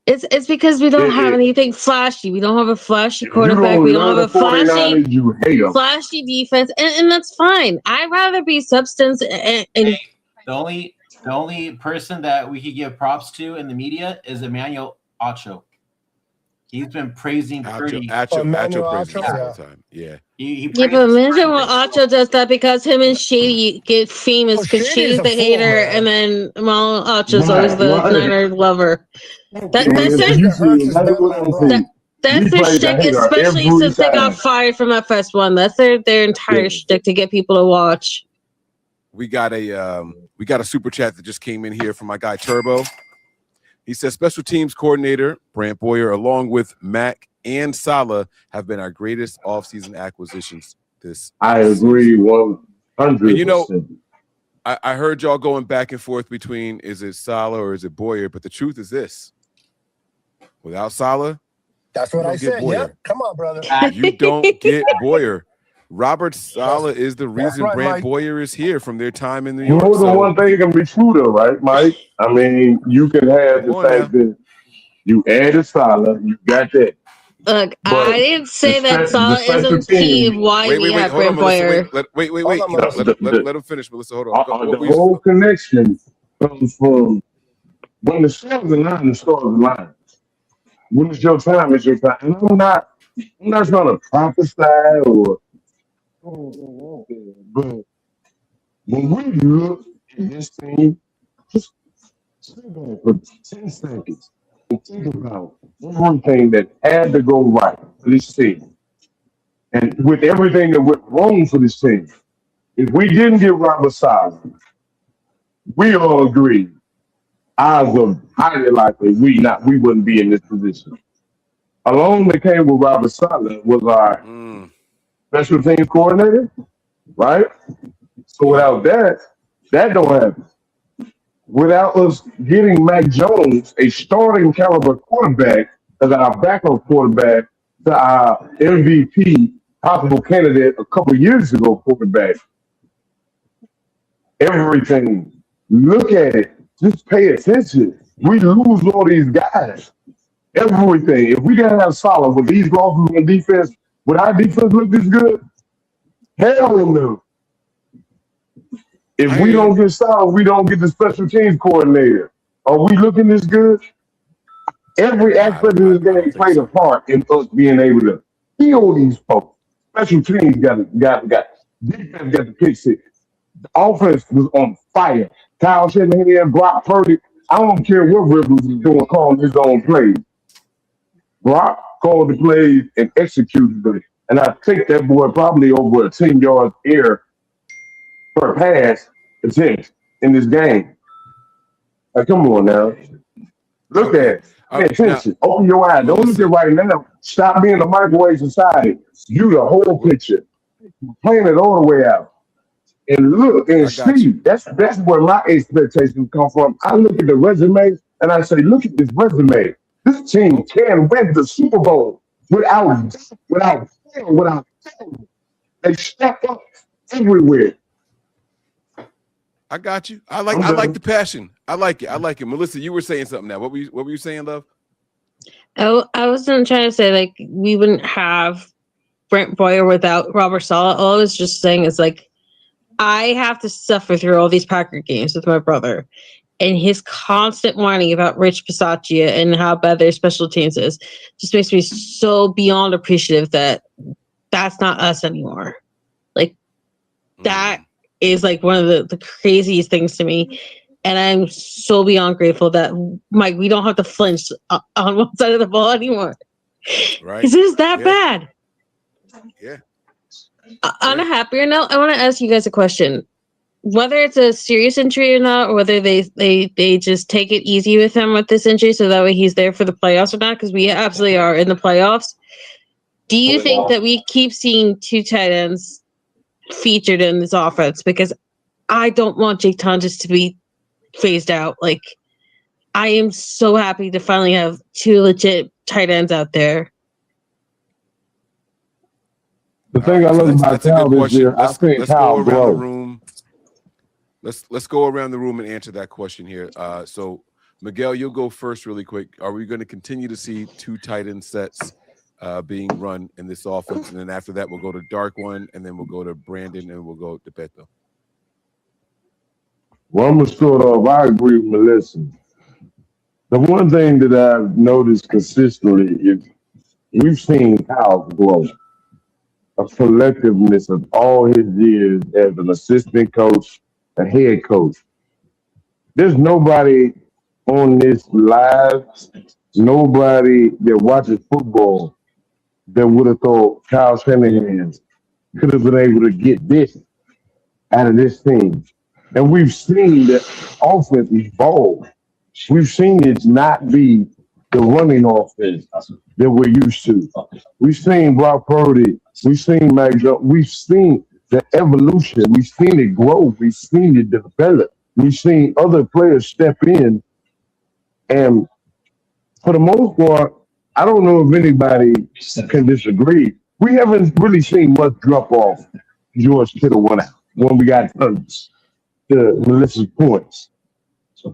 It's because we don't have anything flashy. We don't have a flashy quarterback. We don't have a flashy defense, and that's fine. I'd rather be substance. And the only person that we could give props to in the media is Emmanuel Ocho. He's been praising Purdy. Acho praising all the time. Yeah. But Emmanuel Ocho does that because him and Shady get famous because Shady's the hater, and then Ocho's always the Niner lover. That's their shtick, especially since they got fired from that first one. That's their entire shtick to get people to watch. We got a super chat that just came in here from my guy Turbo. He says special teams coordinator Brant Boyer, along with Mack and Saleh, have been our greatest offseason acquisitions this I agree 100%. I heard y'all going back and forth between is it Saleh or is it Boyer, but the truth is this. Without Saleh, that's what I said. Yeah, come on, brother. You don't get Boyer. Robert Saleh is the reason Brant Boyer is here from their time in New York. You know the one thing you can be true to, right, Mike? I mean, you can have the fact that you added Saleh, you got that. Look, I didn't say that Saleh isn't key of why we have Brant Boyer. Wait. Let him finish, Melissa. Hold on. The whole connection comes from when the stars align, the stars align. When it's your time, it's your time. And I'm not trying to prophesy or but when we look at this team, just sit back for 10 seconds and think about everything that had to go right for this team. And with everything that went wrong for this team, if we didn't get Robert Saleh, we all agree, odds are highly likely we wouldn't be in this position. Along that came with Robert Saleh was our special teams coordinator, right? So without that don't happen. Without us getting Mac Jones, a starting caliber quarterback, as our backup quarterback to our MVP possible candidate a couple years ago quarterback, everything, look at it, just pay attention. We lose all these guys. Everything. If we didn't have Saleh with these losses on defense, would our defense look this good? Hell no. If we don't get Saleh, we don't get the special teams coordinator. Are we looking this good? Every aspect of this game played a part in us being able to heal these folks. Special teams got defense got the pick six. The offense was on fire. Kyle Shanahan, Brock Purdy. I don't care what Rivers is doing, calling his own plays. Brock called the plays and executed them. And I think that boy probably over a 10-yard air per pass attempt in this game. Come on now. Look at it. Pay attention. Open your eyes. Don't look at right now. Stop being a microwave society. You the whole picture. Playing it all the way out. And look and see. That's where my expectations come from. I look at the resume and I say, look at this resume. This team can win the Super Bowl without. They step up everywhere. I got you. I like the passion. I like it. Melissa, you were saying something now. What were you saying, love? Oh, I wasn't trying to say like we wouldn't have Brent Boyer without Robert Saleh. All I was just saying is like I have to suffer through all these Packer games with my brother, and his constant whining about Rich Bisaccia and how bad their special teams is just makes me so beyond appreciative that that's not us anymore. Like that is like one of the craziest things to me. And I'm so beyond grateful that, Mike, we don't have to flinch on one side of the ball anymore. Right. Because it's that bad. Yeah. On a happier note, I want to ask you guys a question. Whether it's a serious injury or not, or whether they just take it easy with him with this injury so that way he's there for the playoffs or not, because we absolutely are in the playoffs. Do you think that we keep seeing two tight ends featured in this offense? Because I don't want Jake Tonjes to be phased out. Like, I am so happy to finally have two legit tight ends out there. The thing I love about Cal this year, I think Cal grow. Let's go around the room and answer that question here. So, Miguel, you'll go first really quick. Are we going to continue to see two tight end sets being run in this offense? And then after that, we'll go to Dark One, and then we'll go to Brandon, and we'll go to Beto. Well, I'm going to start off. I agree with Melissa. The one thing that I've noticed consistently is we've seen Kyle grow. A collectiveness of all his years as an assistant coach, a head coach. There's nobody on this live, nobody that watches football that would have thought Kyle Shanahan could have been able to get this out of this team. And we've seen that offense evolve. We've seen it not be the running offense that we're used to. We've seen Brock Purdy. We've seen Mac Jones. We've seen the evolution. We've seen it grow. We've seen it develop. We've seen other players step in. And for the most part, I don't know if anybody can disagree. We haven't really seen much drop off George Kittle when we got to Melissa's points.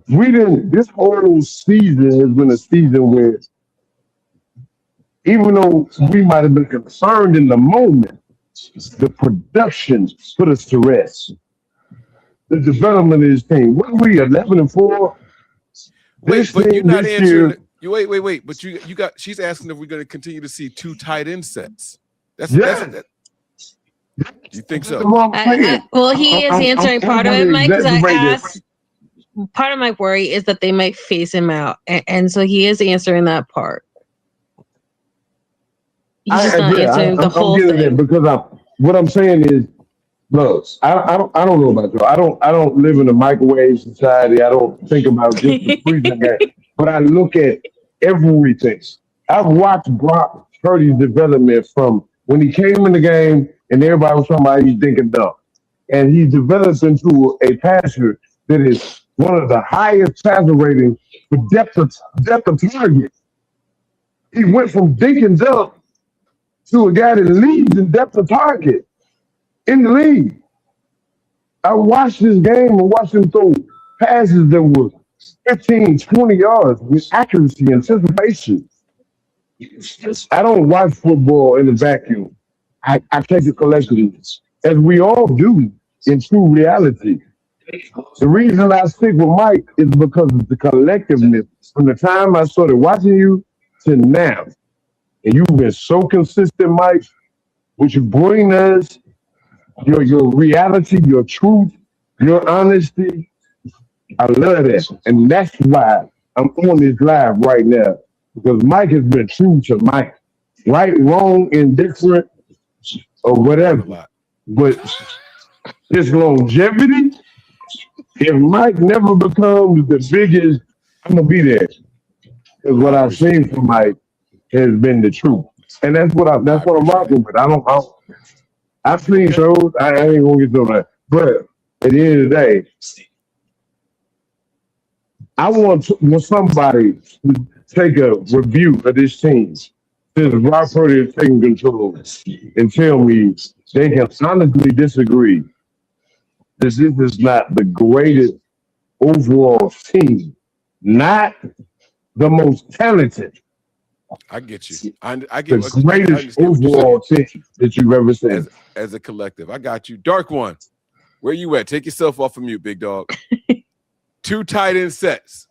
This whole season has been a season where, even though we might have been concerned in the moment, the production put us to rest. The development of this team. What are we, 11-4? Wait, but you're not answering. Wait. But you got. She's asking if we're going to continue to see two tight end sets. That's you think so? Well, he is answering part of it, Mike, because I asked. Part of my worry is that they might phase him out, and so he is answering that part. He's just not answering the whole thing. Because what I'm saying is, look, I don't know about you. I don't live in a microwave society. I don't think about just the freezing game, but I look at everything. I've watched Brock Purdy's development from when he came in the game, and everybody was talking about he's thinking dumb, and he developed into a passer that is one of the highest passer ratings for depth of target. He went from Dinkins up to a guy that leads in depth of target in the league. I watched this game and watched him throw passes that were 15, 20 yards with accuracy and anticipation. I don't watch football in a vacuum. I take it collectively, as we all do in true reality. The reason I stick with Mike is because of the collectiveness. From the time I started watching you to now, and you've been so consistent, Mike, what you bring us, your reality, your truth, your honesty. I love that. And that's why I'm on this live right now, because Mike has been true to Mike. Right, wrong, indifferent, or whatever. But this longevity, if Mike never becomes the biggest, I'm going to be there. Because what I've seen from Mike has been the truth, and that's what I'm rocking with. I've seen shows. I ain't gonna get to that, but at the end of the day, I want somebody to take a review of this team since Rob Purdy is taking control and tell me they can honestly disagree that this is not the greatest overall team, not the most talented. I get you. I get the greatest overall team that you've ever seen as a collective. I got you. Dark One, where you at? Take yourself off of mute, big dog. 2 tight end sets.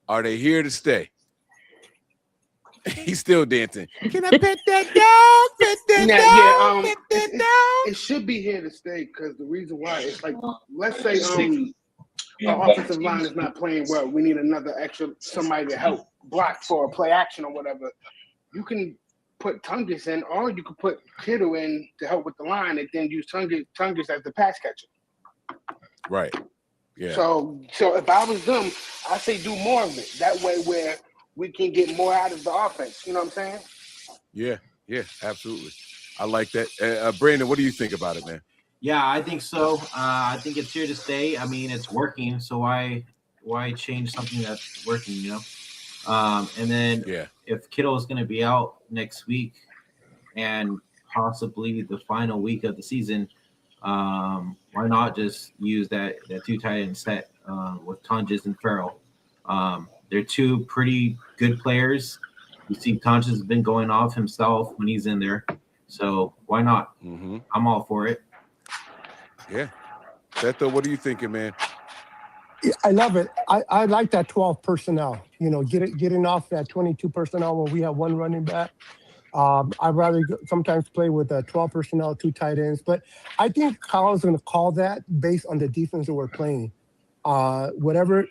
Are they here to stay? He's still dancing. Can I pet that dog? Pet that dog? Pet that dog? It should be here to stay because the reason why it's like, let's say our offensive line is not playing well. We need another extra somebody to help block for a play action or whatever. You can put Tungus in, or you could put Kittle in to help with the line, and then use Tungus as the pass catcher. Right. Yeah. So if I was them, I say do more of it. That way, where we can get more out of the offense. You know what I'm saying? Yeah, absolutely. I like that. Brandon, what do you think about it, man? Yeah, I think so. I think it's here to stay. I mean, it's working, so why change something that's working, you know? And then if Kittle is going to be out next week and possibly the final week of the season, why not just use that 2 tight end set with Tungus and Farrell? They're 2 pretty good players. You see, Tungus has been going off himself when he's in there, so why not? Mm-hmm. I'm all for it. Yeah, Beto, what are you thinking, man? I love it. I like that 12 personnel. You know, getting off that 22 personnel when we have 1 running back. I'd rather sometimes play with 12 personnel, 2 tight ends. But I think Kyle's going to call that based on the defense that we're playing. Whatever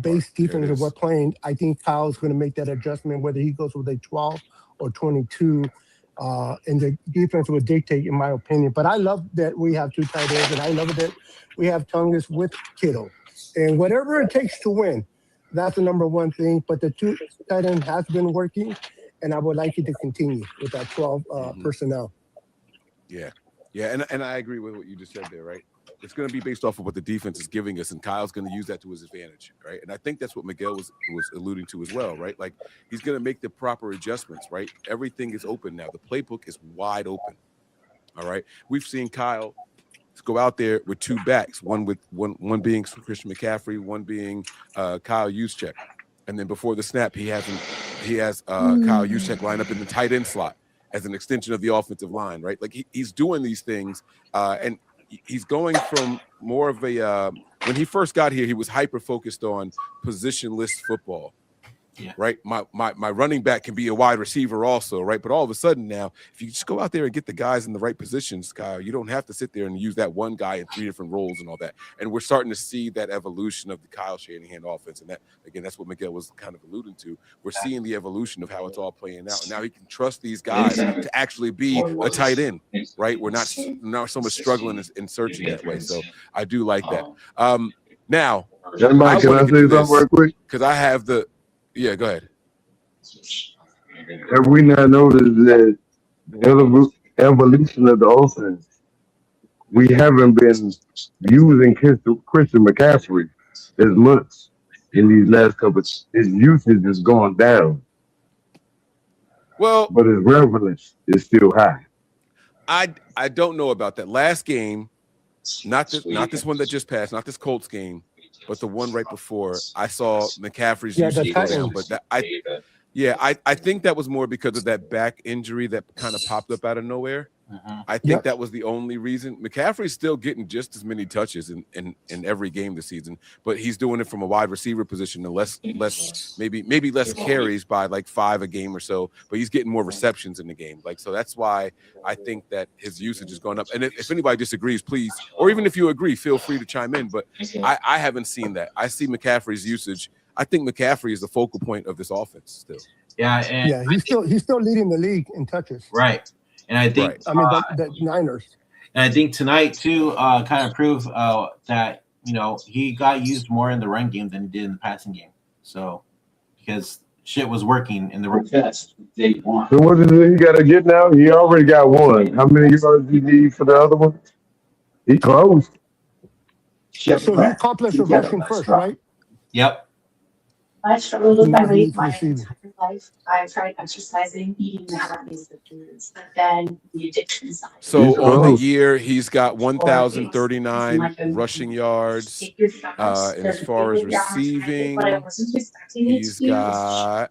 base defense that we're playing, I think Kyle's going to make that adjustment, whether he goes with a 12 or 22. And the defense will dictate, in my opinion. But I love that we have 2 tight ends, and I love that we have Tungus with Kittle. And whatever it takes to win, that's the number one thing. But the 2 tight end has been working, and I would like you to continue with that 12 personnel. Yeah, and I agree with what you just said there, right? It's going to be based off of what the defense is giving us, and Kyle's going to use that to his advantage, right? And I think that's what Miguel was alluding to as well, right? Like, he's going to make the proper adjustments, right? Everything is open now. The playbook is wide open, all right? We've seen Kyle go out there with 2 backs, one being Christian McCaffrey, one being Kyle Juszczyk, and then before the snap, he has Kyle Juszczyk line up in the tight end slot as an extension of the offensive line, right? Like, he's doing these things, and he's going from more of a when he first got here, he was hyper focused on positionless football. Yeah. Right. My running back can be a wide receiver also, right? But all of a sudden now, if you just go out there and get the guys in the right positions, Kyle, you don't have to sit there and use that one guy in 3 different roles and all that. And we're starting to see that evolution of the Kyle Shanahan offense. And that, again, that's what Miguel was kind of alluding to. We're seeing the evolution of how it's all playing out. And now he can trust these guys to actually be a tight end, right? We're not so much struggling and searching that way. So I do like that. Now, Mike, can I say something real quick? Because I have the Yeah, go ahead. Have we not noticed that the evolution of the offense, we haven't been using Christian McCaffrey as much in these last couple. His usage has gone down. Well, but his relevance is still high. I don't know about that. Last game, not this one that just passed, not this Colts game, but the one right before, I saw McCaffrey's usage go down. But I think that was more because of that back injury that kind of popped up out of nowhere. I think that was the only reason. McCaffrey's still getting just as many touches in every game this season, but he's doing it from a wide receiver position and maybe less carries by like 5 a game or so, but he's getting more receptions in the game. Like, so that's why I think that his usage has gone up. And if anybody disagrees, please, or even if you agree, feel free to chime in. But I haven't seen that. I see McCaffrey's usage. I think McCaffrey is the focal point of this offense still. Yeah, he's still leading the league in touches. Right. And I think the Niners. And I think tonight too kind of proved that he got used more in the run game than he did in the passing game. So because shit was working in the test day one. So what is it he got to get now? He already got one. How many yards do you need for the other one? He closed. So he accomplished the rushing first, right? Yep. I struggled with my weight my receiving. entire life. I've tried exercising, eating plant-based foods, but then the addiction side. So on the year, he's got 1,039 rushing yards. And as far as receiving, he's got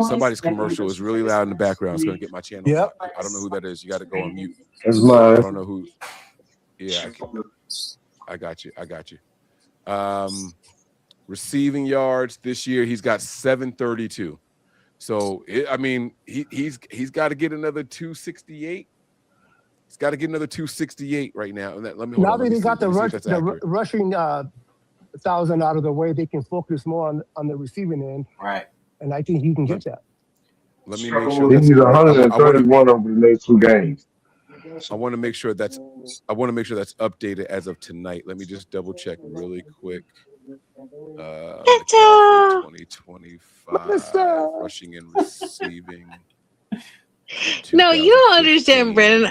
somebody's commercial is really loud in the background. It's going to get my channel. Yep. I don't know who that is. You got to go on mute. That's mine. I don't know who. Yeah, I got you. I got you. Receiving yards this year, he's got 732. So he's got to get another 268. He's got to get another 268 right now. Let me hold now on, that he got the rushing 1,000 out of the way, they can focus more on the receiving end. Right. And I think he can get that. Let me make sure. He needs 131 over the next 2 games. I want to make sure that's updated as of tonight. Let me just double check really quick. 2025 rushing and receiving. No, you don't understand, Brandon.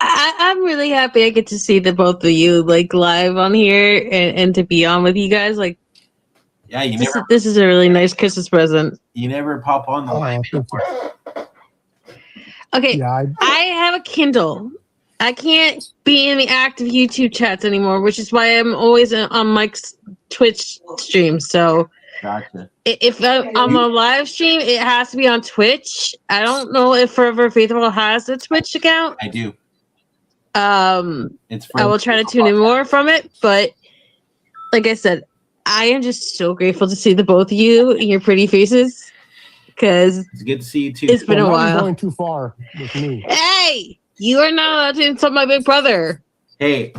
I'm really happy I get to see the both of you live on here and to be on with you guys. Yeah, this is a really nice Christmas present. You never pop on the line. Okay, yeah, I have a Kindle. I can't be in the active YouTube chats anymore, which is why I'm always on Mike's Twitch stream. So gotcha. If I'm on a live stream, it has to be on Twitch. I don't know if Forever Faithful has a Twitch account. I do. I will try to tune in more from it, but like I said, I am just so grateful to see the both of you and your pretty faces because it's good to see you too. It's been a while. Going too far with me. Hey, you are not allowed to insult my big brother. Hey,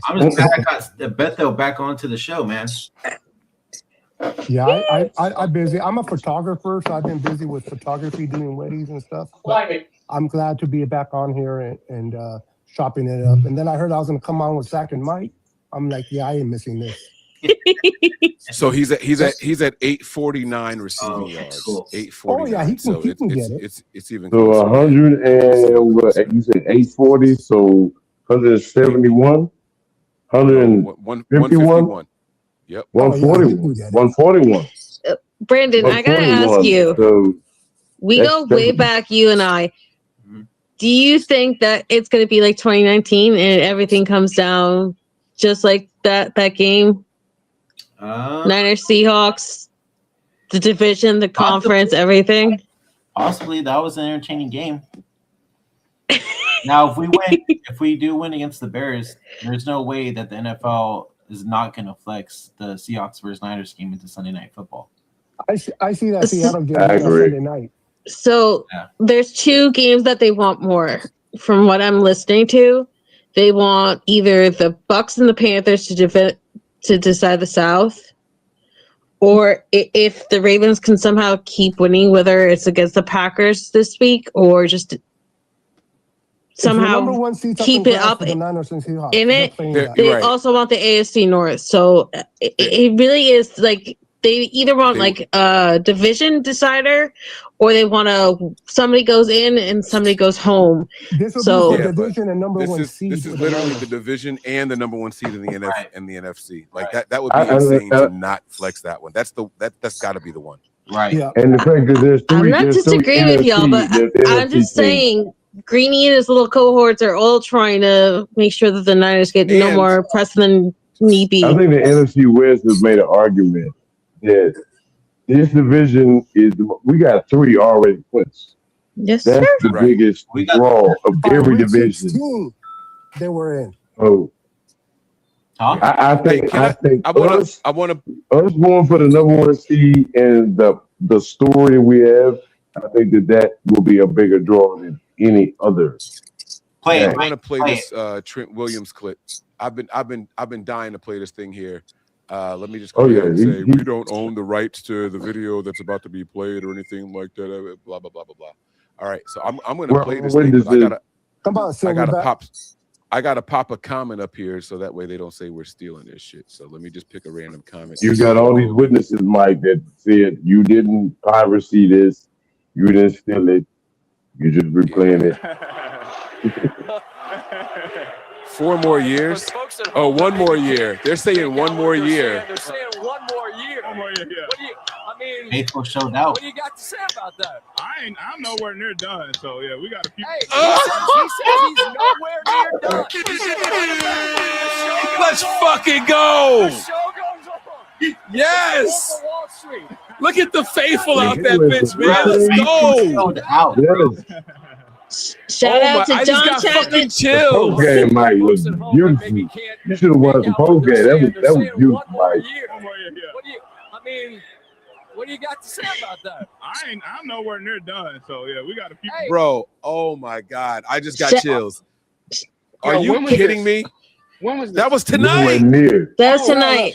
I'm just glad I got Beto back onto the show, man. Yeah, I'm busy. I'm a photographer, so I've been busy with photography, doing weddings and stuff. But I'm glad to be back on here and chopping it up. And then I heard I was going to come on with Zach and Mike. I'm like, yeah, I ain't missing this. So he's at 849 receiving yards. Cool. 849. Oh yeah, he can get it. It's even. So 100 and what you said 840. So 171, 151. Yep. 141. 141. Brandon, I gotta ask you. So we go way back, you and I. Do you think that it's going to be like 2019 and everything comes down just like that game? Niners, Seahawks, the division, the conference, everything. Possibly that was an entertaining game. Now, if we do win against the Bears, there's no way that the NFL is not going to flex the Seahawks versus Niners game into Sunday Night Football. I see that Seattle game on Sunday night. So there's 2 games that they want more. From what I'm listening to, they want either the Bucks and the Panthers to decide the South, or if the Ravens can somehow keep winning, whether it's against the Packers this week or just somehow keep it up in it. They also want the AFC North. So it really is like they either want like a division decider or they want somebody goes in and somebody goes home. This will be the division and number 1 seed. This is literally the division and the number 1 seed in the NFC. Like that would be insane to not flex that one. That's got to be the one. Right. Yeah. And the fact that there's 3, I'm not disagreeing with y'all, but I'm just saying Greeny and his little cohorts are all trying to make sure that the Niners get no more press than need be. I think the NFC West has made an argument that this division we got 3 already clinched. Yes, that's sir. the biggest draw of every division. They were in. Oh, I think us going for the number 1 seed and the story we have. I think that will be a bigger draw than any other. I want to play this Trent Williams clip. I've been dying to play this thing here. Let me just go ahead and say we don't own the rights to the video that's about to be played or anything like that. Blah blah blah blah blah. All right, so I'm going to play this thing. I gotta pop. I gotta pop a comment up here so that way they don't say we're stealing this shit. So let me just pick a random comment. You got all these witnesses, Mike, that said you didn't piracy this, you didn't steal it, you just replaying it. 4 more years. Oh, 1 more year. They're saying 1 more year. They're saying 1 more year. 1 more year, yeah. What do you? I mean, Faithful showed out. What do you got to say about that? I'm nowhere near done, so yeah, we got a few. Hey, he says he's nowhere near done. He said, Let's fucking go. The show goes on. Yes. Wall Street. Look at the faithful out that bitch, man. Let's go. Shout out to I John just got Chapman. fucking chills. Post game, Mike, was beautiful. You should have won the post game. That was beautiful, Mike. 1 more year. What do you? I mean, what do you got to say about that? I'm nowhere near done, so yeah, we got a few. Bro, oh my God. I just got chills. Are you kidding me? When was that? Was tonight. That was tonight.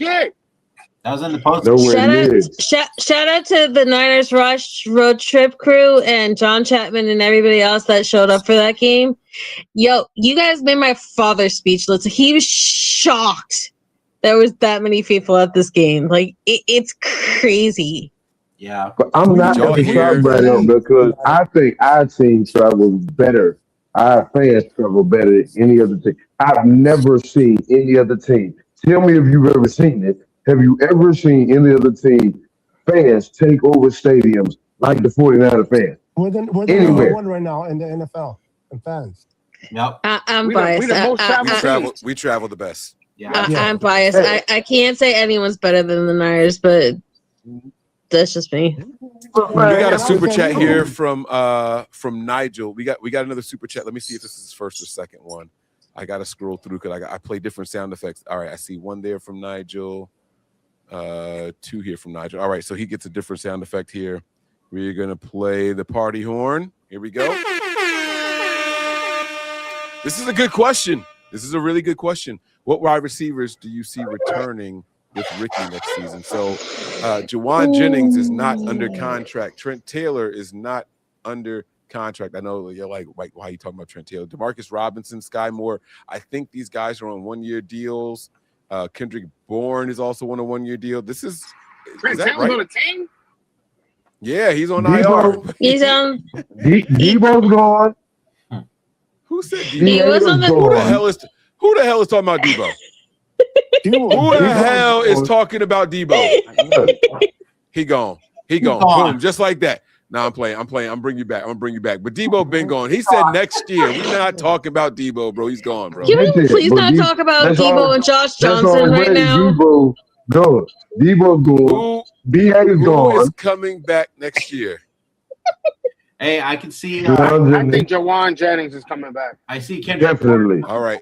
That was in the post. Shout out to the Niners Rush road trip crew and John Chapman and everybody else that showed up for that game. Yo, you guys made my father speechless. He was shocked there was that many people at this game. Like it's crazy. Yeah, but I'm not going to shout right now because I think our team travels better. Our fans travel better than any other team. I've never seen any other team. Tell me if you've ever seen it. Have you ever seen any other team fans take over stadiums like the 49er fans? We're the number one right now in the NFL and fans. Yep. I'm biased. We travel the best. I'm biased. I can't say anyone's better than the Niners, but that's just me. We got a super chat here from Nigel. We got another super chat. Let me see if this is his first or second one. I got to scroll through because I play different sound effects. All right, I see one there from Nigel. 2 here from Nigel. All right, so he gets a different sound effect here. We're gonna play the party horn. Here we go. This is a good question. This is a really good question. What wide receivers do you see returning with Ricky next season? So Jawan Jennings is not under contract. Trent Taylor is not under contract. I know you're like, why are you talking about Trent Taylor? Demarcus Robinson, Sky Moore. I think these guys are on 1-year deals. Kendrick Bourne is also on a 1-year deal. This is Taylor's right? on a team? Yeah, he's on Debo, IR. He's on. Debo's gone. Who said Debo? He was on the. Who the hell is talking about Debo? Who the hell is talking about Debo? He gone. Boom, just like that. No, I'm playing. I'm bringing you back. I'm gonna bring you back. But Debo been gone. He said next year. We're not talking about Debo, bro. He's gone, bro. Can we please not talk about Debo and Josh Johnson right now? Debo gone. B.A.'s gone. Who is coming back next year? Hey, I can see. I think Jawan Jennings is coming back. I see Kendrick. Definitely. All right.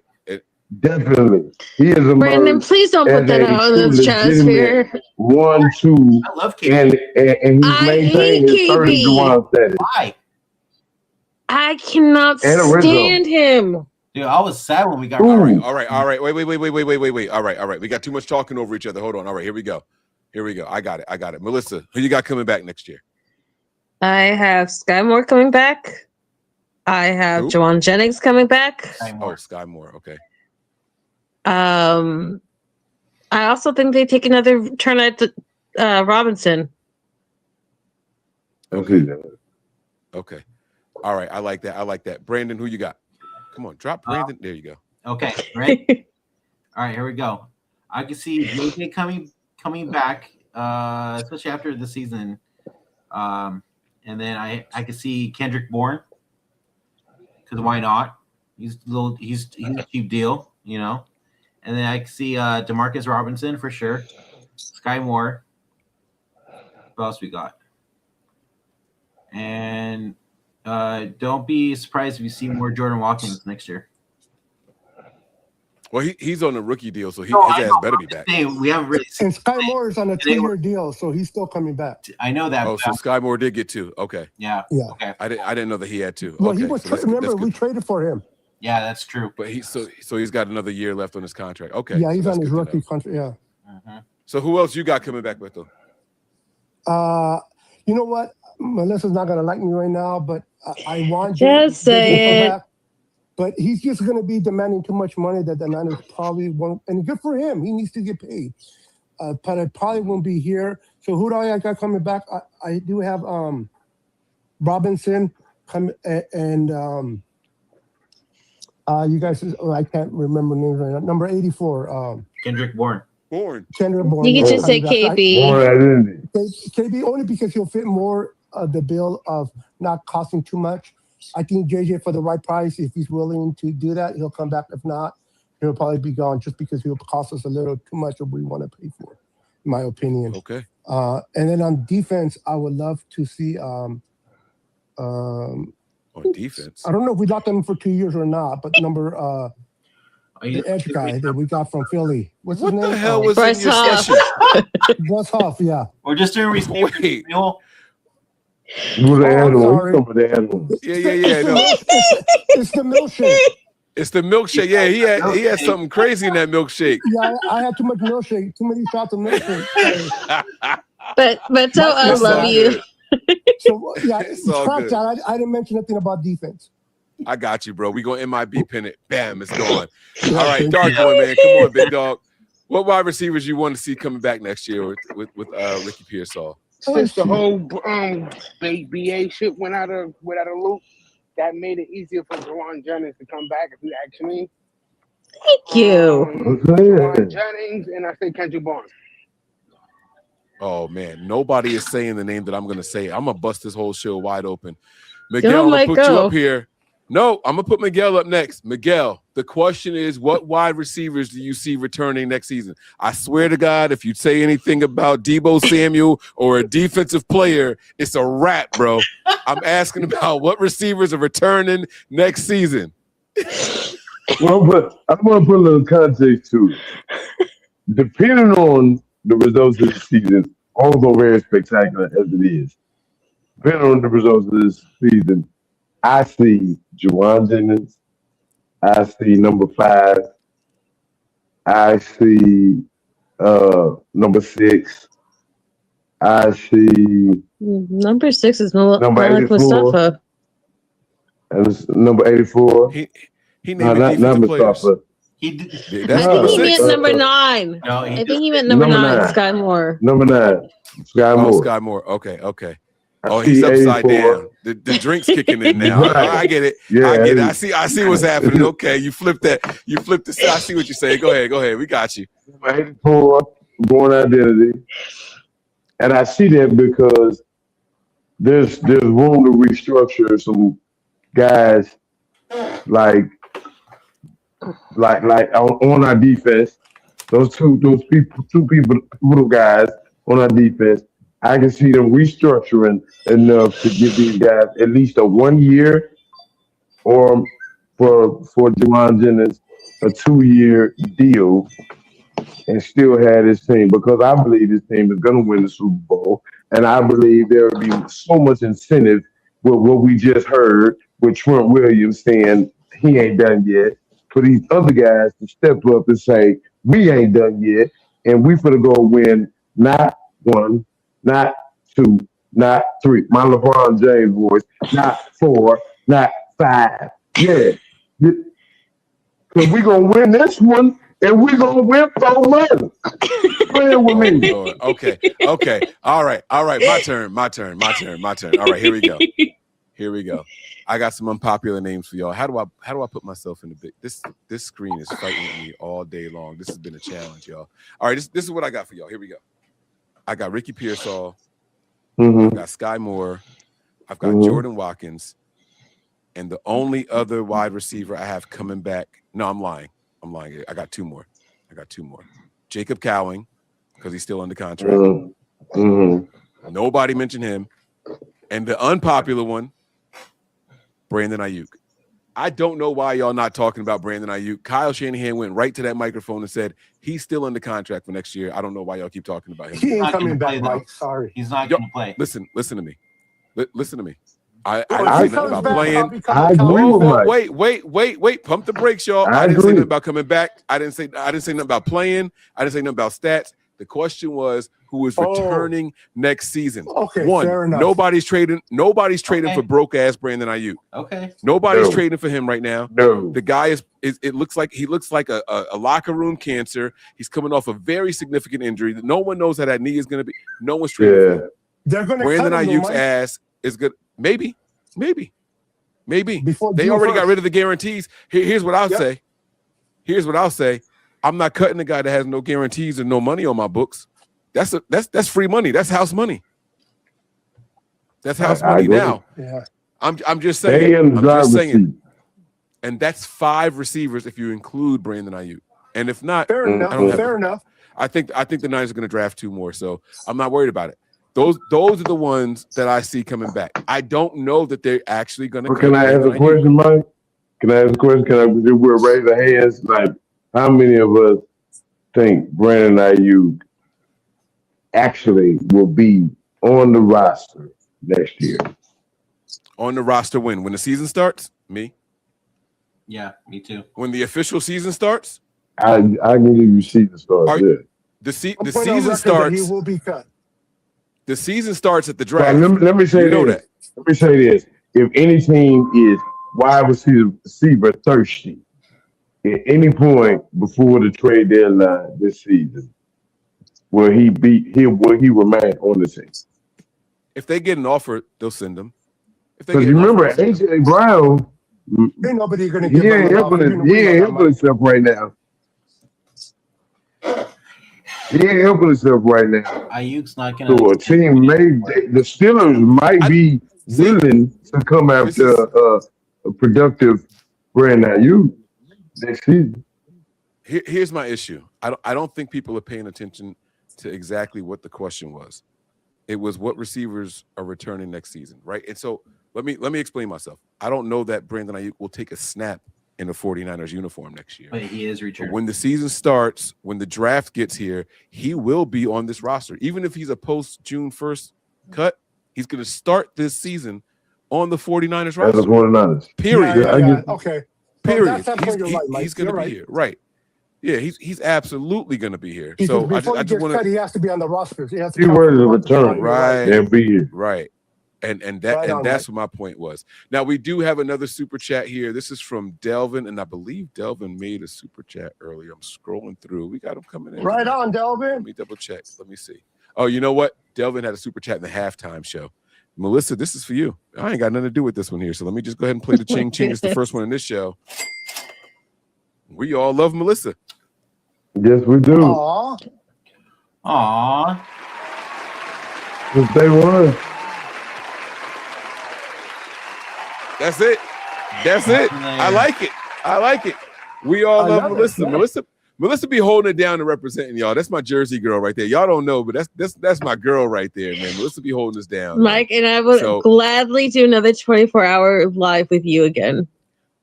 Definitely. He is a Brandon, please don't put that out in the stratosphere. 1-2. I love KB. And he's maintained his 30 Jawan status. Why? I cannot stand him. Dude, I was sad when we got. All right. Wait. All right. We got too much talking over each other. Hold on. All right, here we go. I got it. Melissa, who you got coming back next year? I have Sky Moore coming back. I have Jawan Jennings coming back. Sky Moore. Okay. I also think they take another turn at Robinson. Okay. All right. I like that. Brandon, who you got? Come on, drop Brandon. There you go. Okay. Right. All right. Here we go. I can see JJ coming back, especially after the season. And then I can see Kendrick Bourne. Because why not? He's a cheap deal, you know. And then I can see Demarcus Robinson for sure. Sky Moore. What else we got? And don't be surprised if you see more Jordan Watkins next year. Well, he's on a rookie deal, so his ass better be back. We haven't really seen. And Sky Moore is on a 2-year deal, so he's still coming back. I know that. Oh, so Sky Moore did get 2. Okay. Yeah. Okay. I didn't know that he had 2. Well, okay. he was. Remember, we traded for him. Yeah, that's true. But he's got another year left on his contract. Okay. Yeah, he's on his rookie contract. Yeah. So who else you got coming back with though? You know what? Melissa's not gonna like me right now, but I want Just say it. But he's just going to be demanding too much money that the Niners probably won't. And good for him. He needs to get paid. But I probably won't be here. So who do I got coming back? I do have Robinson and you guys, I can't remember names right now. Number 84. Kendrick Bourne. Kendrick Bourne. You can just say KB. KB only because he'll fit more the bill of not costing too much. I think JJ for the right price, if he's willing to do that, he'll come back. If not, he'll probably be gone just because he'll cost us a little too much of what we want to pay for, in my opinion. Okay. And then on defense, I would love to see on defense. I don't know if we locked them for 2 years or not, but the edge guy that we got from Philly. What's his name? What the hell was Bryce in your Huff. session? Bryce Huff, yeah. We're just doing receiver. Wait. Yeah. No. It's the milkshake. It's the milkshake. Yeah, he had something crazy in that milkshake. Yeah, I had too much milkshake, too many shots of milkshake. But so I love you. So yeah, It's all scratch good. that. I didn't mention nothing about defense. I got you, bro. We go MIB pin it. Bam, it's gone. All right, Dark Boy, man. Come on, big dog. What wide receivers you want to see coming back next year with Ricky Pearsall? Since the whole BA shit went out of loop, that made it easier for Jawan Jennings to come back, if you ask me. Thank you. Jawan Jennings, and I say Kendrick Bourne. Oh man, nobody is saying the name that I'm gonna say. I'm gonna bust this whole show wide open. Miguel, I'm gonna put you up here. No, I'm gonna put Miguel up next. Miguel, the question is, what wide receivers do you see returning next season? I swear to God, if you say anything about Deebo Samuel or a defensive player, it's a wrap, bro. I'm asking about what receivers are returning next season. Well, but I'm gonna put a little context to it. Depending on the results of the season, although very spectacular as it is, depending on the results of this season, I see Juwan Jennings. I see number 5. I see number 6. I see Number 6 is Malik number 84. Mustafa. And it's number 84. He named defensive players. Mustafa. That's I think he meant number 9. No, I think he meant number 9, Sky Moore. Number 9, Sky Moore. Oh, Sky Moore. Okay. Oh, he's upside down. The drink's kicking in now. Right. I get it. Yeah, I get it. I see what's happening. Okay, you flipped that. I see what you're saying. Go ahead. We got you. Number 84, Born Identity. And I see that because there's room to restructure some guys like on our defense. Those two guys on our defense. I can see them restructuring enough to give these guys at least a 1 year, or for Juwan Jennings a 2-year deal, and still have this team, because I believe this team is going to win the Super Bowl, and I believe there will be so much incentive with what we just heard with Trent Williams saying he ain't done yet, for these other guys to step up and say we ain't done yet, and we finna go win not 1, not 2, not 3. My LeBron James voice. Not 4, not 5. Yeah. Because we're going to win this one, and we're going to win 4 months. Playing with me. Okay. All right. My turn. All right, here we go. I got some unpopular names for y'all. How do I put myself in the big? This screen is fighting with me all day long. This has been a challenge, y'all. All right, this is what I got for y'all. Here we go. I got Ricky Pearsall. I've got Sky Moore. I've got Jordan Watkins. And the only other wide receiver I have coming back. No, I'm lying. I got 2 more. Jacob Cowing, because he's still under contract. Nobody mentioned him. And the unpopular one, Brandon Ayuk. I don't know why y'all not talking about Brandon Ayuk. Kyle Shanahan went right to that microphone and said he's still under contract for next year. I don't know why y'all keep talking about him. He ain't coming back, Mike. Sorry. He's not going to play. Listen to me. Listen to me. I If he didn't say nothing comes about back, playing. I'll be coming back. Wait. Pump the brakes, y'all. I didn't say nothing about coming back. I didn't say nothing about playing. I didn't say nothing about stats. The question was who is returning next season. Okay, One, fair enough. nobody's trading for broke ass Brandon Ayuk. Okay. Nobody's trading for him right now. No. The guy is it looks like he looks like a locker room cancer. He's coming off a very significant injury. No one knows how that knee is going to be. No one's trading for him. They're going to Brandon cut him, Ayuk's Mike. ass is good. Maybe. Before They June already 1st. got rid of the guarantees. Here's what I'll say. Here's what I'll say. I'm not cutting the guy that has no guarantees and no money on my books. That's free money. That's house money. That's house money now. Yeah. I'm just saying. I'm just saying. And that's 5 receivers if you include Brandon Ayuk. And if not, Fair enough. I think the Niners are going to draft 2 more, so I'm not worried about it. Those are the ones that I see coming back. I don't know that they're actually going to. Can I ask a question, Mike? Can I ask a question? We'll raise our hands. Like, how many of us think Brandon Ayuk actually will be on the roster next year? On the roster when the season starts? Me. Yeah, me too. When the official season starts? I can give you season starts. The season starts. He will be cut. The season starts at the draft. Let me say this. Let me say this. If any team is wide receiver thirsty at any point before the trade deadline this season, will he remain on the team? If they get an offer, they'll send him. Because you remember AJ Brown, Ain't nobody going to give he ain't helping himself right now. He ain't helping himself right now. Ayuk's not going to. So a team the Steelers might be willing to come after a productive Brandon Ayuk next season. Here's my issue. I don't think people are paying attention to exactly what the question was. It was what receivers are returning next season, right? And so let me explain myself. I don't know that Brandon Ayuk will take a snap in a 49ers uniform next year. But he is returning. But when the season starts, when the draft gets here, he will be on this roster. Even if he's a post-June 1st cut, he's going to start this season on the 49ers roster. As the 49ers. Period. Yeah. Okay. Period. Well, he's going to be here. Right. Yeah, he's absolutely going to be here. Because so before I he just gets want cut, to. he has to be on the roster. He has to He come was a from the return, roster. Right. And be here. Right. And that's what my point was. Now we do have another super chat here. This is from Delvin, and I believe Delvin made a super chat earlier. I'm scrolling through. We got him coming in. Right on, Delvin. Let me double check. Let me see. Oh, you know what? Delvin had a super chat in the halftime show. Melissa, this is for you. I ain't got nothing to do with this one here, so let me just go ahead and play the ching ching. It's the first one in this show. We all love Melissa. Yes, we do. Aww. Since day one. That's it. I like it. We all love Melissa. Melissa be holding it down and representing y'all. That's my Jersey girl right there. Y'all don't know, but that's my girl right there, man. Melissa be holding us down. Mike, and I would gladly do another 24-hour live with you again.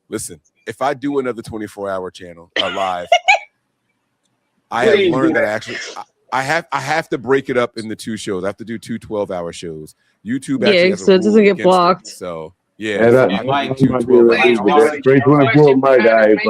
Listen, if I do another 24-hour channel live, I have learned that actually I have to break it up into 2 shows. I have to do 2 12-hour shows. YouTube actually has so it doesn't get blocked. So yeah, Mike, 324 Mike, I ain't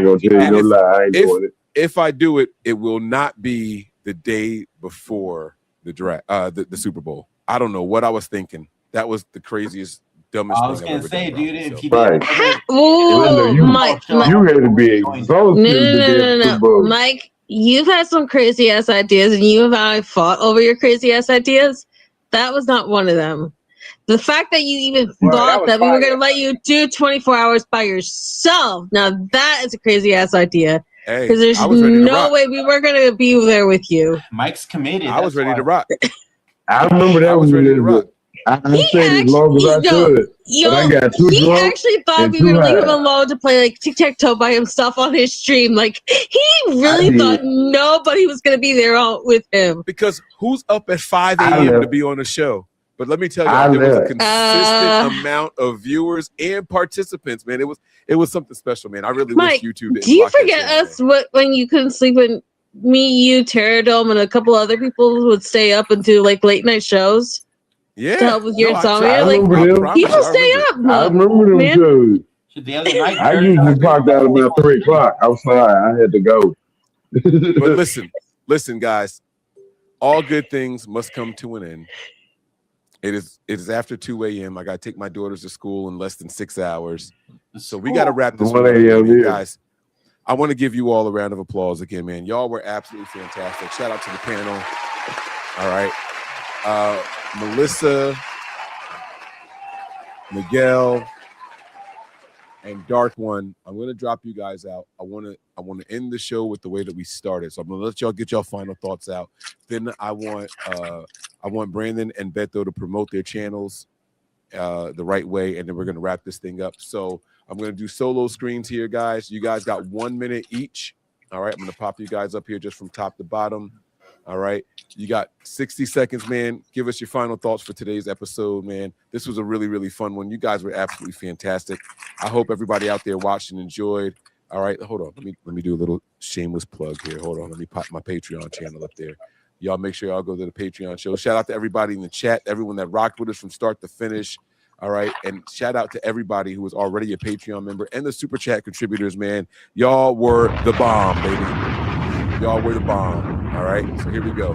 gonna tell you no lie. I ain't doing it. If I do it, it will not be the day before the draft, the Super Bowl. I don't know what I was thinking. That was the craziest, dumbest thing. I was gonna say, dude, if you right. Mike, you had to be exhausted. No. Mike, you've had some crazy ass ideas, and you and I fought over your crazy ass ideas. That was not one of them. The fact that you even thought that we were going to let you do 24 hours by yourself, now that is a crazy ass idea. Because there's no way we were going to be there with you. Mike's committed. I was ready to rock. I remember that was ready to rock. I stayed as long as I could. But I got too he drunk actually thought we were going to leave him alone to play like tic-tac-toe by himself on his stream. Like, he really thought nobody was going to be there with him. Because who's up at 5 a.m. to be on the show? But let me tell you, there was a consistent amount of viewers and participants, man. It was something special, man. I really Mike, wish YouTube didn't. Do you forget us when you couldn't sleep when me, you, Terradome, and a couple other people would stay up and do like late night shows? Yeah. To help with your insomnia. Like, people stay up. I remember them shows. The other night, I usually clocked out about 3 o'clock. I was sorry, I had to go. But listen, Listen, guys, all good things must come to an end. It is after 2 a.m. I got to take my daughters to school in less than 6 hours. So we got to wrap this one up today, man. Guys, I want to give you all a round of applause again, man. Y'all were absolutely fantastic. Shout out to the panel. All right. Melissa, Miguel, and Dark One. I'm going to drop you guys out. I want to end the show with the way that we started. So I'm going to let y'all get y'all final thoughts out. Then I want Brandon and Beto to promote their channels the right way, and then we're going to wrap this thing up. So I'm going to do solo screens here, guys. You guys got 1 minute each. All right. I'm going to pop you guys up here just from top to bottom. All right. You got 60 seconds, man. Give us your final thoughts for today's episode, man. This was a really, really fun one. You guys were absolutely fantastic. I hope everybody out there watching enjoyed. All right. Hold on. Let me do a little shameless plug here. Hold on. Let me pop my Patreon channel up there. Y'all make sure y'all go to the Patreon show. Shout out to everybody in the chat, everyone that rocked with us from start to finish. All right. And shout out to everybody who was already a Patreon member and the Super Chat contributors, man. Y'all were the bomb, baby. Y'all were the bomb. All right. So here we go.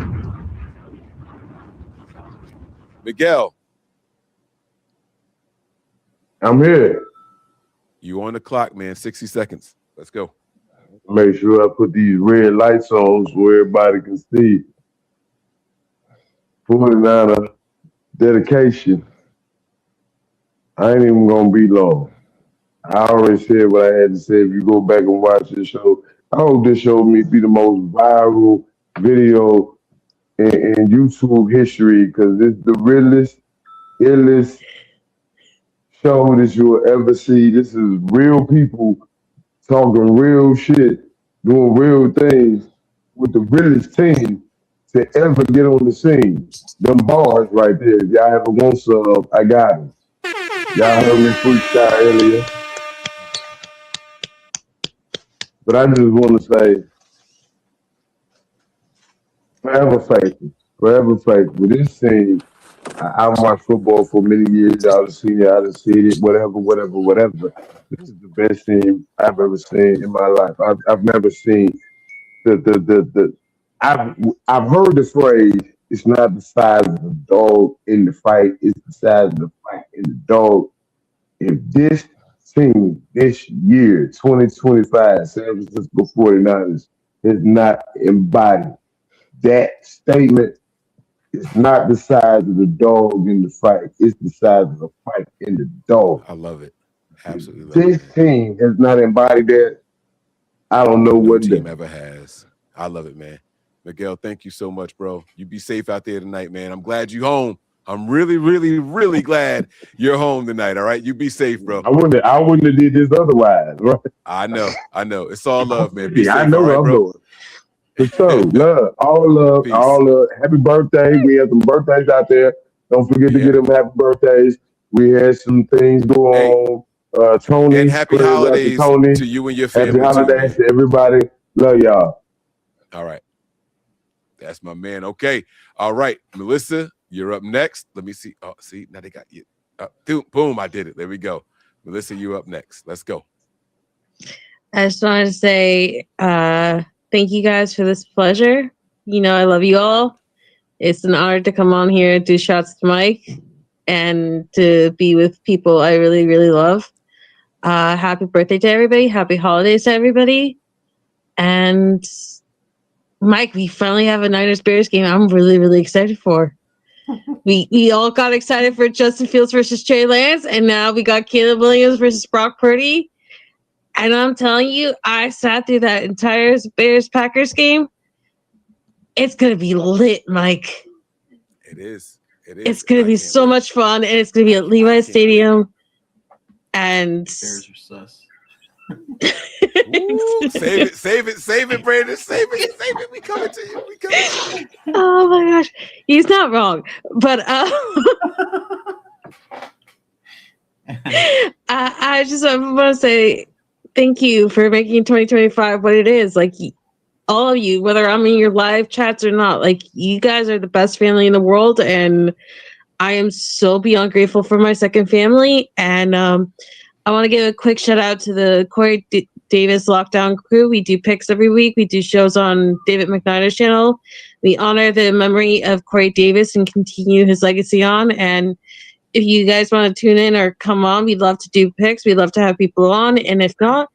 Miguel. I'm here. You on the clock, man. 60 seconds. Let's go. Make sure I put these red lights on so everybody can see. 49er dedication. I ain't even gonna be long. I already said what I had to say. If you go back and watch this show, I hope this show may be the most viral video in YouTube history because it's the realest, illest show that you'll ever see. This is real people talking real shit, doing real things with the realest team to ever get on the scene. Them bars right there. If y'all ever want some, I got them. Y'all heard me freestyle earlier. But I just want to say, forever faithful. Forever faithful. This team, I watched football for many years. Y'all have seen it, I've seen it, whatever. This is the best team I've ever seen in my life. I've never seen I've heard the phrase, it's not the size of the dog in the fight, it's the size of the fight in the dog. If this team this year, 2025, San Francisco 49ers, has not embodied that statement, it's not the size of the dog in the fight, it's the size of the fight in the dog. I love it. Absolutely. This team has not embodied that. I don't know what team ever has. I love it, man. Miguel, thank you so much, bro. You be safe out there tonight, man. I'm glad you home. I'm really, really, really glad you're home tonight. All right, you be safe, bro. I wouldn't have did this otherwise, right? I know. It's all love, man. Be safe, I know all right, what I'm bro. doing. For sure, love, all love, Peace. all love. Happy birthday! We have some birthdays out there. Don't forget to get them happy birthdays. We had some things go on. Tony, and happy holidays Tony, to you and your family. Happy holidays too, to everybody. Love y'all. All right. That's my man. Okay. All right. Melissa, you're up next. Let me see. Oh, see, now they got you. Boom, I did it. There we go. Melissa, you're up next. Let's go. I just wanted to say thank you guys for this pleasure. You know, I love you all. It's an honor to come on here and do shots to Mike and to be with people I really, really love. Happy birthday to everybody. Happy holidays to everybody. And Mike, we finally have a Niners Bears game I'm really, really excited for. We all got excited for Justin Fields versus Trey Lance, and now we got Caleb Williams versus Brock Purdy. And I'm telling you, I sat through that entire Bears-Packers game. It's going to be lit, Mike. It is. It's going to be so much fun, and it's going to be at Levi's Stadium. And Bears are sus. Ooh, save it, Brandon. Save it. We coming to you. Oh my gosh, he's not wrong. But I just want to say thank you for making 2025 what it is. Like all of you, whether I'm in your live chats or not, like you guys are the best family in the world, and I am so beyond grateful for my second family. And I want to give a quick shout out to the Corey Davis Lockdown Crew. We do picks every week. We do shows on David McNider's channel. We honor the memory of Corey Davis and continue his legacy on. And if you guys want to tune in or come on, we'd love to do picks. We'd love to have people on. And if not,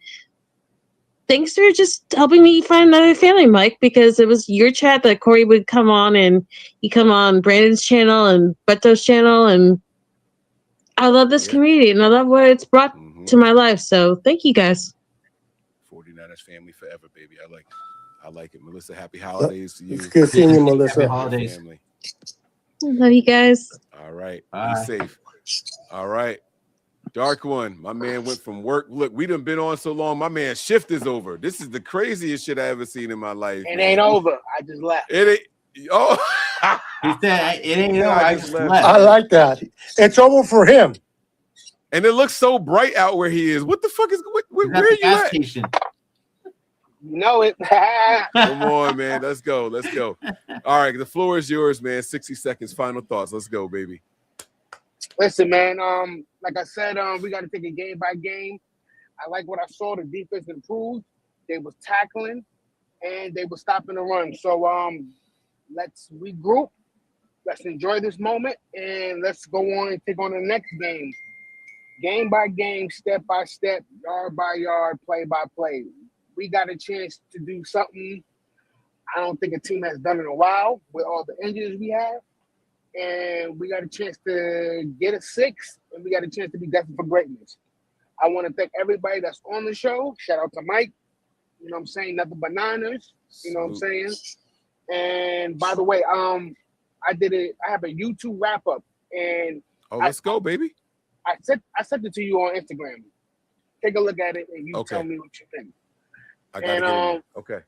thanks for just helping me find another family, Mike, because it was your chat that Corey would come on, and he come on Brandon's channel and Beto's channel. And I love this community, and I love what it's brought to my life. So thank you guys. 49ers family forever, baby. I like it. I like it. Melissa, happy holidays to you. It's good seeing you, Melissa. Happy holidays. Family. Love you guys. All right. Bye. Be safe. All right. Dark one. My man went from work. Look, we done been on so long. My man's shift is over. This is the craziest shit I ever seen in my life. It ain't over. I just left. It ain't. Oh. He said it ain't over. I just left. I like that. It's over for him. And it looks so bright out where he is. What the fuck is where are you gas at? Station. You know it. Come on, man. Let's go. Let's go. All right. The floor is yours, man. 60 seconds. Final thoughts. Let's go, baby. Listen, man. Like I said, we got to take it game by game. I like what I saw. The defense improved. They was tackling, and they were stopping the run. So let's regroup. Let's enjoy this moment, and let's go on and take on the next game. Game by game, step by step, yard by yard, play by play. We got a chance to do something I don't think a team has done in a while with all the injuries we have. And we got a chance to get a 6, and we got a chance to be destined for greatness. I want to thank everybody that's on the show. Shout out to Mike. You know what I'm saying? Nothing but Niners. You know what I'm saying? And by the way, I have a YouTube wrap up, and let's go, baby. I sent it to you on Instagram. Take a look at it, and you tell me what you think. I got it. Okay.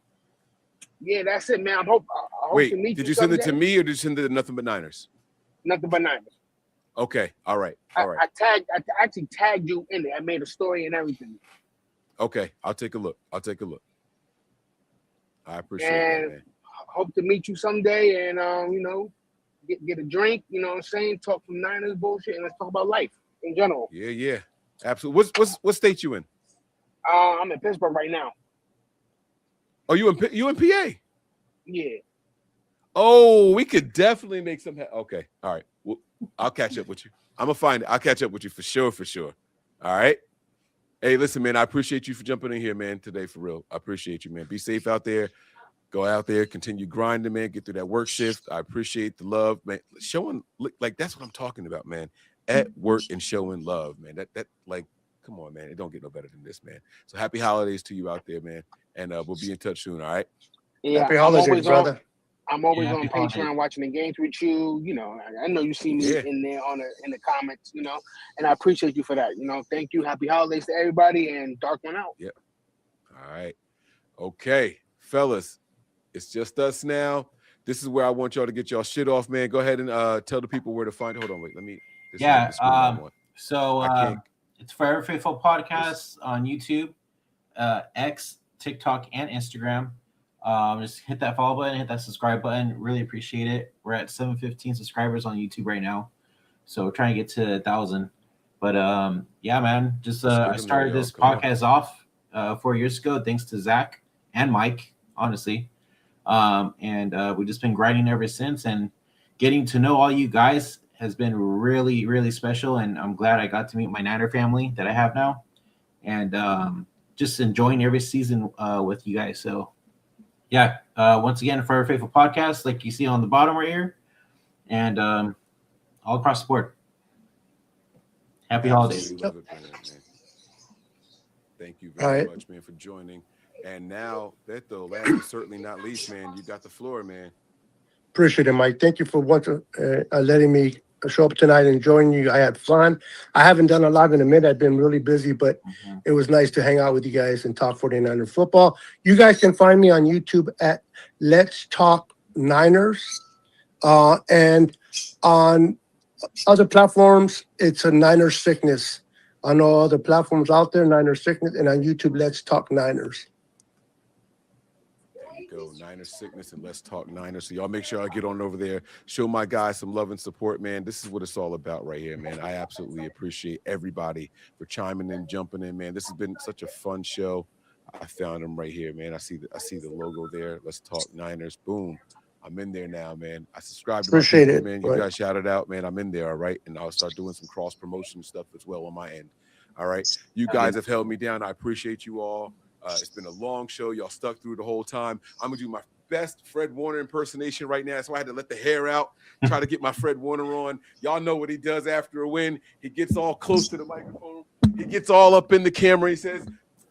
Yeah, that's it, man. I hope Wait, to meet did you you send it to someday. me or did you send it to Nothing But Niners? Nothing but Niners. Okay. All right. All right. I actually tagged you in it. I made a story and everything. Okay. I'll take a look. I appreciate And that, man. hope to meet you someday, and you know, get a drink. You know what I'm saying? Talk some Niners bullshit, and let's talk about life in general. Yeah. Absolutely. What state you in? I'm in Pittsburgh right now. Oh, you in PA? Yeah. Oh, we could definitely make some. Okay. All right. Well, I'll catch up with you. I'm gonna find it. I'll catch up with you for sure. All right. Hey, listen, man. I appreciate you for jumping in here, man, today, for real. I appreciate you, man. Be safe out there. Go out there, continue grinding, man. Get through that work shift. I appreciate the love, man. Showing, like, that's what I'm talking about, man. At work and showing love, man. That like, come on, man. It don't get no better than this, man. So happy holidays to you out there, man. And we'll be in touch soon, all right? Yeah. Happy holidays, brother. I'm always on happy Patreon holidays. watching the games with you. You know, I know you see me Yeah. in there in the comments. You know, and I appreciate you for that. You know, thank you. Happy holidays to everybody, and dark one out. Yep. All right. Okay, fellas, it's just us now. This is where I want y'all to get y'all shit off, man. Go ahead and tell the people where to find. Hold on, wait. Let me. This is the screen I want. So I can't. it's Forever Faithful Podcast on YouTube, X, TikTok, and Instagram. Just hit that follow button, hit that subscribe button. Really appreciate it. We're at 715 subscribers on YouTube right now, so we're trying to get to 1,000. But yeah, man, just I started this podcast off 4 years ago, thanks to Zach and Mike, honestly. And we've just been grinding ever since, and getting to know all you guys has been really, really special. And I'm glad I got to meet my Niner family that I have now, and just enjoying every season with you guys. So yeah, once again, for our Faithful Podcast, like you see on the bottom right here, and all across the board. Happy holidays. Love it, man. Thank you very much, man, for joining. And now, Beto, last but certainly not least, man, you got the floor, man. Appreciate it, Mike. Thank you for letting me show up tonight and join you. I had fun. I haven't done a lot in a minute. I've been really busy, but it was nice to hang out with you guys and talk 49er football. You guys can find me on YouTube at Let's Talk Niners. And on other platforms, it's a Niner Sickness. On all other platforms out there, Niner Sickness, and on YouTube, Let's Talk Niners. Go Niners Sickness and Let's Talk Niners. So y'all make sure I get on over there, show my guys some love and support, man. This is what it's all about right here, man. I absolutely appreciate everybody for chiming in, jumping in, man. This has been such a fun show. I found them right here, man. I see the logo there. Let's talk Niners. Boom. I'm in there now, man. I subscribe to Appreciate my people, it. man. You guys shouted out, man. I'm in there, all right? And I'll start doing some cross promotion stuff as well on my end. All right. You guys have held me down. I appreciate you all. It's been a long show. Y'all stuck through the whole time. I'm gonna do my best Fred Warner impersonation right now. So I had to let the hair out, try to get my Fred Warner on. Y'all know what he does after a win. He gets all close to the microphone. He gets all up in the camera. He says,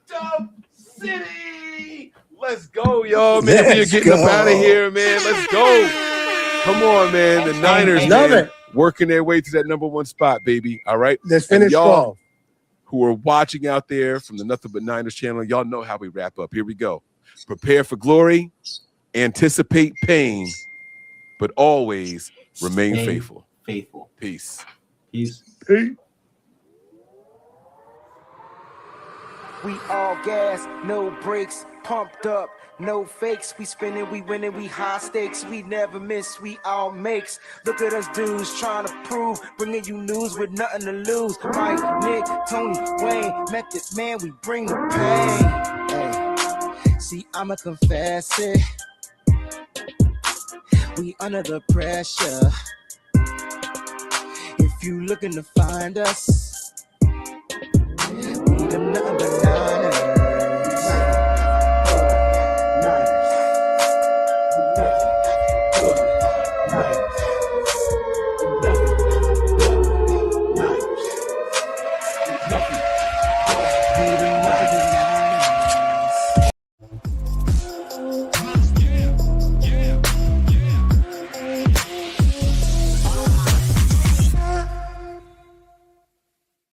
Dub City. Let's go, y'all, man. We are getting up out of here, man. Let's go. Come on, man. The Niners, man, working their way to that number one spot, baby. All right. Let's finish y'all who are watching out there from the Nothing But Niners channel, y'all know how we wrap up. Here we go. Prepare for glory, anticipate pain, but always remain faithful. Faithful. Peace. Peace. Peace. We all gas, no brakes, pumped up, no fakes. We spinning, we winning, we high stakes. We never miss, we all makes. Look at us dudes trying to prove, bringing you news with nothing to lose. Mike, Nick, Tony, Wayne, Method Man, we bring the pain. Hey. See, I'ma confess it. We under the pressure. If you looking to find us, we them nothing but nine.